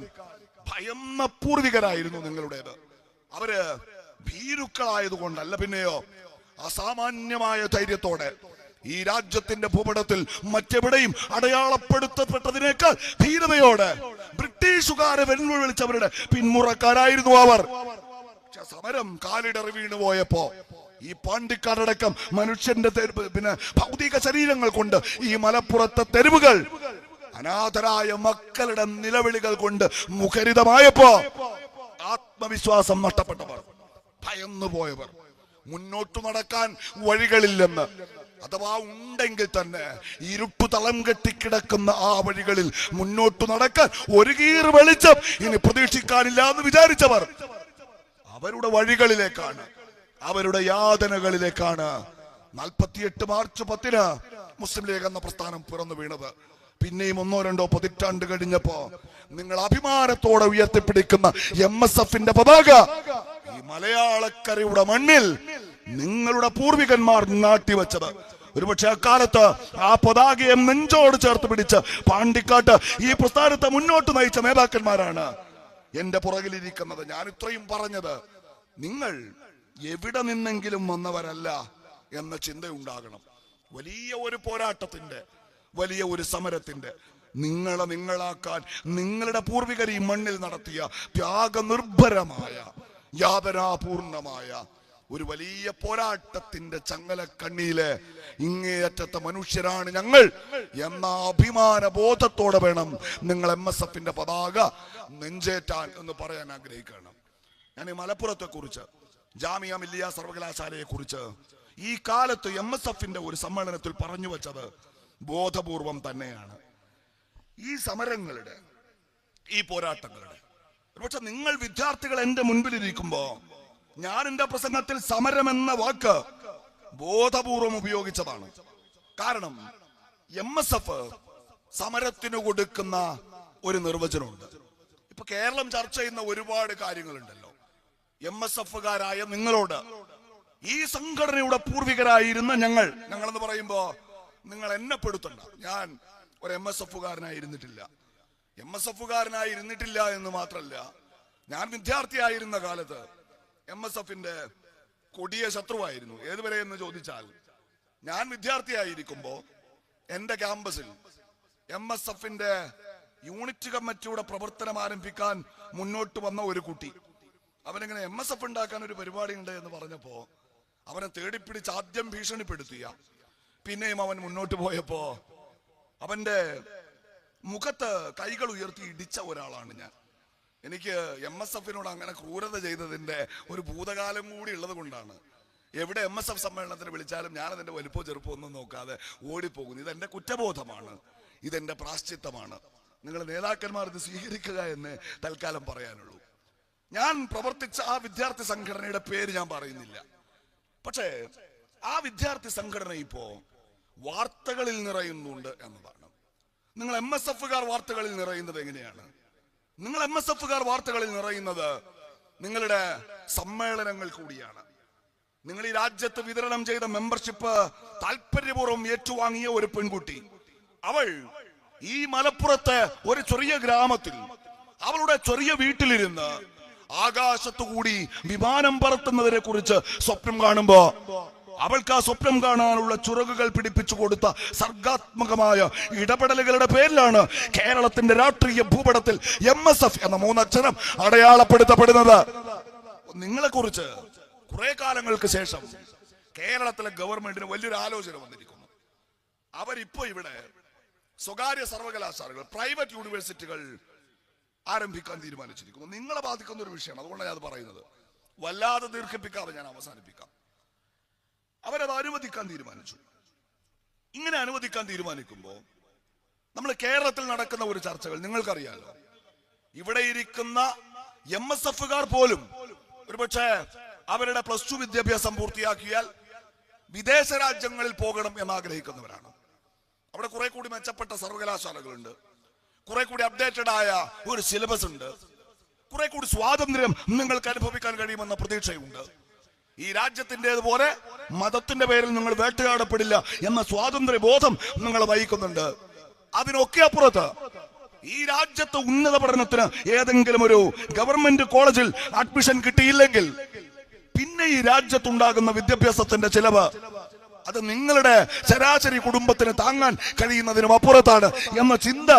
A: ഭയന്ന പൂർവികരായിരുന്നു നിങ്ങളുടേത്. അവര് ഭീരുക്കളായതുകൊണ്ടല്ല, പിന്നെയോ അസാമാന്യമായ ധൈര്യത്തോടെ ഈ രാജ്യത്തിന്റെ ഭൂപടത്തിൽ മറ്റെവിടെയും അടയാളപ്പെടുത്തപ്പെട്ടതിനേക്കാൾ ധീരതയോടെ ബ്രിട്ടീഷുകാരെ വെല്ലുവിളിച്ചവരുടെ പിന്മുറക്കാരായിരുന്നു അവർ. പക്ഷെ സമരം കാലിടറി വീണുപോയപ്പോ ഈ പാണ്ടിക്കാടടക്കം മനുഷ്യന്റെ പിന്നെ ഭൗതിക ശരീരങ്ങൾ കൊണ്ട് ഈ മലപ്പുറത്തെ തെരുവുകൾ അനാഥരായ മക്കളുടെ നിലവിളികൾ കൊണ്ട് മുഖരിതമായപ്പോ ആത്മവിശ്വാസം നഷ്ടപ്പെട്ടവർ, ഭയന്നുപോയവർ, മുന്നോട്ടു നടക്കാൻ വഴികളില്ലെന്ന്, അഥവാ ഉണ്ടെങ്കിൽ തന്നെ ഇരുട്ടു തളം കെട്ടിക്കിടക്കുന്ന ആ വഴികളിൽ മുന്നോട്ടു നടക്കാൻ ഒരു കീർ വെളിച്ചം ഇനി പ്രതീക്ഷിക്കാനില്ല എന്ന് വിചാരിച്ചവർ അവരുടെ വഴികളിലേക്കാണ്, അവരുടെ യാതനകളിലേക്കാണ് 48 മാർച്ച് 10 മുസ്ലിം ലീഗ് എന്ന പ്രസ്ഥാനം പിറന്നു വീണത്. പിന്നെയും 1-2 പതിറ്റാണ്ട് കഴിഞ്ഞപ്പോ നിങ്ങൾ അഭിമാനത്തോടെ ഉയർത്തിപ്പിടിക്കുന്ന MSFന്റെ പതാക ഈ മലയാളക്കരയുടെ മണ്ണിൽ നിങ്ങളുടെ പൂർവികന്മാർ നാട്ടിവെച്ചത്, ഒരുപക്ഷെ അക്കാലത്ത് ആ പതാകയെ നെഞ്ചോട് ചേർത്ത് പിടിച്ച് പാണ്ടിക്കാട്ട് ഈ പ്രസ്ഥാനത്തെ മുന്നോട്ട് നയിച്ച നേതാക്കന്മാരാണ് എന്റെ പുറകിലിരിക്കുന്നത്. ഞാൻ ഇത്രയും പറഞ്ഞത് നിങ്ങൾ എവിടെ നിന്നെങ്കിലും വന്നവരല്ല എന്ന ചിന്തയുണ്ടാകണം. വലിയ ഒരു പോരാട്ടത്തിന്റെ, വലിയ ഒരു സമരത്തിന്റെ, നിങ്ങളെ നിങ്ങളാക്കാൻ നിങ്ങളുടെ പൂർവികർ ഈ മണ്ണിൽ നടത്തിയ ത്യാഗനിർഭരമായ യാതനാപൂർണമായ ഒരു വലിയ പോരാട്ടത്തിന്റെ ചങ്ങലക്കണ്ണിയിലെ ഇങ്ങേയറ്റത്തെ മനുഷ്യരാണ് ഞങ്ങൾ എന്ന അഭിമാന ബോധത്തോടെ വേണം നിങ്ങൾ MSFന്റെ പതാക നെഞ്ചേറ്റാൻ എന്ന് പറയാൻ ആഗ്രഹിക്കണം. ഞാൻ ഈ മലപ്പുറത്തെ കുറിച്ച്, ജാമിയ മില്ലിയ സർവകലാശാലയെ കുറിച്ച് ഈ കാലത്ത് MSFന്റെ ഒരു സമ്മേളനത്തിൽ പറഞ്ഞു വെച്ചത് ബോധപൂർവം തന്നെയാണ്. ഈ സമരങ്ങളുടെ, ഈ പോരാട്ടങ്ങളുടെ, പക്ഷെ നിങ്ങൾ വിദ്യാർത്ഥികൾ എന്റെ മുൻപിലിരിക്കുമ്പോ ഞാൻ എന്റെ പ്രസംഗത്തിൽ സമരം എന്ന വാക്ക് ബോധപൂർവം ഉപയോഗിച്ചതാണ്. കാരണം MSF സമരത്തിന് കൊടുക്കുന്ന ഒരു നിർവചനമുണ്ട്. ഇപ്പൊ കേരളം ചർച്ച ചെയ്യുന്ന ഒരുപാട് കാര്യങ്ങളുണ്ടല്ലോ. MSFകാരായ നിങ്ങളോട്, ഈ സംഘടനയുടെ പൂർവികരായിരുന്ന ഞങ്ങളെന്ന് പറയുമ്പോ നിങ്ങൾ എന്നെ പെടുത്തണ്ട. ഞാൻ ഒരു MSFകാരനായിരുന്നിട്ടില്ല. MSFകാരനായിരുന്നിട്ടില്ല എന്ന് മാത്രല്ല, ഞാൻ വിദ്യാർത്ഥിയായിരുന്ന കാലത്ത് MSFന്റെ കൊടിയ ശത്രുവായിരുന്നു. ഏതുവരെ എന്ന് ചോദിച്ചാൽ, ഞാൻ വിദ്യാർത്ഥിയായിരിക്കുമ്പോ എന്റെ ക്യാമ്പസിൽ MSFന്റെ യൂണിറ്റ് കമ്മിറ്റിയുടെ പ്രവർത്തനം ആരംഭിക്കാൻ മുന്നോട്ട് വന്ന ഒരു കുട്ടി, അവനിങ്ങനെ MSF ഉണ്ടാക്കാൻ ഒരു പരിപാടി ഉണ്ട് എന്ന് പറഞ്ഞപ്പോ അവനെ തേടിപ്പിടിച്ച് ആദ്യം ഭീഷണിപ്പെടുത്തിയ, പിന്നെയും അവൻ മുന്നോട്ട് പോയപ്പോ അവന്റെ മുഖത്ത് കൈകൾ ഉയർത്തി ഇടിച്ച ഒരാളാണ് ഞാൻ. എനിക്ക് MSFനോട് അങ്ങനെ ക്രൂരത ചെയ്തതിന്റെ ഒരു ഭൂതകാലം കൂടി ഉള്ളത് കൊണ്ടാണ് എവിടെ MSF സമ്മേളനത്തിന് വിളിച്ചാലും ഞാൻ അതിന്റെ വലുപ്പോ ചെറുപ്പോ ഒന്നും നോക്കാതെ ഓടിപ്പോകുന്നു. ഇതെന്റെ കുറ്റബോധമാണ്, ഇതെന്റെ പ്രാശ്ചിത്തമാണ്. നിങ്ങൾ നേതാക്കന്മാർ ഇത് സ്വീകരിക്കുക എന്ന് തൽക്കാലം പറയാനുള്ളൂ. ഞാൻ പ്രവർത്തിച്ച ആ വിദ്യാർത്ഥി സംഘടനയുടെ പേര് ഞാൻ പറയുന്നില്ല. പക്ഷേ ആ വിദ്യാർത്ഥി സംഘടന ഇപ്പോ വാർത്തകളിൽ നിറയുന്നുണ്ട് എന്നതാണ്. നിങ്ങൾ MSFകാർ വാർത്തകളിൽ നിറയുന്നത് എങ്ങനെയാണ്? നിങ്ങൾ MSFകാർ വാർത്തകളിൽ നിറയുന്നത് നിങ്ങളുടെ സമ്മേളനങ്ങൾ കൂടിയാണ്. നിങ്ങൾ ഈ രാജ്യത്ത് വിതരണം ചെയ്ത മെമ്പർഷിപ്പ് താല്പര്യപൂർവ്വം ഏറ്റുവാങ്ങിയ ഒരു പെൺകുട്ടി, അവൾ ഈ മലപ്പുറത്തെ ഒരു ചെറിയ ഗ്രാമത്തിൽ അവളുടെ ചെറിയ വീട്ടിലിരുന്ന് ആകാശത്തുകൂടി വിമാനം പറത്തുന്നതിനെ കുറിച്ച് സ്വപ്നം കാണുമ്പോ അവൾക്ക് ആ സ്വപ്നം കാണാനുള്ള ചുറകുകൾ പിടിപ്പിച്ചു കൊടുത്ത സർഗാത്മകമായ ഇടപെടലുകളുടെ പേരിലാണ് കേരളത്തിന്റെ രാഷ്ട്രീയ ഭൂപടത്തിൽ MSF എന്ന 3 അക്ഷരം അടയാളപ്പെടുത്തപ്പെടുന്നത്. നിങ്ങളെ കുറിച്ച് കുറെ കാലങ്ങൾക്ക് ശേഷം കേരളത്തിലെ ഗവൺമെന്റിന് വലിയൊരു ആലോചന വന്നിരിക്കുന്നു. അവരിപ്പോ ഇവിടെ സ്വകാര്യ സർവകലാശാലകൾ, പ്രൈവറ്റ് യൂണിവേഴ്സിറ്റികൾ ആരംഭിക്കാൻ തീരുമാനിച്ചിരിക്കുന്നു. നിങ്ങളെ ബാധിക്കുന്ന ഒരു വിഷയമാണ്, അതുകൊണ്ടാണ് ഞാൻ അത് പറയുന്നത്. വല്ലാതെ ദീർഘിപ്പിക്കാതെ ഞാൻ അവസാനിപ്പിക്കാം. അവരത് അനുവദിക്കാൻ തീരുമാനിച്ചു. ഇങ്ങനെ അനുവദിക്കാൻ തീരുമാനിക്കുമ്പോൾ നമ്മൾ കേരളത്തിൽ നടക്കുന്ന ഒരു ചർച്ചകൾ നിങ്ങൾക്കറിയാലോ. ഇവിടെ ഇരിക്കുന്ന MSFകാർ പോലും ഒരുപക്ഷെ അവരുടെ +2 വിദ്യാഭ്യാസം പൂർത്തിയാക്കിയാൽ വിദേശ രാജ്യങ്ങളിൽ പോകണം എന്നാഗ്രഹിക്കുന്നവരാണ്. അവിടെ കുറെ കൂടി മെച്ചപ്പെട്ട സർവകലാശാലകളുണ്ട്, കുറെ കൂടി അപ്ഡേറ്റഡ് ആയ ഒരു സിലബസ് ഉണ്ട്. കുറെ കൂടി സ്വാതന്ത്ര്യം നിങ്ങൾക്ക് അനുഭവിക്കാൻ കഴിയുമെന്ന പ്രതീക്ഷയുണ്ട്. ഈ രാജ്യത്തിൻ്റെതുപോലെ മതത്തിന്റെ പേരിൽ നിങ്ങൾ വേട്ടയാടപ്പെടില്ല എന്ന സ്വാതന്ത്ര്യ ബോധം നിങ്ങൾ വഹിക്കുന്നുണ്ട്. അതിനൊക്കെ അപ്പുറത്ത് ഈ രാജ്യത്ത് ഉന്നത പഠനത്തിന് ഏതെങ്കിലും ഒരു ഗവൺമെന്റ് കോളേജിൽ അഡ്മിഷൻ കിട്ടിയില്ലെങ്കിൽ പിന്നെ ഈ രാജ്യത്തുണ്ടാകുന്ന വിദ്യാഭ്യാസത്തിന്റെ ചിലവ് അത് നിങ്ങളുടെ ശരാശരി കുടുംബത്തിന് താങ്ങാൻ കഴിയുന്നതിനും അപ്പുറത്താണ് എന്ന ചിന്ത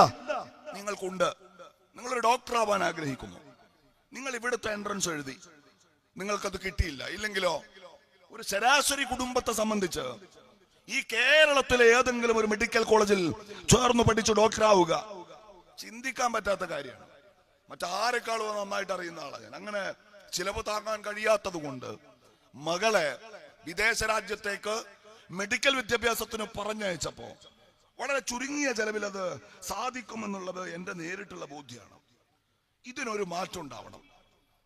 A: നിങ്ങൾക്കുണ്ട്. നിങ്ങളൊരു ഡോക്ടർ ആവാൻ ആഗ്രഹിക്കുന്നു, നിങ്ങൾ ഇവിടുത്തെ എൻട്രൻസ് എഴുതി, നിങ്ങൾക്കത് കിട്ടിയില്ല. ഇല്ലെങ്കിലോ ഒരു ശരാശരി കുടുംബത്തെ സംബന്ധിച്ച് ഈ കേരളത്തിലെ ഏതെങ്കിലും ഒരു മെഡിക്കൽ കോളേജിൽ ചേർന്ന് പഠിച്ച് ഡോക്ടർ ആവുക ചിന്തിക്കാൻ പറ്റാത്ത കാര്യമാണ്. മറ്റാരെക്കാളും നന്നായിട്ട് അറിയുന്ന ആളാണ് ഞാൻ. അങ്ങനെ ചിലവ് താങ്ങാൻ കഴിയാത്തത് കൊണ്ട് മകളെ വിദേശ രാജ്യത്തേക്ക് മെഡിക്കൽ വിദ്യാഭ്യാസത്തിന് പറഞ്ഞയച്ചപ്പോ വളരെ ചുരുങ്ങിയ ചെലവിൽ അത് സാധിക്കുമെന്നുള്ളത് എന്റെ നേരിട്ടുള്ള ബോധ്യമാണ്. ഇതിനൊരു മാറ്റം ഉണ്ടാവണം.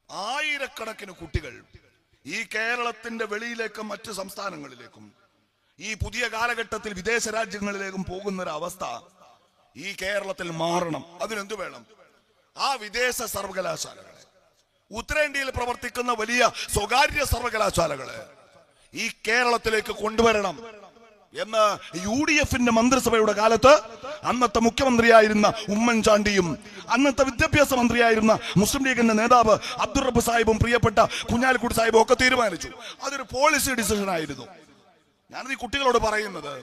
A: ആയിരക്കണക്കിന് കുട്ടികൾ ഈ കേരളത്തിന്റെ വെളിയിലേക്കും മറ്റ് സംസ്ഥാനങ്ങളിലേക്കും ഈ പുതിയ കാലഘട്ടത്തിൽ വിദേശ രാജ്യങ്ങളിലേക്കും പോകുന്ന ഒരു അവസ്ഥ ഈ കേരളത്തിൽ മാറണം. അതിനെന്ത് വേണം? ആ വിദേശ സർവകലാശാലകളെ, ഉത്തരേന്ത്യയിൽ പ്രവർത്തിക്കുന്ന വലിയ സ്വകാര്യ സർവകലാശാലകളെ ഈ കേരളത്തിലേക്ക് കൊണ്ടുവരണം എന്ന് UDFന്റെ മന്ത്രിസഭയുടെ കാലത്ത് അന്നത്തെ മുഖ്യമന്ത്രിയായിരുന്ന ഉമ്മൻചാണ്ടിയും അന്നത്തെ വിദ്യാഭ്യാസ മന്ത്രിയായിരുന്ന മുസ്ലിം ലീഗിന്റെ നേതാവ് അബ്ദുൾ റബ്ബ് സാഹിബും പ്രിയപ്പെട്ട കുഞ്ഞാലിക്കുട്ടി സാഹിബും ഒക്കെ തീരുമാനിച്ചു. അതൊരു പോളിസി ഡിസിഷൻ ആയിരുന്നു. ഞാനത് ഈ കുട്ടികളോട് പറയുന്നത്,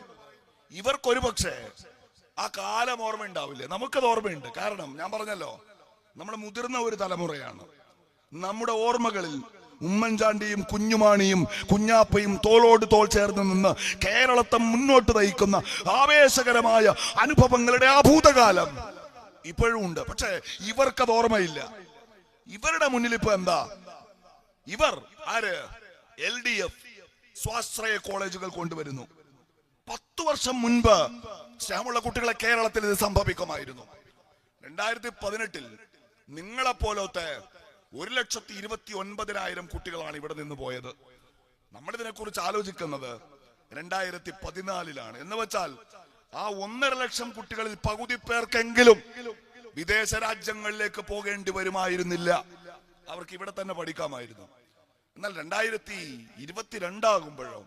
A: ഇവർക്കൊരു പക്ഷേ ആ കാലം ഓർമ്മ ഉണ്ടാവില്ലേ, നമുക്കത് ഓർമ്മയുണ്ട്. കാരണം ഞാൻ പറഞ്ഞല്ലോ, നമ്മുടെ മുതിർന്ന ഒരു തലമുറയാണ്. നമ്മുടെ ഓർമ്മകളിൽ ഉമ്മൻചാണ്ടിയും കുഞ്ഞുമാണിയും കുഞ്ഞാപ്പയും തോളോട് തോൾ ചേർന്ന് നിന്ന് കേരളത്തെ മുന്നോട്ട് നയിക്കുന്ന ആവേശകരമായ അനുഭവങ്ങളുടെ ആ ഭൂതകാലം ഇപ്പോഴും ഉണ്ട്. പക്ഷെ ഇവർക്കത് ഓർമ്മയില്ല. ഇവരുടെ മുന്നിൽ ഇപ്പൊ എന്താ? ഇവർ ആര്? LDF സ്വാശ്രയ കോളേജുകൾ കൊണ്ടുവരുന്നു. 10 വർഷം മുൻപ് ശ്യാമുള്ള കുട്ടികളെ കേരളത്തിൽ ഇത് സംഭവിക്കുമായിരുന്നു. 2018 നിങ്ങളെപ്പോലത്തെ 1,29,000 കുട്ടികളാണ് ഇവിടെ നിന്ന് പോയത്. നമ്മളിതിനെ കുറിച്ച് ആലോചിക്കുന്നത് 2014 എന്ന് വെച്ചാൽ ആ 1.5 ലക്ഷം കുട്ടികളിൽ പകുതി പേർക്കെങ്കിലും വിദേശ രാജ്യങ്ങളിലേക്ക് പോകേണ്ടി വരുമായിരുന്നില്ല. അവർക്ക് ഇവിടെ തന്നെ പഠിക്കാമായിരുന്നു. എന്നാൽ 2022 ആകുമ്പോഴോ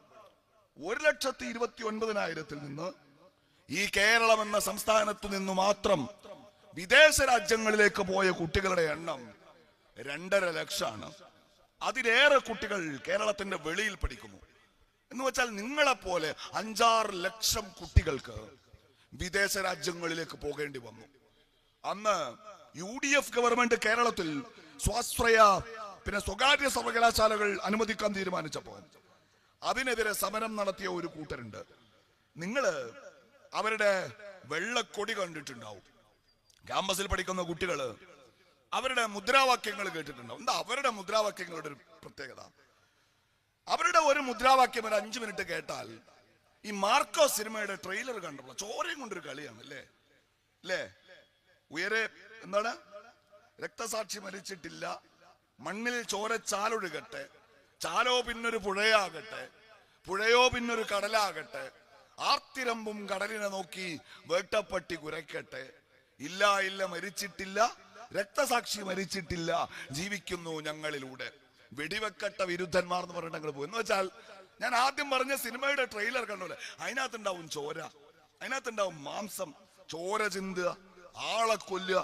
A: 1,29,000 നിന്ന് ഈ കേരളം എന്ന സംസ്ഥാനത്തു നിന്ന് മാത്രം വിദേശ രാജ്യങ്ങളിലേക്ക് പോയ കുട്ടികളുടെ എണ്ണം 2.5 ലക്ഷമാണ്. അതിലേറെ കുട്ടികൾ കേരളത്തിന്റെ വെളിയിൽ പഠിക്കുന്നു. എന്ന് വെച്ചാൽ നിങ്ങളെപ്പോലെ 5-6 ലക്ഷം കുട്ടികൾക്ക് വിദേശ രാജ്യങ്ങളിലേക്ക് പോകേണ്ടി വന്നു. അന്ന് UDF ഗവൺമെന്റ് കേരളത്തിൽ സ്വാശ്രയ പിന്നെ സ്വകാര്യ സർവകലാശാലകൾ അനുവദിക്കാൻ തീരുമാനിച്ചപ്പോൾ അതിനെതിരെ സമരം നടത്തിയ ഒരു കൂട്ടരുണ്ട്. നിങ്ങള് അവരുടെ വെള്ളക്കൊടി കണ്ടിട്ടുണ്ടാവും. ക്യാമ്പസിൽ പഠിക്കുന്ന കുട്ടികള് അവരുടെ മുദ്രാവാക്യങ്ങൾ കേട്ടിട്ടുണ്ടാവും. എന്താ അവരുടെ മുദ്രാവാക്യങ്ങളുടെ ഒരു പ്രത്യേകത? അവരുടെ ഒരു മുദ്രാവാക്യം ഒരു 5 മിനിറ്റ് കേട്ടാൽ ഈ മാർക്കോ സിനിമയുടെ ട്രെയിലർ കണ്ടപ്പോൾ ചോരയും കൊണ്ടൊരു കളിയാണ്. അല്ലേ? ഉയരെ എന്താണ്? രക്തസാക്ഷി മരിച്ചിട്ടില്ല, മണ്ണിൽ ചോരച്ചാലൊഴുകട്ടെ, ചാലോ പിന്നൊരു പുഴയാകട്ടെ, പുഴയോ പിന്നൊരു കടലാകട്ടെ, ആർത്തിരമ്പും കടലിനെ നോക്കി വേട്ടപ്പട്ടി കുരയ്ക്കട്ടെ, ഇല്ല മരിച്ചിട്ടില്ല, രക്തസാക്ഷി മരിച്ചിട്ടില്ല, ജീവിക്കുന്നു ഞങ്ങളിലൂടെ, വെടിവെക്കട്ട വിരുദ്ധന്മാർ എന്ന് പറഞ്ഞിട്ട് അങ്ങ് പോകും. എന്ന് വെച്ചാൽ ഞാൻ ആദ്യം പറഞ്ഞ സിനിമയുടെ ട്രെയിലർ കണ്ടോലെ, അതിനകത്തുണ്ടാവും ചോര, അതിനകത്തുണ്ടാവും മാംസം, ചോര ചിന്തുക, ആളെ കൊല്ലുക,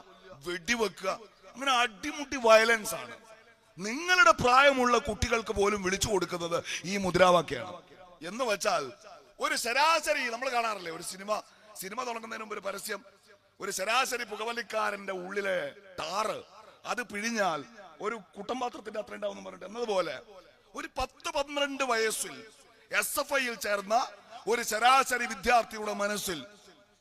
A: വെടിവെക്കുക, അങ്ങനെ അടിമുട്ടി വയലൻസ് ആണ്. നിങ്ങളുടെ പ്രായമുള്ള കുട്ടികൾക്ക് പോലും വിളിച്ചു കൊടുക്കുന്നത് ഈ മുദ്രാവാക്യാണ്. എന്ന് വെച്ചാൽ ഒരു ശരാശരി നമ്മൾ കാണാറില്ലേ, ഒരു സിനിമ തുടങ്ങുന്നതിന് മുമ്പ് ഒരു പരസ്യം, ഒരു ശരാശരി പുകവലിക്കാരന്റെ ഉള്ളിലെ ടാറ് അത് പിഴിഞ്ഞാൽ ഒരു കുട്ടമ്പാത്രത്തിന്റെ അത്ര ഉണ്ടാവും പറഞ്ഞിട്ട് എന്നതുപോലെ ഒരു 10-12 വയസ്സിൽ SFIയിൽ ചേർന്ന ഒരു ശരാശരി വിദ്യാർത്ഥിയുടെ മനസ്സിൽ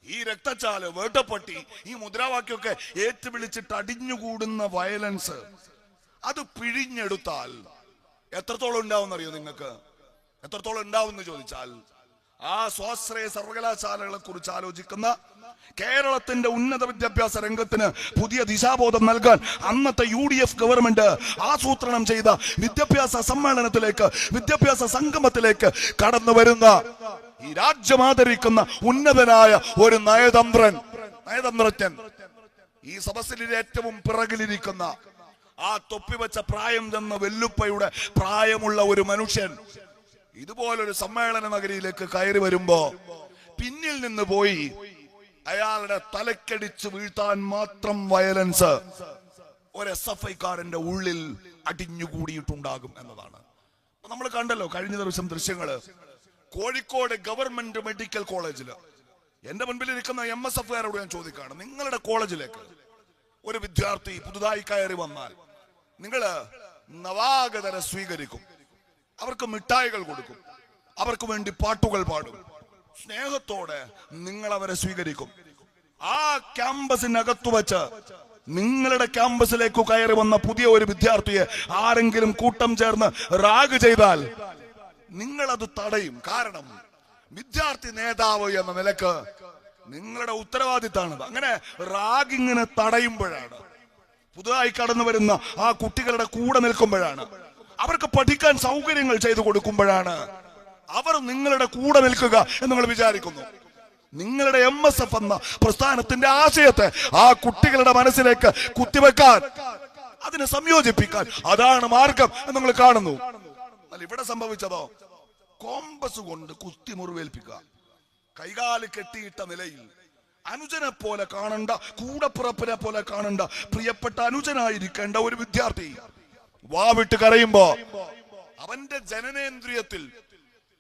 A: ഈ രക്തച്ചാല്, വേട്ടപ്പട്ടി, ഈ മുദ്രാവാക്യമൊക്കെ ഏറ്റുവിളിച്ചിട്ട് അടിഞ്ഞുകൂടുന്ന വയലൻസ് അത് പിഴിഞ്ഞെടുത്താൽ എത്രത്തോളം ഉണ്ടാവും അറിയോ നിങ്ങൾക്ക്? എത്രത്തോളം ഉണ്ടാവും എന്ന് ചോദിച്ചാൽ ആ സ്വാശ്രയ സർവകലാശാലകളെ കുറിച്ച് ആലോചിക്കുന്ന കേരളത്തിന്റെ ഉന്നത വിദ്യാഭ്യാസ രംഗത്തിന് പുതിയ ദിശാബോധം നൽകാൻ അന്നത്തെ UDF ഗവൺമെന്റ് ആസൂത്രണം ചെയ്ത വിദ്യാഭ്യാസ സമ്മേളനത്തിലേക്ക്, വിദ്യാഭ്യാസ സംഗമത്തിലേക്ക് കടന്നു വരുന്ന ഈ രാജ്യം ആദരിക്കുന്ന ഉന്നതനായ ഒരു നയതന്ത്രജ്ഞൻ ഈ സദസ്സിൽ ഏറ്റവും പിറകിലിരിക്കുന്ന ആ തൊപ്പി വെച്ച പ്രായം ചെന്ന വെല്ലുപ്പയുടെ പ്രായമുള്ള ഒരു മനുഷ്യൻ ഇതുപോലൊരു സമ്മേളന നഗരിയിലേക്ക് കയറി വരുമ്പോ പിന്നിൽ നിന്ന് പോയി അയാളുടെ തലക്കടിച്ച് വീഴ്ത്താൻ മാത്രം വയലൻസ് ഒരു SFI-കാരന്റെ ഉള്ളിൽ അടിഞ്ഞുകൂടിയിട്ടുണ്ടാകും എന്നതാണ്. നമ്മൾ കണ്ടല്ലോ കഴിഞ്ഞ ദിവസം ദൃശ്യങ്ങള്. കോഴിക്കോട് ഗവൺമെന്റ് മെഡിക്കൽ കോളേജില് എന്റെ മുൻപിൽ ഇരിക്കുന്ന MSF-കാരോട് ഞാൻ ചോദിക്കുകയാണ്, നിങ്ങളുടെ കോളേജിലേക്ക് ഒരു വിദ്യാർത്ഥി പുതുതായി കയറി വന്നാൽ നിങ്ങള് നവാഗതരെ സ്വീകരിക്കും, അവർക്ക് മിഠായികൾ കൊടുക്കും, അവർക്ക് വേണ്ടി പാട്ടുകൾ പാടും, സ്നേഹത്തോടെ നിങ്ങൾ അവരെ സ്വീകരിക്കും. ആ ക്യാമ്പസിനകത്തു വെച്ച് നിങ്ങളുടെ ക്യാമ്പസിലേക്ക് കയറി വന്ന പുതിയ ഒരു വിദ്യാർത്ഥിയെ ആരെങ്കിലും കൂട്ടം ചേർന്ന് റാഗ് ചെയ്താൽ നിങ്ങളത് തടയും. കാരണം വിദ്യാർത്ഥി നേതാവ് എന്ന നിലക്ക് നിങ്ങളുടെ ഉത്തരവാദിത്തമാണത്. അങ്ങനെ റാഗിങ്ങിനെ തടയുമ്പോഴാണ്, പുതുതായി കടന്നു വരുന്ന ആ കുട്ടികളുടെ കൂടെ നിൽക്കുമ്പോഴാണ്, അവർക്ക് പഠിക്കാൻ സൗകര്യങ്ങൾ ചെയ്തു കൊടുക്കുമ്പോഴാണ് അവർ നിങ്ങളുടെ കൂടെ നിൽക്കുക എന്ന് നിങ്ങൾ വിചാരിക്കുന്നു. നിങ്ങളുടെ MSF എന്ന പ്രസ്ഥാനത്തിന്റെ ആശയത്തെ ആ കുട്ടികളുടെ മനസ്സിലേക്ക് കുത്തിവെക്കാൻ, അതിനെ സംയോജിപ്പിക്കാൻ, അതാണ് മാർഗം എന്ന് നിങ്ങൾ കാണുന്നു. എന്നാൽ ഇവിടെ സംഭവിച്ചതോ കോമ്പസ് കൊണ്ട് കുത്തി മുറിവേൽപ്പിക്കുക. കൈകാല് കെട്ടിയിട്ട നിലയിൽ അനുജനെ പോലെ കാണണ്ട, കൂടപ്പിറപ്പിനെ പോലെ കാണണ്ട, പ്രിയപ്പെട്ട അനുജനായിരിക്കേണ്ട ഒരു വിദ്യാർത്ഥി വാവിട്ട് കരയുമ്പോ അവന്റെ ജനനേന്ദ്രിയത്തിൽ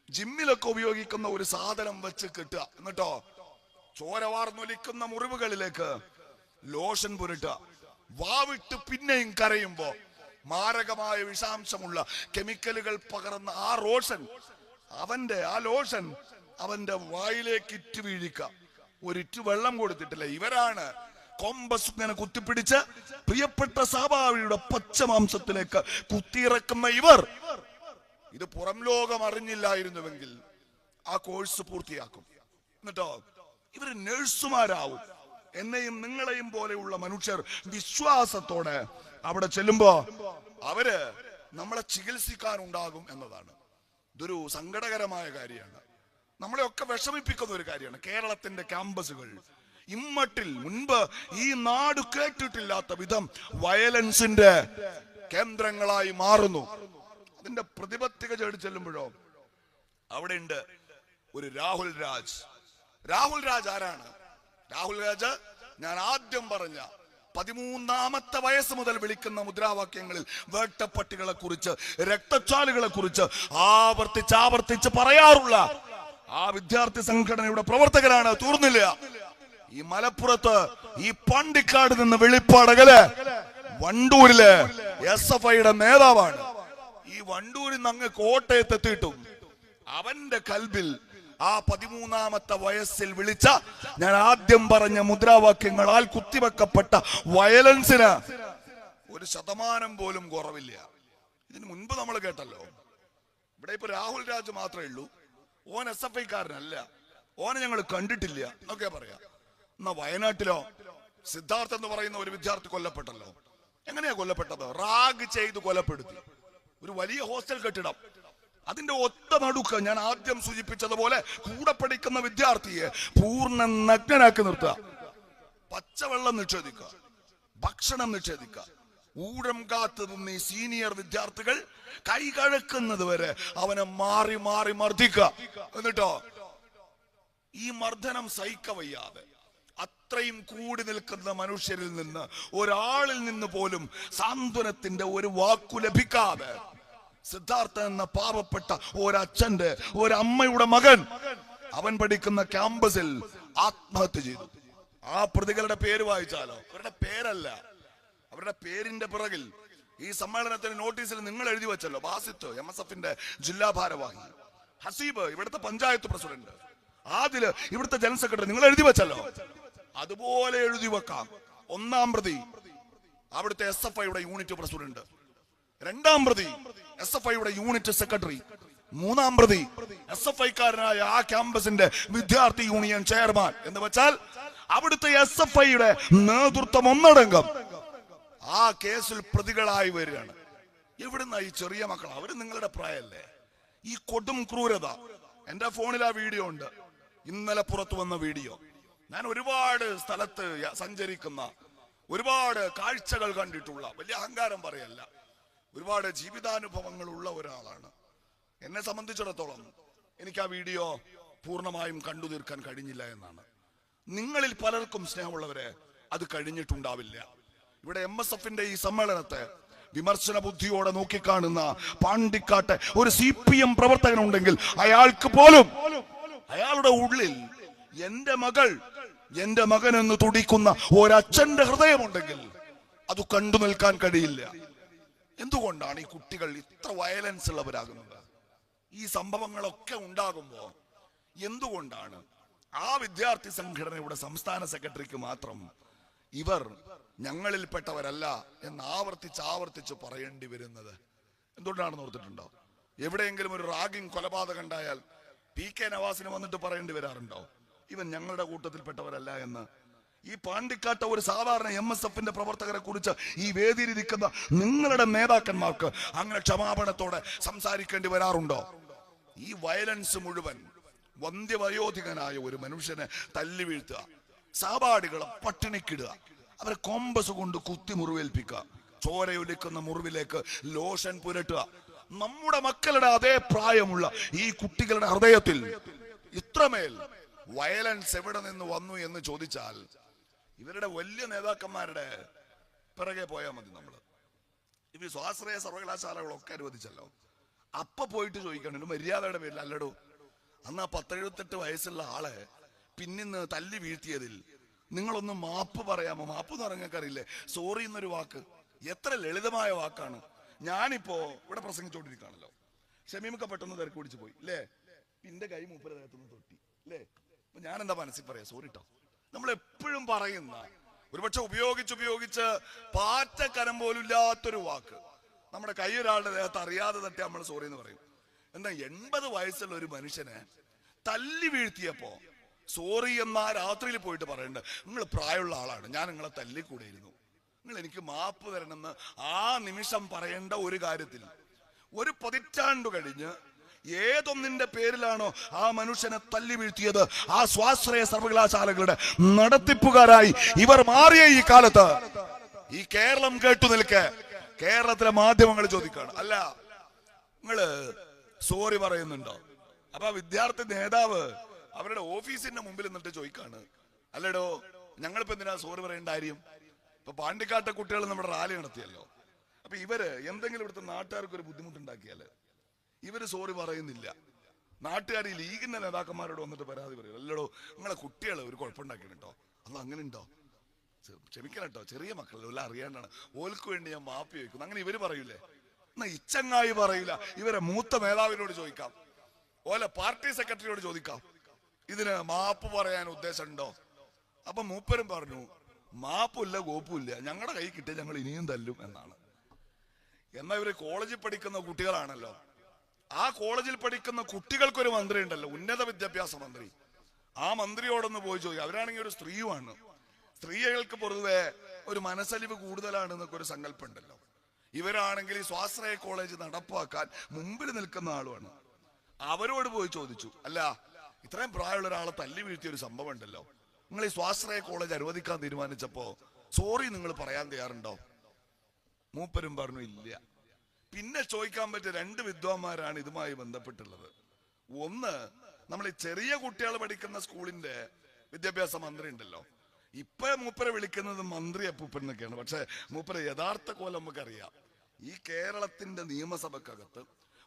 A: ജിമ്മിലൊക്കെ ഉപയോഗിക്കുന്ന ഒരു സാധനം വെച്ച് കെട്ടുക, എന്നിട്ടോ ചോരവാർന്നൊലിക്കുന്ന മുറിവുകളിലേക്ക് ലോഷൻ പുരട്ടുക. വാവിട്ട് പിന്നെയും കരയുമ്പോ മാരകമായ വിഷാംശമുള്ള കെമിക്കലുകൾ പകർന്ന ആ ലോഷൻ അവന്റെ വായിലേക്ക് ഇറ്റ് വീഴിക്ക. ഒരിറ്റ് വെള്ളം കൊടുത്തിട്ടില്ല. ഇവരാണ് കോമ്പസ് ഇങ്ങനെ കുത്തിപ്പിടിച്ച് പ്രിയപ്പെട്ട സഹപാഠിയുടെ പച്ചമാംസത്തിലേക്ക് കുത്തിയിറക്കുന്ന ഇവർ. ഇത് പുറം ലോകം അറിഞ്ഞില്ലായിരുന്നുവെങ്കിൽ ആ കോഴ്സ് പൂർത്തിയാക്കും. എന്നിട്ടോ ഇവര് നഴ്സുമാരാവും. എന്നെയും നിങ്ങളെയും പോലെയുള്ള മനുഷ്യർ വിശ്വാസത്തോടെ അവിടെ ചെല്ലുമ്പോ അവര് നമ്മളെ ചികിത്സിക്കാനുണ്ടാകും എന്നതാണ്. ഇതൊരു സങ്കടകരമായ കാര്യമാണ്, നമ്മളെയൊക്കെ വിഷമിപ്പിക്കുന്ന ഒരു കാര്യമാണ്. കേരളത്തിന്റെ ക്യാമ്പസുകൾ ഇമ്മട്ടിൽ മുൻപ് ഈ നാട് കേട്ടിട്ടില്ലാത്ത വിധം വയലൻസിന്റെ കേന്ദ്രങ്ങളായി മാറുന്നു. അതിന്റെ പ്രതിപത്തിക ചേടി ചെല്ലുമ്പോഴോ അവിടെ ഉണ്ട് ഒരു രാഹുൽ രാജ് ആരാണ്? രാഹുൽ രാജ് ഞാൻ ആദ്യം പറഞ്ഞ 13ാമത്തെ വയസ്സ് മുതൽ വിളിക്കുന്ന മുദ്രാവാക്യങ്ങളിൽ വേട്ടപ്പട്ടികളെ കുറിച്ച്, രക്തച്ചാലുകളെ കുറിച്ച് ആവർത്തിച്ച് പറയാറുള്ള ആ വിദ്യാർത്ഥി സംഘടനയുടെ പ്രവർത്തകരാണ്. തീർന്നില്ല, ഈ മലപ്പുറത്ത് ഈ പാണ്ടിക്കാട് നിന്ന് വെളിപ്പാടകല് വണ്ടൂരിലെ SFI-യുടെ നേതാവാണ്. ഈ വണ്ടൂരിൽ നിന്ന് അങ്ങ് കോട്ടയത്ത് എത്തിയിട്ടും അവന്റെ കൽബിൽ ആ 13ാമത്തെ വയസ്സിൽ വിളിച്ച ഞാൻ ആദ്യം പറഞ്ഞ മുദ്രാവാക്യങ്ങളാൽ കുത്തിവെക്കപ്പെട്ട വയലൻസിന് 1% പോലും കുറവില്ല. ഇതിന് മുൻപ് നമ്മൾ കേട്ടല്ലോ. ഇവിടെ ഇപ്പൊ രാഹുൽ രാജ് മാത്രമേ ഉള്ളൂ, ഓൻ SFI-കാരനല്ല, ഓനെ ഞങ്ങൾ കണ്ടിട്ടില്ല എന്നൊക്കെ പറയാം. എന്നാ വയനാട്ടിലോ സിദ്ധാർത്ഥ് എന്ന് പറയുന്ന ഒരു വിദ്യാർത്ഥി കൊല്ലപ്പെട്ടല്ലോ. എങ്ങനെയാ കൊല്ലപ്പെട്ടത്? റാഗ് ചെയ്ത് കൊലപ്പെടുത്തി. ഒരു വലിയ ഹോസ്റ്റൽ കെട്ടിടം, അതിന്റെ ഒത്ത നടുക്ക് ഞാൻ ആദ്യം സൂചിപ്പിച്ചതുപോലെ കൂടെ പഠിക്കുന്ന വിദ്യാർത്ഥിയെ പൂർണ്ണ നഗ്നനാക്കി നിർത്തുക, പച്ചവെള്ളം നിഷേധിക്കുക, ഭക്ഷണം നിഷേധിക്കുക, ഊഴം കാത്തു നിന്ന് ഈ സീനിയർ വിദ്യാർത്ഥികൾ കൈ കഴക്കുന്നത് വരെ അവനെ മാറി മർദ്ദിക്കുക. എന്നിട്ടോ ഈ മർദ്ദനം സഹിക്കവയ്യാതെ അത്രയും കൂടി നിൽക്കുന്ന മനുഷ്യരിൽ നിന്ന്, ഒരാളിൽ നിന്ന് പോലും സാന്ത്വനത്തിന്റെ ഒരു വാക്കു ലഭിക്കാതെ സിദ്ധാർത്ഥൻ എന്ന പാവപ്പെട്ട ഒരച്ഛന്റെ ഒരമ്മയുടെ മകൻ അവൻ പഠിക്കുന്ന ക്യാമ്പസിൽ ആത്മഹത്യ ചെയ്തു. ആ പ്രതികളുടെ പേര് വായിച്ചാലോ, അവരുടെ പേരല്ല, അവരുടെ പേരിന്റെ പിറകിൽ ഈ സമ്മേളനത്തിന് നോട്ടീസിൽ നിങ്ങൾ എഴുതി വെച്ചല്ലോ. ബാസിത്ത് MSF-ന്റെ ജില്ലാ ഭാരവാഹി, ഹസീബ് ഇവിടുത്തെ പഞ്ചായത്ത് പ്രസിഡന്റ്, ആദില് ഇവിടുത്തെ ജനറൽ സെക്രട്ടറി, നിങ്ങൾ എഴുതി വെച്ചല്ലോ. അതുപോലെ എഴുതി വെക്കാം. 1-ാം പ്രതി അവിടുത്തെ SFI-യുടെ യൂണിറ്റ് പ്രസിഡന്റ്, 2-ാം പ്രതി SFI-യുടെ യൂണിറ്റ് സെക്രട്ടറി, 3-ാം പ്രതി SFI-കാരനായ ആ ക്യാമ്പസിന്റെ വിദ്യാർത്ഥി യൂണിയൻ ചെയർമാൻ എന്ന് വെച്ചാൽ അവിടുത്തെ SFI-യുടെ നേതൃത്വം ഒന്നടങ്കം ആ കേസിൽ പ്രതികളായി വരികയാണ്. എവിടുന്ന ഈ ചെറിയ മക്കൾ? അവര് നിങ്ങളുടെ പ്രായമല്ലേ? ഈ കൊടും ക്രൂരത എന്റെ ഫോണിൽ ആ വീഡിയോ ഉണ്ട്, ഇന്നലെ പുറത്തു വന്ന വീഡിയോ. ഞാൻ ഒരുപാട് സ്ഥലത്ത് സഞ്ചരിക്കുന്ന ഒരുപാട് കാഴ്ചകൾ കണ്ടിട്ടുള്ള, വലിയ അഹങ്കാരം പറയല്ല, ഒരുപാട് ജീവിതാനുഭവങ്ങളുള്ള ഒരാളാണ്. എന്നെ സംബന്ധിച്ചിടത്തോളം എനിക്ക് ആ വീഡിയോ പൂർണ്ണമായും കണ്ടു തീർക്കാൻ കഴിഞ്ഞില്ല എന്നാണ്. നിങ്ങളിൽ പലർക്കും സ്നേഹമുള്ളവരെ അത് കഴിഞ്ഞിട്ടുണ്ടാവില്ല. ഇവിടെ MSFന്റെ ഈ സമ്മേളനത്തെ വിമർശന ബുദ്ധിയോടെ നോക്കിക്കാണുന്ന പാണ്ടിക്കാട്ടെ ഒരു CPM പ്രവർത്തകനുണ്ടെങ്കിൽ അയാൾക്ക് പോലും അയാളുടെ ഉള്ളിൽ എന്റെ മകൻ എന്ന് തുടിക്കുന്ന ഒരച്ഛന്റെ ഹൃദയമുണ്ടെങ്കിൽ അത് കണ്ടു നിൽക്കാൻ കഴിയില്ല. എന്തുകൊണ്ടാണ് ഈ കുട്ടികൾ ഇത്ര വയലൻസ് ഉള്ളവരാകുന്നത്? ഈ സംഭവങ്ങളൊക്കെ ഉണ്ടാകുമ്പോ എന്തുകൊണ്ടാണ് ആ വിദ്യാർത്ഥി സംഘടനയുടെ സംസ്ഥാന സെക്രട്ടറിക്ക് മാത്രം ഇവർ ഞങ്ങളിൽപ്പെട്ടവരല്ല എന്ന് ആവർത്തിച്ച് പറയേണ്ടി വരുന്നത്? എന്തുകൊണ്ടാണെന്ന് ഓർത്തിട്ടുണ്ടോ? എവിടെയെങ്കിലും ഒരു റാഗിങ് കൊലപാതകം ഉണ്ടായാൽ PK നവാസിന് വന്നിട്ട് പറയേണ്ടി വരാറുണ്ടോ ഇവൻ ഞങ്ങളുടെ കൂട്ടത്തിൽപ്പെട്ടവരല്ല എന്ന്? ഈ പാണ്ടിക്കാട്ട ഒരു സാധാരണ MSFന്റെ പ്രവർത്തകരെ കുറിച്ച് ഈ വേദിയിലിരിക്കുന്ന നിങ്ങളുടെ നേതാക്കന്മാർക്ക് അങ്ങനെ ക്ഷമാപണത്തോടെ സംസാരിക്കേണ്ടി വരാറുണ്ടോ? ഈ വയലൻസ് മുഴുവൻ വന്ധ്യവയോധികനായ ഒരു മനുഷ്യനെ തല്ലി വീഴ്ത്തുക, സഹപാഠികളെ പട്ടിണിക്കിടുക, അവരെ കോമ്പസ് കൊണ്ട് കുത്തി മുറിവേൽപ്പിക്കുക, ചോരയൊലിക്കുന്ന മുറിവിലേക്ക് ലോഷൻ പുരട്ടുക. നമ്മുടെ മക്കളുടെ അതേ പ്രായമുള്ള ഈ കുട്ടികളുടെ ഹൃദയത്തിൽ ഇത്രമേൽ വയലൻസ് എവിടെ നിന്ന് വന്നു എന്ന് ചോദിച്ചാൽ ഇവരുടെ വലിയ നേതാക്കന്മാരുടെ പിറകെ പോയാൽ മതി. നമ്മള് ഇവർ സ്വാശ്രയ സർവകലാശാലകളൊക്കെ അനുവദിച്ചല്ലോ, അപ്പൊ പോയിട്ട് ചോദിക്കണം മര്യാദയുടെ പേരിൽ അല്ലടോ. അന്ന് ആ 10-78 വയസ്സുള്ള ആളെ പിന്നിന്ന് തല്ലി വീഴ്ത്തിയതിൽ നിങ്ങളൊന്ന് മാപ്പ് പറയാമോ? മാപ്പ് എന്ന് പറഞ്ഞറിയില്ലേ, സോറി എന്നൊരു വാക്ക് എത്ര ലളിതമായ വാക്കാണ്. ഞാനിപ്പോ ഇവിടെ പ്രസംഗിച്ചോണ്ടിരിക്കുകയാണല്ലോ, ഷമീമൊക്കെ പെട്ടെന്ന് തിരക്ക് പിടിച്ചു പോയി അല്ലേ, പിന്നെ കൈ മൂപ്പര ദേഹത്തുനിന്ന് തൊട്ടി അല്ലേ, അപ്പൊ ഞാൻ എന്താ മനസ്സിൽ പറയാ, സോറി ട്ടോ. നമ്മൾ എപ്പോഴും പറയുന്ന ഒരുപക്ഷെ ഉപയോഗിച്ച് പാറ്റക്കരം പോലും ഇല്ലാത്തൊരു വാക്ക് നമ്മുടെ കൈ ഒരാളുടെ ദേഹത്ത് അറിയാതെ തട്ടി നമ്മൾ സോറി എന്ന് പറയും. എന്താ 80 വയസ്സുള്ള ഒരു മനുഷ്യനെ തല്ലി വീഴ്ത്തിയപ്പോ സോറി എന്നാ രാത്രിയിൽ പോയിട്ട് പറയണ്ട, നിങ്ങൾ പ്രായമുള്ള ആളാണ്, ഞാൻ നിങ്ങളെ തല്ലിക്കൂടെയിരുന്നു, നിങ്ങൾ എനിക്ക് മാപ്പ് തരണമെന്ന് ആ നിമിഷം പറയേണ്ട ഒരു കാര്യത്തിൽ 1 പതിറ്റാണ്ട് കഴിഞ്ഞ് ഏതൊന്നിന്റെ പേരിലാണോ ആ മനുഷ്യനെ തല്ലി വീഴ്ത്തിയത്, ആ സ്വാശ്രയ സർവകലാശാലകളുടെ നടത്തിപ്പുകാരായി ഇവർ മാറിയ ഈ കാലത്ത് ഈ കേരളം കേട്ടു നിൽക്കെ കേരളത്തിലെ മാധ്യമങ്ങൾ ചോദിക്കാണ്, അല്ല നിങ്ങള് സോറി പറയുന്നുണ്ടോ? അപ്പൊ വിദ്യാർത്ഥി നേതാവ് അവരുടെ ഓഫീസിന്റെ മുമ്പിൽ നിന്നിട്ട് ചോദിക്കാണ്, അല്ലടോ ഞങ്ങളിപ്പോ എന്തിനാ സോറി പറയേണ്ട കാര്യം? ഇപ്പൊ പാണ്ടിക്കാട്ടെ കുട്ടികൾ നമ്മുടെ റാലി നടത്തിയല്ലോ, അപ്പൊ ഇവര് എന്തെങ്കിലും ഇവിടുത്തെ നാട്ടുകാർക്ക് ഒരു ബുദ്ധിമുട്ടുണ്ടാക്കിയാല് ഇവര് സോറി പറയുന്നില്ല. നാട്ടുകാർ ഈ ലീഗിന്റെ നേതാക്കന്മാരോട് വന്നിട്ട് പരാതി പറയും, അല്ലടോ നിങ്ങളെ കുട്ടികളെ ഒരു കുഴപ്പമുണ്ടാക്കിട്ടോ, അത് അങ്ങനെ ഉണ്ടോ, ക്ഷമിക്കണം കേട്ടോ, ചെറിയ മക്കളെ എല്ലാം അറിയാണ്ടാണ്, ഓൽക്ക് വേണ്ടി ഞാൻ മാപ്പി ചോദിക്കുന്നു. അങ്ങനെ ഇവര് പറയൂലേ? എന്നാ ഇച്ചങ്ങായി പറയൂല, ഇവരെ മൂത്ത മേധാവിനോട് ചോദിക്കാം, ഓലെ പാർട്ടി സെക്രട്ടറിയോട് ചോദിക്കാം, ഇതിന് മാപ്പ് പറയാൻ ഉദ്ദേശമുണ്ടോ? അപ്പൊ മൂപ്പരും പറഞ്ഞു, മാപ്പില്ല കോപ്പില്ല, ഞങ്ങളുടെ കൈ കിട്ടിയ ഞങ്ങൾ ഇനിയും തല്ലും എന്നാണ്. എന്നാ ഇവര് കോളേജിൽ പഠിക്കുന്ന കുട്ടികളാണല്ലോ, ആ കോളേജിൽ പഠിക്കുന്ന കുട്ടികൾക്കൊരു മന്ത്രി ഉണ്ടല്ലോ, ഉന്നത വിദ്യാഭ്യാസ മന്ത്രി. ആ മന്ത്രിയോടൊന്ന് പോയി ചോദിക്കും. അവരാണെങ്കിൽ ഒരു സ്ത്രീയുമാണ്, സ്ത്രീകൾക്ക് പൊതുവെ ഒരു മനസ്സലിവ് കൂടുതലാണ് എന്നൊക്കെ ഒരു സങ്കല്പം ഉണ്ടല്ലോ. ഇവരാണെങ്കിൽ ഈ സ്വാശ്രയ കോളേജ് നടപ്പാക്കാൻ മുമ്പിൽ നിൽക്കുന്ന ആളുമാണ്. അവരോട് പോയി ചോദിച്ചു, അല്ല ഇത്രയും പ്രായമുള്ള ഒരാളെ തല്ലി വീഴ്ത്തിയ ഒരു സംഭവം ഉണ്ടല്ലോ, നിങ്ങൾ ഈ സ്വാശ്രയ കോളേജ് അനുവദിക്കാൻ തീരുമാനിച്ചപ്പോ സോറി നിങ്ങൾ പറയാൻ തയ്യാറുണ്ടോ? മൂപ്പരും പറഞ്ഞു ഇല്ല. പിന്നെ ചോദിക്കാൻ പറ്റിയ 2 വിദ്വാന്മാരാണ് ഇതുമായി ബന്ധപ്പെട്ടുള്ളത്. ഒന്ന്, നമ്മൾ ഈ ചെറിയ കുട്ടികൾ പഠിക്കുന്ന സ്കൂളിന്റെ വിദ്യാഭ്യാസ മന്ത്രി ഉണ്ടല്ലോ, ഇപ്പൊ മൂപ്പരെ വിളിക്കുന്നത് മന്ത്രി അപ്പൂപ്പൻ എന്നൊക്കെയാണ്, പക്ഷെ മൂപ്പരെ യഥാർത്ഥ കോലം നമുക്കറിയാം. ഈ കേരളത്തിന്റെ നിയമസഭക്കകത്ത്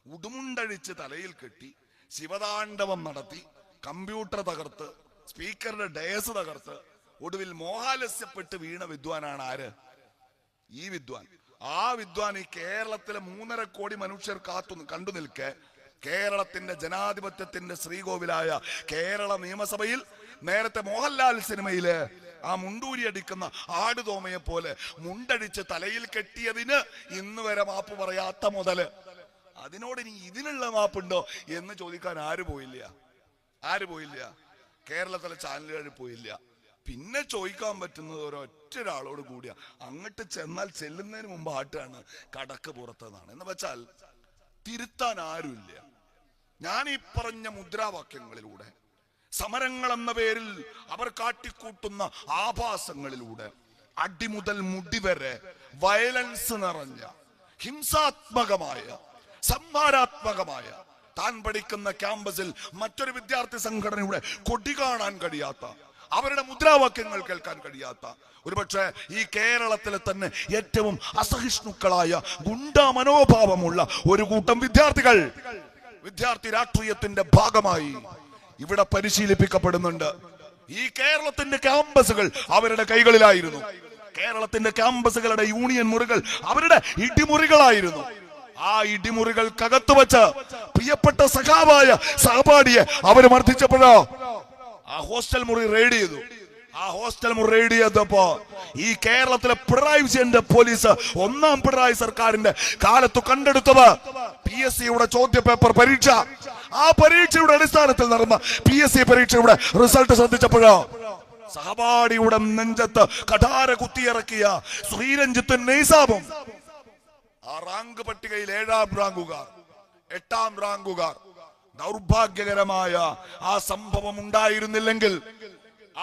A: ഉടുമുണ്ടഴിച്ച് തലയിൽ കെട്ടി ശിവതാണ്ഡവം നടത്തി കമ്പ്യൂട്ടർ തകർത്ത് സ്പീക്കറുടെ ഡയസ് തകർത്ത് ഒടുവിൽ മോഹാലസ്യപ്പെട്ട് വീണ വിദ്വാനാണ് ആര്? ഈ വിദ്വാൻ. ആ വിദ്വാൻ ഈ കേരളത്തിലെ 3.5 കോടി മനുഷ്യർ കണ്ടു നിൽക്കെ കേരളത്തിന്റെ ജനാധിപത്യത്തിന്റെ ശ്രീകോവിലായ കേരള നിയമസഭയിൽ നേരത്തെ മോഹൻലാൽ സിനിമയില് ആ മുണ്ടൂരി അടിക്കുന്ന ആടുതോമയെ പോലെ മുണ്ടടിച്ച് തലയിൽ കെട്ടിയതിന് ഇന്ന് വരെ മാപ്പ് പറയാത്ത മുതല്, അതിനോട് ഇനി ഇതിനുള്ള മാപ്പുണ്ടോ എന്ന് ചോദിക്കാൻ ആര് പോയില്ല? കേരളത്തിലെ ചാനലുകാർ പോയില്ല. പിന്നെ ചോദിക്കാൻ പറ്റുന്നത് ഒരൊറ്റൊരാളോട് കൂടിയാ, അങ്ങോട്ട് ചെന്നാൽ ചെല്ലുന്നതിന് മുമ്പ് ആട്ടാണ് കടക്ക് പുറത്തെന്നാണ്. എന്ന് വെച്ചാൽ തിരുത്താൻ ആരുമില്ല. ഞാൻ ഈ പറഞ്ഞ മുദ്രാവാക്യങ്ങളിലൂടെ, സമരങ്ങൾ എന്ന പേരിൽ അവർ കാട്ടിക്കൂട്ടുന്ന ആഭാസങ്ങളിലൂടെ അടിമുതൽ മുടി വരെ വയലൻസ് നിറഞ്ഞ ഹിംസാത്മകമായ സംഹാരാത്മകമായ താൻ പഠിക്കുന്ന ക്യാമ്പസിൽ മറ്റൊരു വിദ്യാർത്ഥി സംഘടനയുടെ കൊടി കാണാൻ കഴിയാത്ത, അവരുടെ മുദ്രാവാക്യങ്ങൾ കേൾക്കാൻ കഴിയാത്ത, ഒരുപക്ഷെ ഈ കേരളത്തിലെ തന്നെ ഏറ്റവും അസഹിഷ്ണുക്കളായ ഗുണ്ടാ മനോഭാവമുള്ള ഒരു കൂട്ടം വിദ്യാർത്ഥികൾ വിദ്യാർത്ഥി രാഷ്ട്രീയത്തിന്റെ ഭാഗമായി ഇവിടെ പരിശീലിപ്പിക്കപ്പെടുന്നുണ്ട്. ഈ കേരളത്തിന്റെ ക്യാമ്പസുകൾ അവരുടെ കൈകളിലായിരുന്നു. കേരളത്തിന്റെ ക്യാമ്പസുകളുടെ യൂണിയൻ മുറികൾ അവരുടെ ഇടിമുറികളായിരുന്നു. ആ ഇടിമുറികൾക്കകത്ത് വെച്ച് പ്രിയപ്പെട്ട സഖാവായ സഹപാഠിയെ അവര് മർദ്ദിച്ചപ്പോഴോ ആ ഹോസ്റ്റൽ മുറി റെയ്ഡ് ചെയ്തു. ആ ഹോസ്റ്റൽ മുറി റെയ്ഡ് ചെയ്തപ്പോ ഈ കേരളത്തിലെ പിണറായി വിജയന്റെ പോലീസ് ഒന്നാം പിണറായി സർക്കാരിന്റെ കാലത്ത് കണ്ടെടുത്തത് PSCയുടെ ചോദ്യ പേപ്പർ പരീക്ഷ. ആ പരീക്ഷയുടെ അടിസ്ഥാനത്തിൽ നടന്ന PSC പരീക്ഷയുടെ റിസൾട്ട് ശ്രദ്ധിച്ചപ്പോഴോ സഹപാഠിയുടെ നെഞ്ചത്ത് കഠാര കുത്തിയിറക്കിയ ശ്രീരഞ്ജിത്തും നെയ്സാബും ആ റാങ്ക് പട്ടികയിൽ 7ാം റാങ്കുകാർ 8ാം റാങ്കുകാർ ദൗർഭാഗ്യകരമായ ആ സംഭവം ഉണ്ടായിരുന്നില്ലെങ്കിൽ,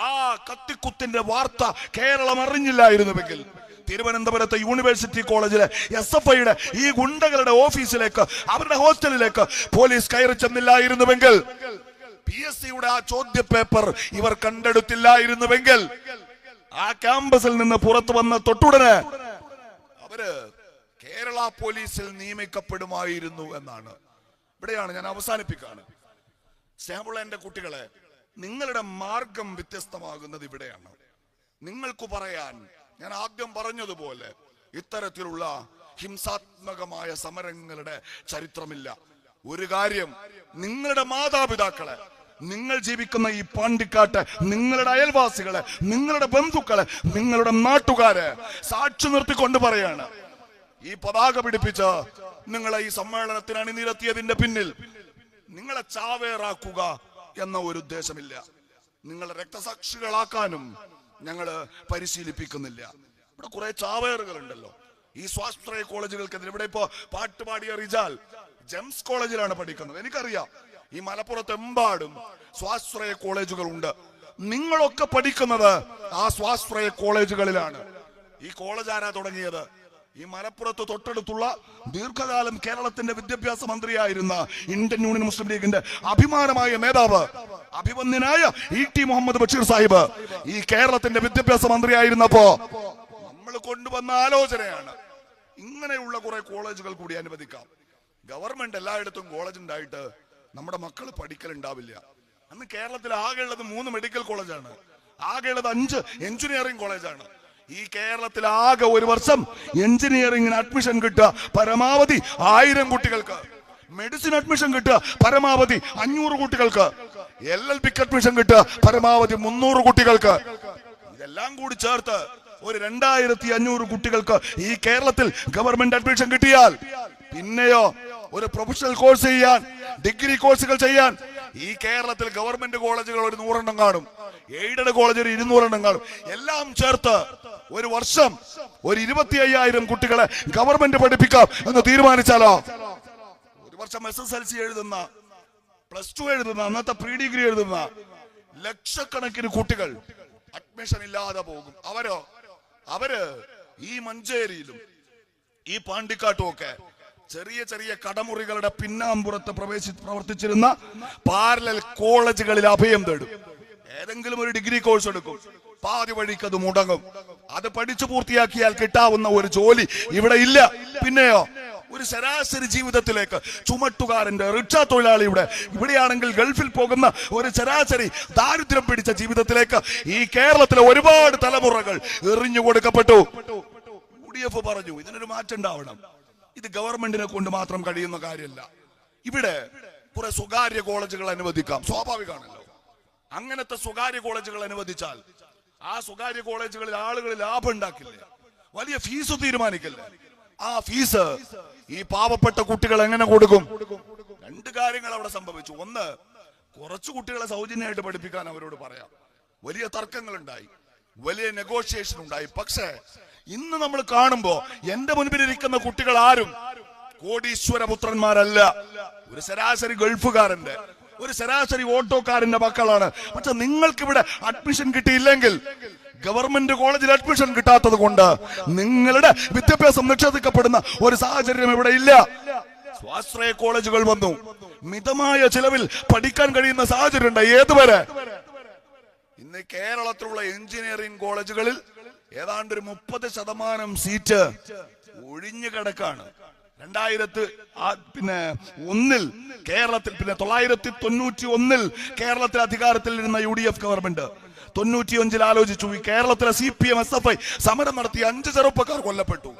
A: ആ കത്തിക്കുത്തിന്റെ വാർത്ത കേരളം അറിഞ്ഞില്ലായിരുന്നുവെങ്കിൽ, തിരുവനന്തപുരത്തെ യൂണിവേഴ്സിറ്റി കോളേജിലെ SFIയുടെ ഈ ഗുണ്ടകളുടെ ഓഫീസിലേക്ക്, അവരുടെ ഹോസ്റ്റലിലേക്ക് പോലീസ് കയറി ചെന്നില്ലായിരുന്നുവെങ്കിൽ, PSCയുടെ ആ ചോദ്യ പേപ്പർ ഇവർ കണ്ടെടുത്തില്ലായിരുന്നുവെങ്കിൽ, ആ ക്യാമ്പസിൽ നിന്ന് പുറത്തു വന്ന തൊട്ടുടനെ അവര് കേരള പോലീസിൽ നിയമിക്കപ്പെടുമായിരുന്നു എന്നാണ്. ഇവിടെയാണ് ഞാൻ അവസാനിപ്പിക്കാണ്. സ്നേഹമുള്ള എന്റെ കുട്ടികളെ, നിങ്ങളുടെ മാർഗം വ്യത്യസ്തമാകുന്നത് ഇവിടെയാണ്. നിങ്ങൾക്ക് പറയാൻ ഞാൻ ആദ്യം പറഞ്ഞതുപോലെ ഇത്തരത്തിലുള്ള ഹിംസാത്മകമായ സമരങ്ങളുടെ ചരിത്രമില്ല. ഒരു കാര്യം, നിങ്ങളുടെ മാതാപിതാക്കളെ, നിങ്ങൾ ജീവിക്കുന്ന ഈ പാണ്ടിക്കാട്ടെ, നിങ്ങളുടെ അയൽവാസികളെ, നിങ്ങളുടെ ബന്ധുക്കളെ, നിങ്ങളുടെ നാട്ടുകാരെ സാക്ഷി നിർത്തിക്കൊണ്ട് പറയാണ്, ഈ പതാക പിടിപ്പിച്ച് നിങ്ങളെ ഈ സമ്മേളനത്തിന് അണിനിരത്തിയതിന്റെ പിന്നിൽ നിങ്ങളെ ചാവേറാക്കുക എന്ന ഒരു ഉദ്ദേശമില്ല. നിങ്ങളെ രക്തസാക്ഷികളാക്കാനും ഞങ്ങള് പരിശീലിപ്പിക്കുന്നില്ല. ഇവിടെ കുറെ ചാവേറുകളുണ്ടല്ലോ ഈ സ്വാശ്രയ കോളേജുകൾക്കെതിരെ. ഇവിടെ ഇപ്പോ പാട്ടുപാടിയ റിജാൽ ജെംസ് കോളേജിലാണ് പഠിക്കുന്നത്. എനിക്കറിയാം ഈ മലപ്പുറത്തെമ്പാടും സ്വാശ്രയ കോളേജുകൾ ഉണ്ട്. നിങ്ങളൊക്കെ പഠിക്കുന്നത് ആ സ്വാശ്രയ കോളേജുകളിലാണ്. ഈ കോളേജ് ആരാ തുടങ്ങിയത്? ഈ മലപ്പുറത്ത് തൊട്ടടുത്തുള്ള ദീർഘകാലം കേരളത്തിന്റെ വിദ്യാഭ്യാസ മന്ത്രിയായിരുന്ന ഇന്ത്യൻ യൂണിയൻ മുസ്ലിം ലീഗിന്റെ അഭിമാനമായ നേതാവ് അഭിവന്യനായ ET മുഹമ്മദ് ബഷീർ സാഹിബ് ഈ കേരളത്തിന്റെ വിദ്യാഭ്യാസ മന്ത്രിയായിരുന്നപ്പോ നമ്മൾ കൊണ്ടുവന്ന ആലോചനയാണ്, ഇങ്ങനെയുള്ള കുറെ കോളേജുകൾ കൂടി അനുവദിക്കാം. ഗവൺമെന്റ് എല്ലായിടത്തും കോളേജ് ഉണ്ടായിട്ട് നമ്മുടെ മക്കൾ പഠിക്കലുണ്ടാവില്ല. അന്ന് കേരളത്തിൽ ആകെയുള്ളത് 3 മെഡിക്കൽ കോളേജാണ്, ആകെയുള്ളത് 5 എഞ്ചിനീയറിംഗ് കോളേജാണ്. ഈ കേരളത്തിൽ ആകെ ഒരു വർഷം എഞ്ചിനീയറിംഗിന് അഡ്മിഷൻ കിട്ടുക പരമാവധി 1000 കുട്ടികൾക്ക്, മെഡിസിൻ അഡ്മിഷൻ കിട്ടുക പരമാവധി 500 കുട്ടികൾക്ക്, LLBക്ക് അഡ്മിഷൻ കിട്ടുക പരമാവധി 300 കുട്ടികൾക്ക്. ഇതെല്ലാം കൂടി ചേർത്ത് ഒരു 2500 കുട്ടികൾക്ക് ഈ കേരളത്തിൽ ഗവൺമെന്റ് അഡ്മിഷൻ കിട്ടിയാൽ, പിന്നെയോ ഒരു പ്രൊഫഷണൽ കോഴ്സ് ചെയ്യാൻ, ഡിഗ്രി കോഴ്സുകൾ ചെയ്യാൻ ഈ കേരളത്തിൽ ഗവൺമെന്റ് കോളേജുകൾ ഒരു 100 എണ്ണം കാണും, എയ്ഡഡ് കോളേജ് ഒരു 200 എണ്ണം കാണും. എല്ലാം ചേർത്ത് ഒരു വർഷം ഒരു 25,000 കുട്ടികളെ ഗവൺമെന്റ് പഠിപ്പിക്കാം എന്ന് തീരുമാനിച്ചാലോ, ഒരു വർഷം SSLC എഴുതുന്ന, +2 എഴുതുന്ന, അന്നത്തെ പ്രീ ഡിഗ്രി എഴുതുന്ന ലക്ഷക്കണക്കിന് കുട്ടികൾ അഡ്മിഷൻ ഇല്ലാതെ പോകും. അവര് ഈ മഞ്ചേരിയിലും ഈ പാണ്ടിക്കാട്ടും ഒക്കെ ചെറിയ ചെറിയ കടമുറികളുടെ പിന്നാമ്പുറത്ത് പ്രവർത്തിച്ചിരുന്ന പാരലൽ കോളേജുകളിൽ അഭയം തേടും. ഏതെങ്കിലും ഒരു ഡിഗ്രി കോഴ്സ് എടുക്കും, പാതി വഴിക്ക് അത് മുടങ്ങും. അത് പഠിച്ചു പൂർത്തിയാക്കിയാൽ കിട്ടാവുന്ന ഒരു ജോലി ഇവിടെ ഇല്ല. പിന്നെയോ ഒരു ശരാശരി ജീവിതത്തിലേക്ക്, ചുമട്ടുകാരന്റെ, റിക്ഷാ തൊഴിലാളിയുടെ, ഇവിടെയാണെങ്കിൽ ഗൾഫിൽ പോകുന്ന ഒരു ശരാശരി ദാരിദ്ര്യം പിടിച്ച ജീവിതത്തിലേക്ക് ഈ കേരളത്തിലെ ഒരുപാട് തലമുറകൾ എറിഞ്ഞു കൊടുക്കപ്പെട്ടു. UDF പറഞ്ഞു ഇതിനൊരു മാറ്റം ഉണ്ടാവണം. ഇത് ഗവൺമെന്റിനെ കൊണ്ട് മാത്രം കഴിയുന്ന കാര്യമല്ല. ഇവിടെ കുറെ സ്വകാര്യ കോളേജുകൾ അനുവദിക്കാം, സ്വാഭാവികമാണല്ലോ. അങ്ങനത്തെ സ്വകാര്യ കോളേജുകൾ അനുവദിച്ചാൽ ആ സ്വകാര്യ കോളേജുകളിൽ ആളുകൾ ലാഭം ഉണ്ടാക്കില്ലേ, വലിയ ഫീസ് തീരുമാനിക്കില്ലേ. ആ ഫീസ് ഈ പാവപ്പെട്ട കുട്ടികൾ എങ്ങനെ കൊടുക്കും? 2 കാര്യങ്ങൾ അവിടെ സംഭവിച്ചു. ഒന്ന്, കുറച്ചു കുട്ടികളെ സൗജന്യമായിട്ട് പഠിപ്പിക്കാൻ അവരോട് പറയാം. വലിയ തർക്കങ്ങൾ ഉണ്ടായി, വലിയ നെഗോഷിയേഷൻ ഉണ്ടായി. പക്ഷേ ഇന്ന് നമ്മൾ കാണുമ്പോ എന്റെ മുൻപിലിരിക്കുന്ന കുട്ടികൾ ആരും കോടീശ്വര പുത്രന്മാരല്ല. ഒരു ശരാശരി ഗൾഫുകാരന്റെ, ഒരു ശരാശരി ഓട്ടോക്കാരന്റെ മക്കളാണ്. പക്ഷെ നിങ്ങൾക്ക് ഇവിടെ അഡ്മിഷൻ കിട്ടിയില്ലെങ്കിൽ ഗവൺമെന്റ് കോളേജിൽ അഡ്മിഷൻ കിട്ടാത്തത് കൊണ്ട് നിങ്ങളുടെ വിദ്യാഭ്യാസം നിഷേധിക്കപ്പെടുന്ന ഒരു സാഹചര്യം ഇവിടെ ഇല്ല. സ്വാശ്രയ കോളേജുകൾ വന്നു. മിതമായ ചിലവിൽ പഠിക്കാൻ കഴിയുന്ന സാഹചര്യം ഉണ്ട്. ഏതുവരെ ഇന്ന് കേരളത്തിലുള്ള എഞ്ചിനീയറിംഗ് കോളേജുകളിൽ ഏതാണ്ട് ഒരു 30% സീറ്റ് ഒഴിഞ്ഞു കിടക്കാണ്. 2001 കേരളത്തിൽ, പിന്നെ 991 കേരളത്തിൽ അധികാരത്തിൽ ഇരുന്ന UDF ഗവൺമെന്റ് 95 ആലോചിച്ചു. ഈ കേരളത്തിലെ CPM SFI സമരം നടത്തിയ 5 ചെറുപ്പക്കാർ കൊല്ലപ്പെട്ടു.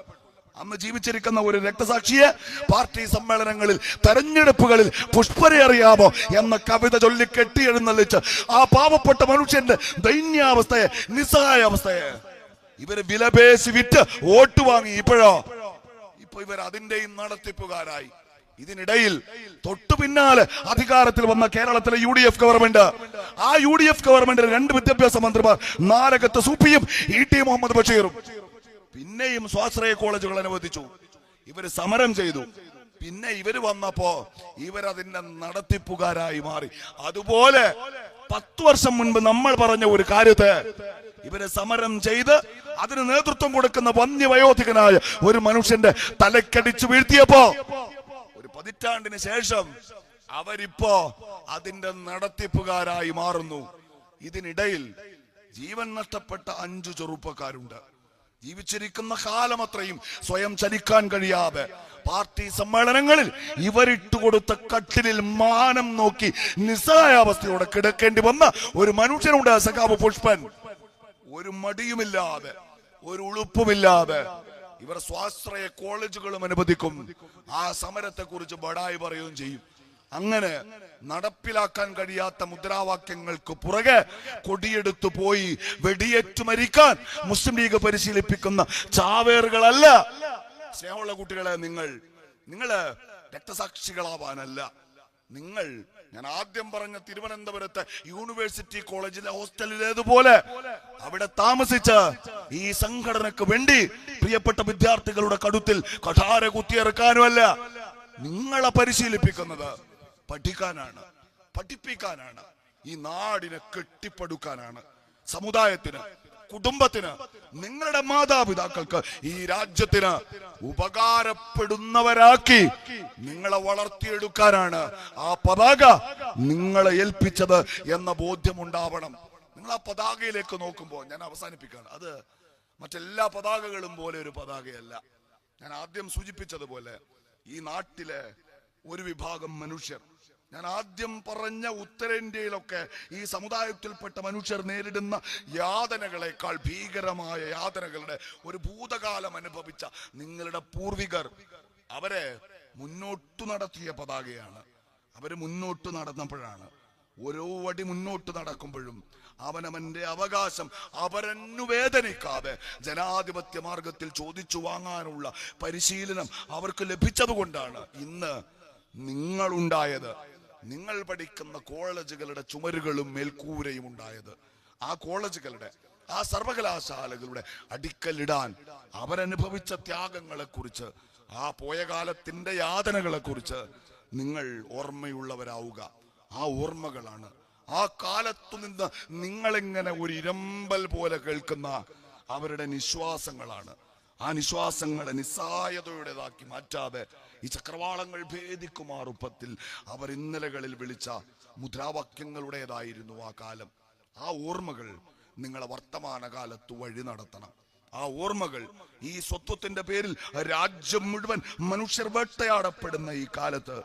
A: അന്ന് ജീവിച്ചിരിക്കുന്ന ഒരു രക്തസാക്ഷിയെ പാർട്ടി സമ്മേളനങ്ങളിൽ, തെരഞ്ഞെടുപ്പുകളിൽ പുഷ്പരെ അറിയാമോ എന്ന കവിത ചൊല്ലി കെട്ടിയെഴുന്നള്ളിച്ച് ആ പാവപ്പെട്ട മനുഷ്യന്റെ ദൈന്യാവസ്ഥയെ, നിസ്സഹായാവസ്ഥയെ ഇവര് വിലപേശി വിറ്റ് വോട്ട് വാങ്ങി. ഇപ്പൊ ഇവർ അതിന്റെയും നടത്തിപ്പുകാരായി. ഇതിനിടയിൽ തൊട്ടു പിന്നാലെ അധികാരത്തിൽ വന്ന കേരളത്തിലെ UDF ഗവൺമെന്റ്, ആ UDF ഗവൺമെന്റിലെ 2 വിദ്യാഭ്യാസ മന്ത്രിമാർ, നാലകത്ത് സൂപ്പിയും ET മുഹമ്മദ് ബഷീറും പിന്നെയും സ്വാശ്രയ കോളേജുകൾ അനുവദിച്ചു. ഇവര് സമരം ചെയ്തു. പിന്നെ ഇവര് വന്നപ്പോ ഇവരതിന്റെ നടത്തിപ്പുകാരായി മാറി. അതുപോലെ 10 വർഷം മുൻപ് നമ്മൾ പറഞ്ഞ ഒരു കാര്യത്തെ ഇവര് സമരം ചെയ്ത് അതിന് നേതൃത്വം കൊടുക്കുന്ന വന്യവയോധികനായ ഒരു മനുഷ്യന്റെ തലക്കടിച്ചു വീഴ്ത്തിയപ്പോ ഒരു 10 പതിറ്റാണ്ടിന് ശേഷം അവരിപ്പോ അതിന്റെ നടത്തിപ്പുകാരായി മാറുന്നു. ഇതിനിടയിൽ ജീവൻ നഷ്ടപ്പെട്ട 5 ചെറുപ്പക്കാരുണ്ട്. ജീവിച്ചിരിക്കുന്ന കാലം അത്രയും സ്വയം ചലിക്കാൻ കഴിയാതെ പാർട്ടി സമ്മേളനങ്ങളിൽ ഇവരിട്ടുകൊടുത്ത കട്ടിലിൽ മാനം നോക്കി നിസ്സഹായാവസ്ഥയോടെ കിടക്കേണ്ടി വന്ന ഒരു മനുഷ്യനുണ്ട്, സഖാവ് പുഷ്പൻ. ഒരു മടിയുമില്ലാതെ, ഒരു ഉളുപ്പുമില്ലാതെ ഇവർ സ്വാശ്രയ കോളേജുകളും അനുവദിക്കും. ആ സമരത്തെ കുറിച്ച് ബടായി പറയുകയും ചെയ്യും. അങ്ങനെ നടപ്പിലാക്കാൻ കഴിയാത്ത മുദ്രാവാക്യങ്ങൾക്ക് പുറകെ കൊടിയെടുത്തു പോയി വെടിയേറ്റു മരിക്കാൻ മുസ്ലിം ലീഗ് പരിശീലിപ്പിക്കുന്ന ചാവേറുകളല്ല. സ്നേഹമുള്ള കുട്ടികളെ, നിങ്ങള് രക്തസാക്ഷികളാവാനല്ല. ഞാൻ ആദ്യം പറഞ്ഞ തിരുവനന്തപുരത്തെ യൂണിവേഴ്സിറ്റി കോളേജിലെ ഹോസ്റ്റലിലേതുപോലെ അവിടെ താമസിച്ച് ഈ സംഘടനക്ക് വേണ്ടി പ്രിയപ്പെട്ട വിദ്യാർത്ഥികളുടെ കടുത്തിൽ കഠാര കുത്തിയിറക്കാനുമല്ല. നിങ്ങളെ പരിശീലിപ്പിക്കുന്നത് പഠിക്കാനാണ്, പഠിപ്പിക്കാനാണ്, ഈ നാടിനെ കെട്ടിപ്പടുക്കാനാണ്, സമുദായത്തിന്, കുടുംബത്തിന്, നിങ്ങളുടെ മാതാപിതാക്കൾക്ക്, ഈ രാജ്യത്തിന് ഉപകാരപ്പെടുന്നവരാക്കി നിങ്ങളെ വളർത്തിയെടുക്കാനാണ് ആ പതാക നിങ്ങളെ ഏൽപ്പിച്ചത് എന്ന ബോധ്യമുണ്ടാവണം. നിങ്ങൾ ആ പതാകയിലേക്ക് നോക്കുമ്പോൾ, ഞാൻ അവസാനിപ്പിക്കുകയാണ്, അത് മറ്റെല്ലാ പതാകകളും പോലെ ഒരു പതാകയല്ല. ഞാൻ ആദ്യം സൂചിപ്പിച്ചതുപോലെ ഈ നാട്ടിലെ ഒരു വിഭാഗം മനുഷ്യർ, ഞാൻ ആദ്യം പറഞ്ഞ ഉത്തരേന്ത്യയിലൊക്കെ ഈ സമുദായത്തിൽപ്പെട്ട മനുഷ്യർ നേരിടുന്ന യാതനകളെക്കാൾ ഭീകരമായ യാതനകളുടെ ഒരു ഭൂതകാലം അനുഭവിച്ച നിങ്ങളുടെ പൂർവികർ അവരെ മുന്നോട്ടു നടത്തിയ പതാകയാണ്. അവര് മുന്നോട്ട് നടന്നപ്പോഴാണ്, ഓരോ അടി മുന്നോട്ട് നടക്കുമ്പോഴും അവനവന്റെ അവകാശം അവരന്നു വേദനിക്കാതെ ജനാധിപത്യ മാർഗത്തിൽ ചോദിച്ചു വാങ്ങാനുള്ള പരിശീലനം അവർക്ക് ലഭിച്ചത് കൊണ്ടാണ് ഇന്ന് നിങ്ങളുണ്ടായത്. നിങ്ങൾ പഠിക്കുന്ന കോളേജുകളുടെ ചുമരുകളും മേൽക്കൂരയും ഉണ്ടായത്. ആ കോളേജുകളുടെ, ആ സർവകലാശാലകളുടെ അടിക്കലിടാൻ അവരനുഭവിച്ച ത്യാഗങ്ങളെ കുറിച്ച്, ആ പോയ കാലത്തിന്റെ യാതനകളെ കുറിച്ച് നിങ്ങൾ ഓർമ്മയുള്ളവരാവുക. ആ ഓർമ്മകളാണ്, ആ കാലത്തു നിന്ന് നിങ്ങളിങ്ങനെ ഒരു ഇരമ്പൽ പോലെ കേൾക്കുന്ന അവരുടെ നിശ്വാസങ്ങളാണ്. ആ നിശ്വാസങ്ങളെ നിസ്സായതയുടേതാക്കി മാറ്റാതെ ഈ ചക്രവാളങ്ങൾ ഭേദിക്കുമാറുപ്പത്തിൽ അവർ ഇന്നലകളിൽ വിളിച്ച മുദ്രാവാക്യങ്ങളുടേതായിരുന്നു ആ കാലം. ആ ഓർമ്മകൾ നിങ്ങളെ വർത്തമാനകാലത്ത് വഴി നടത്തണം. ആ ഓർമ്മകൾ ഈ സ്വത്വത്തിന്റെ പേരിൽ രാജ്യം മുഴുവൻ മനുഷ്യർ വേട്ടയാടപ്പെടുന്ന ഈ കാലത്ത്,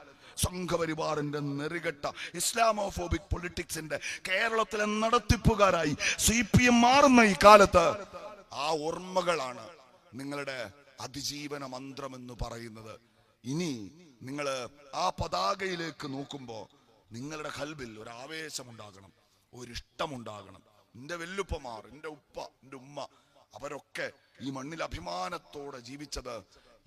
A: സംഘപരിവാറിന്റെ നെറികെട്ട ഇസ്ലാമോഫോബിക് പൊളിറ്റിക്സിന്റെ കേരളത്തിലെ നടത്തിപ്പുകാരായി CPM മാറുന്ന ഈ കാലത്ത് ആ ഓർമ്മകളാണ് നിങ്ങളുടെ അതിജീവന മന്ത്രമെന്ന് പറയുന്നത്. ഇനി നിങ്ങൾ ആ പതാകയിലേക്ക് നോക്കുമ്പോ നിങ്ങളുടെ കൽബിൽ ഒരു ആവേശമുണ്ടാകണം, ഒരിഷ്ടമുണ്ടാകണം. എന്റെ വെല്ലുപ്പമാർ, എന്റെ ഉപ്പ, എന്റെ ഉമ്മ, അവരൊക്കെ ഈ മണ്ണിൽ അഭിമാനത്തോടെ ജീവിച്ചത്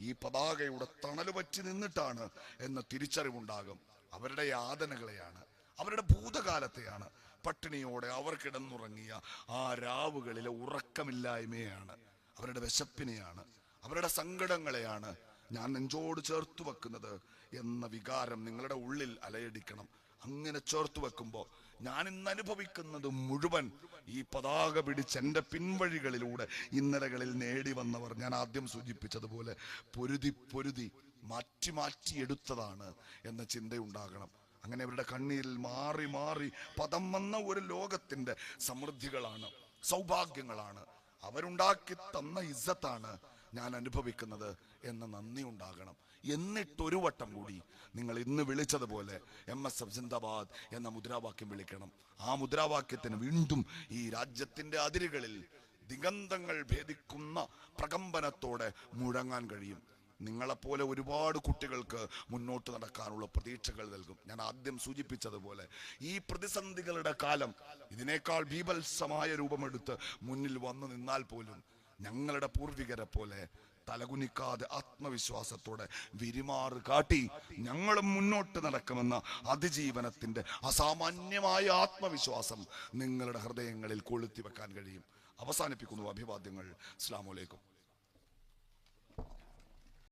A: ഈ പതാകയുടെ തണല് പറ്റി നിന്നിട്ടാണ് എന്ന തിരിച്ചറിവുണ്ടാകും. അവരുടെ യാതനകളെയാണ്, അവരുടെ ഭൂതകാലത്തെയാണ്, പട്ടിണിയോടെ അവർ കിടന്നുറങ്ങിയ ആ രാവുകളിലെ ഉറക്കമില്ലായ്മയാണ്, അവരുടെ വിശപ്പിനെയാണ്, അവരുടെ സങ്കടങ്ങളെയാണ് ഞാൻ നെഞ്ചോട് ചേർത്ത് വെക്കുന്നത് എന്ന വികാരം നിങ്ങളുടെ ഉള്ളിൽ അലയടിക്കണം. അങ്ങനെ ചേർത്ത് വെക്കുമ്പോൾ ഞാൻ ഇന്ന് അനുഭവിക്കുന്നത് മുഴുവൻ ഈ പതാക പിടിച്ച് എൻ്റെ പിൻവഴികളിലൂടെ ഇന്നലകളിൽ നേടി വന്നവർ ഞാൻ ആദ്യം സൂചിപ്പിച്ചതുപോലെ പൊരുതി പൊരുതി മാറ്റി മാറ്റി എടുത്തതാണ് എന്ന ചിന്തയുണ്ടാകണം. അങ്ങനെ അവരുടെ കണ്ണീരിൽ മാറി മാറി പദം വന്ന ഒരു ലോകത്തിന്റെ സമൃദ്ധികളാണ്, സൗഭാഗ്യങ്ങളാണ്, അവരുണ്ടാക്കി തന്ന ഇസ്സത്താണ് ഞാൻ അനുഭവിക്കുന്നത് എന്ന നന്ദി ഉണ്ടാകണം. എന്നിട്ടൊരു വട്ടം കൂടി നിങ്ങൾ ഇന്ന് വിളിച്ചതുപോലെ MSF സിന്ദാബാദ് എന്ന മുദ്രാവാക്യം വിളിക്കണം. ആ മുദ്രാവാക്യത്തിന് വീണ്ടും ഈ രാജ്യത്തിന്റെ അതിരുകളിൽ ദിഗന്ധങ്ങൾ ഭേദിക്കുന്ന പ്രകമ്പനത്തോടെ മുഴങ്ങാൻ കഴിയും. നിങ്ങളെപ്പോലെ ഒരുപാട് കുട്ടികൾക്ക് മുന്നോട്ട് നടക്കാനുള്ള പ്രതീക്ഷകൾ നൽകും. ഞാൻ ആദ്യം സൂചിപ്പിച്ചതുപോലെ ഈ പ്രതിസന്ധികളുടെ കാലം ഇതിനേക്കാൾ ബീഭത്സമായ രൂപമെടുത്ത് മുന്നിൽ വന്നു നിന്നാൽ പോലും ഞങ്ങളുടെ പൂർവികരെ പോലെ തലകുനിക്കാതെ ആത്മവിശ്വാസത്തോടെ വിരിമാറ് കാട്ടി ഞങ്ങളും മുന്നോട്ട് നടക്കുമെന്ന അതിജീവനത്തിന്റെ അസാമാന്യമായ ആത്മവിശ്വാസം നിങ്ങളുടെ ഹൃദയങ്ങളിൽ കൊളുത്തി വെക്കാൻ കഴിയും. അവസാനിപ്പിക്കുന്നു. അഭിവാദ്യങ്ങൾ. അസ്സലാമു അലൈക്കും.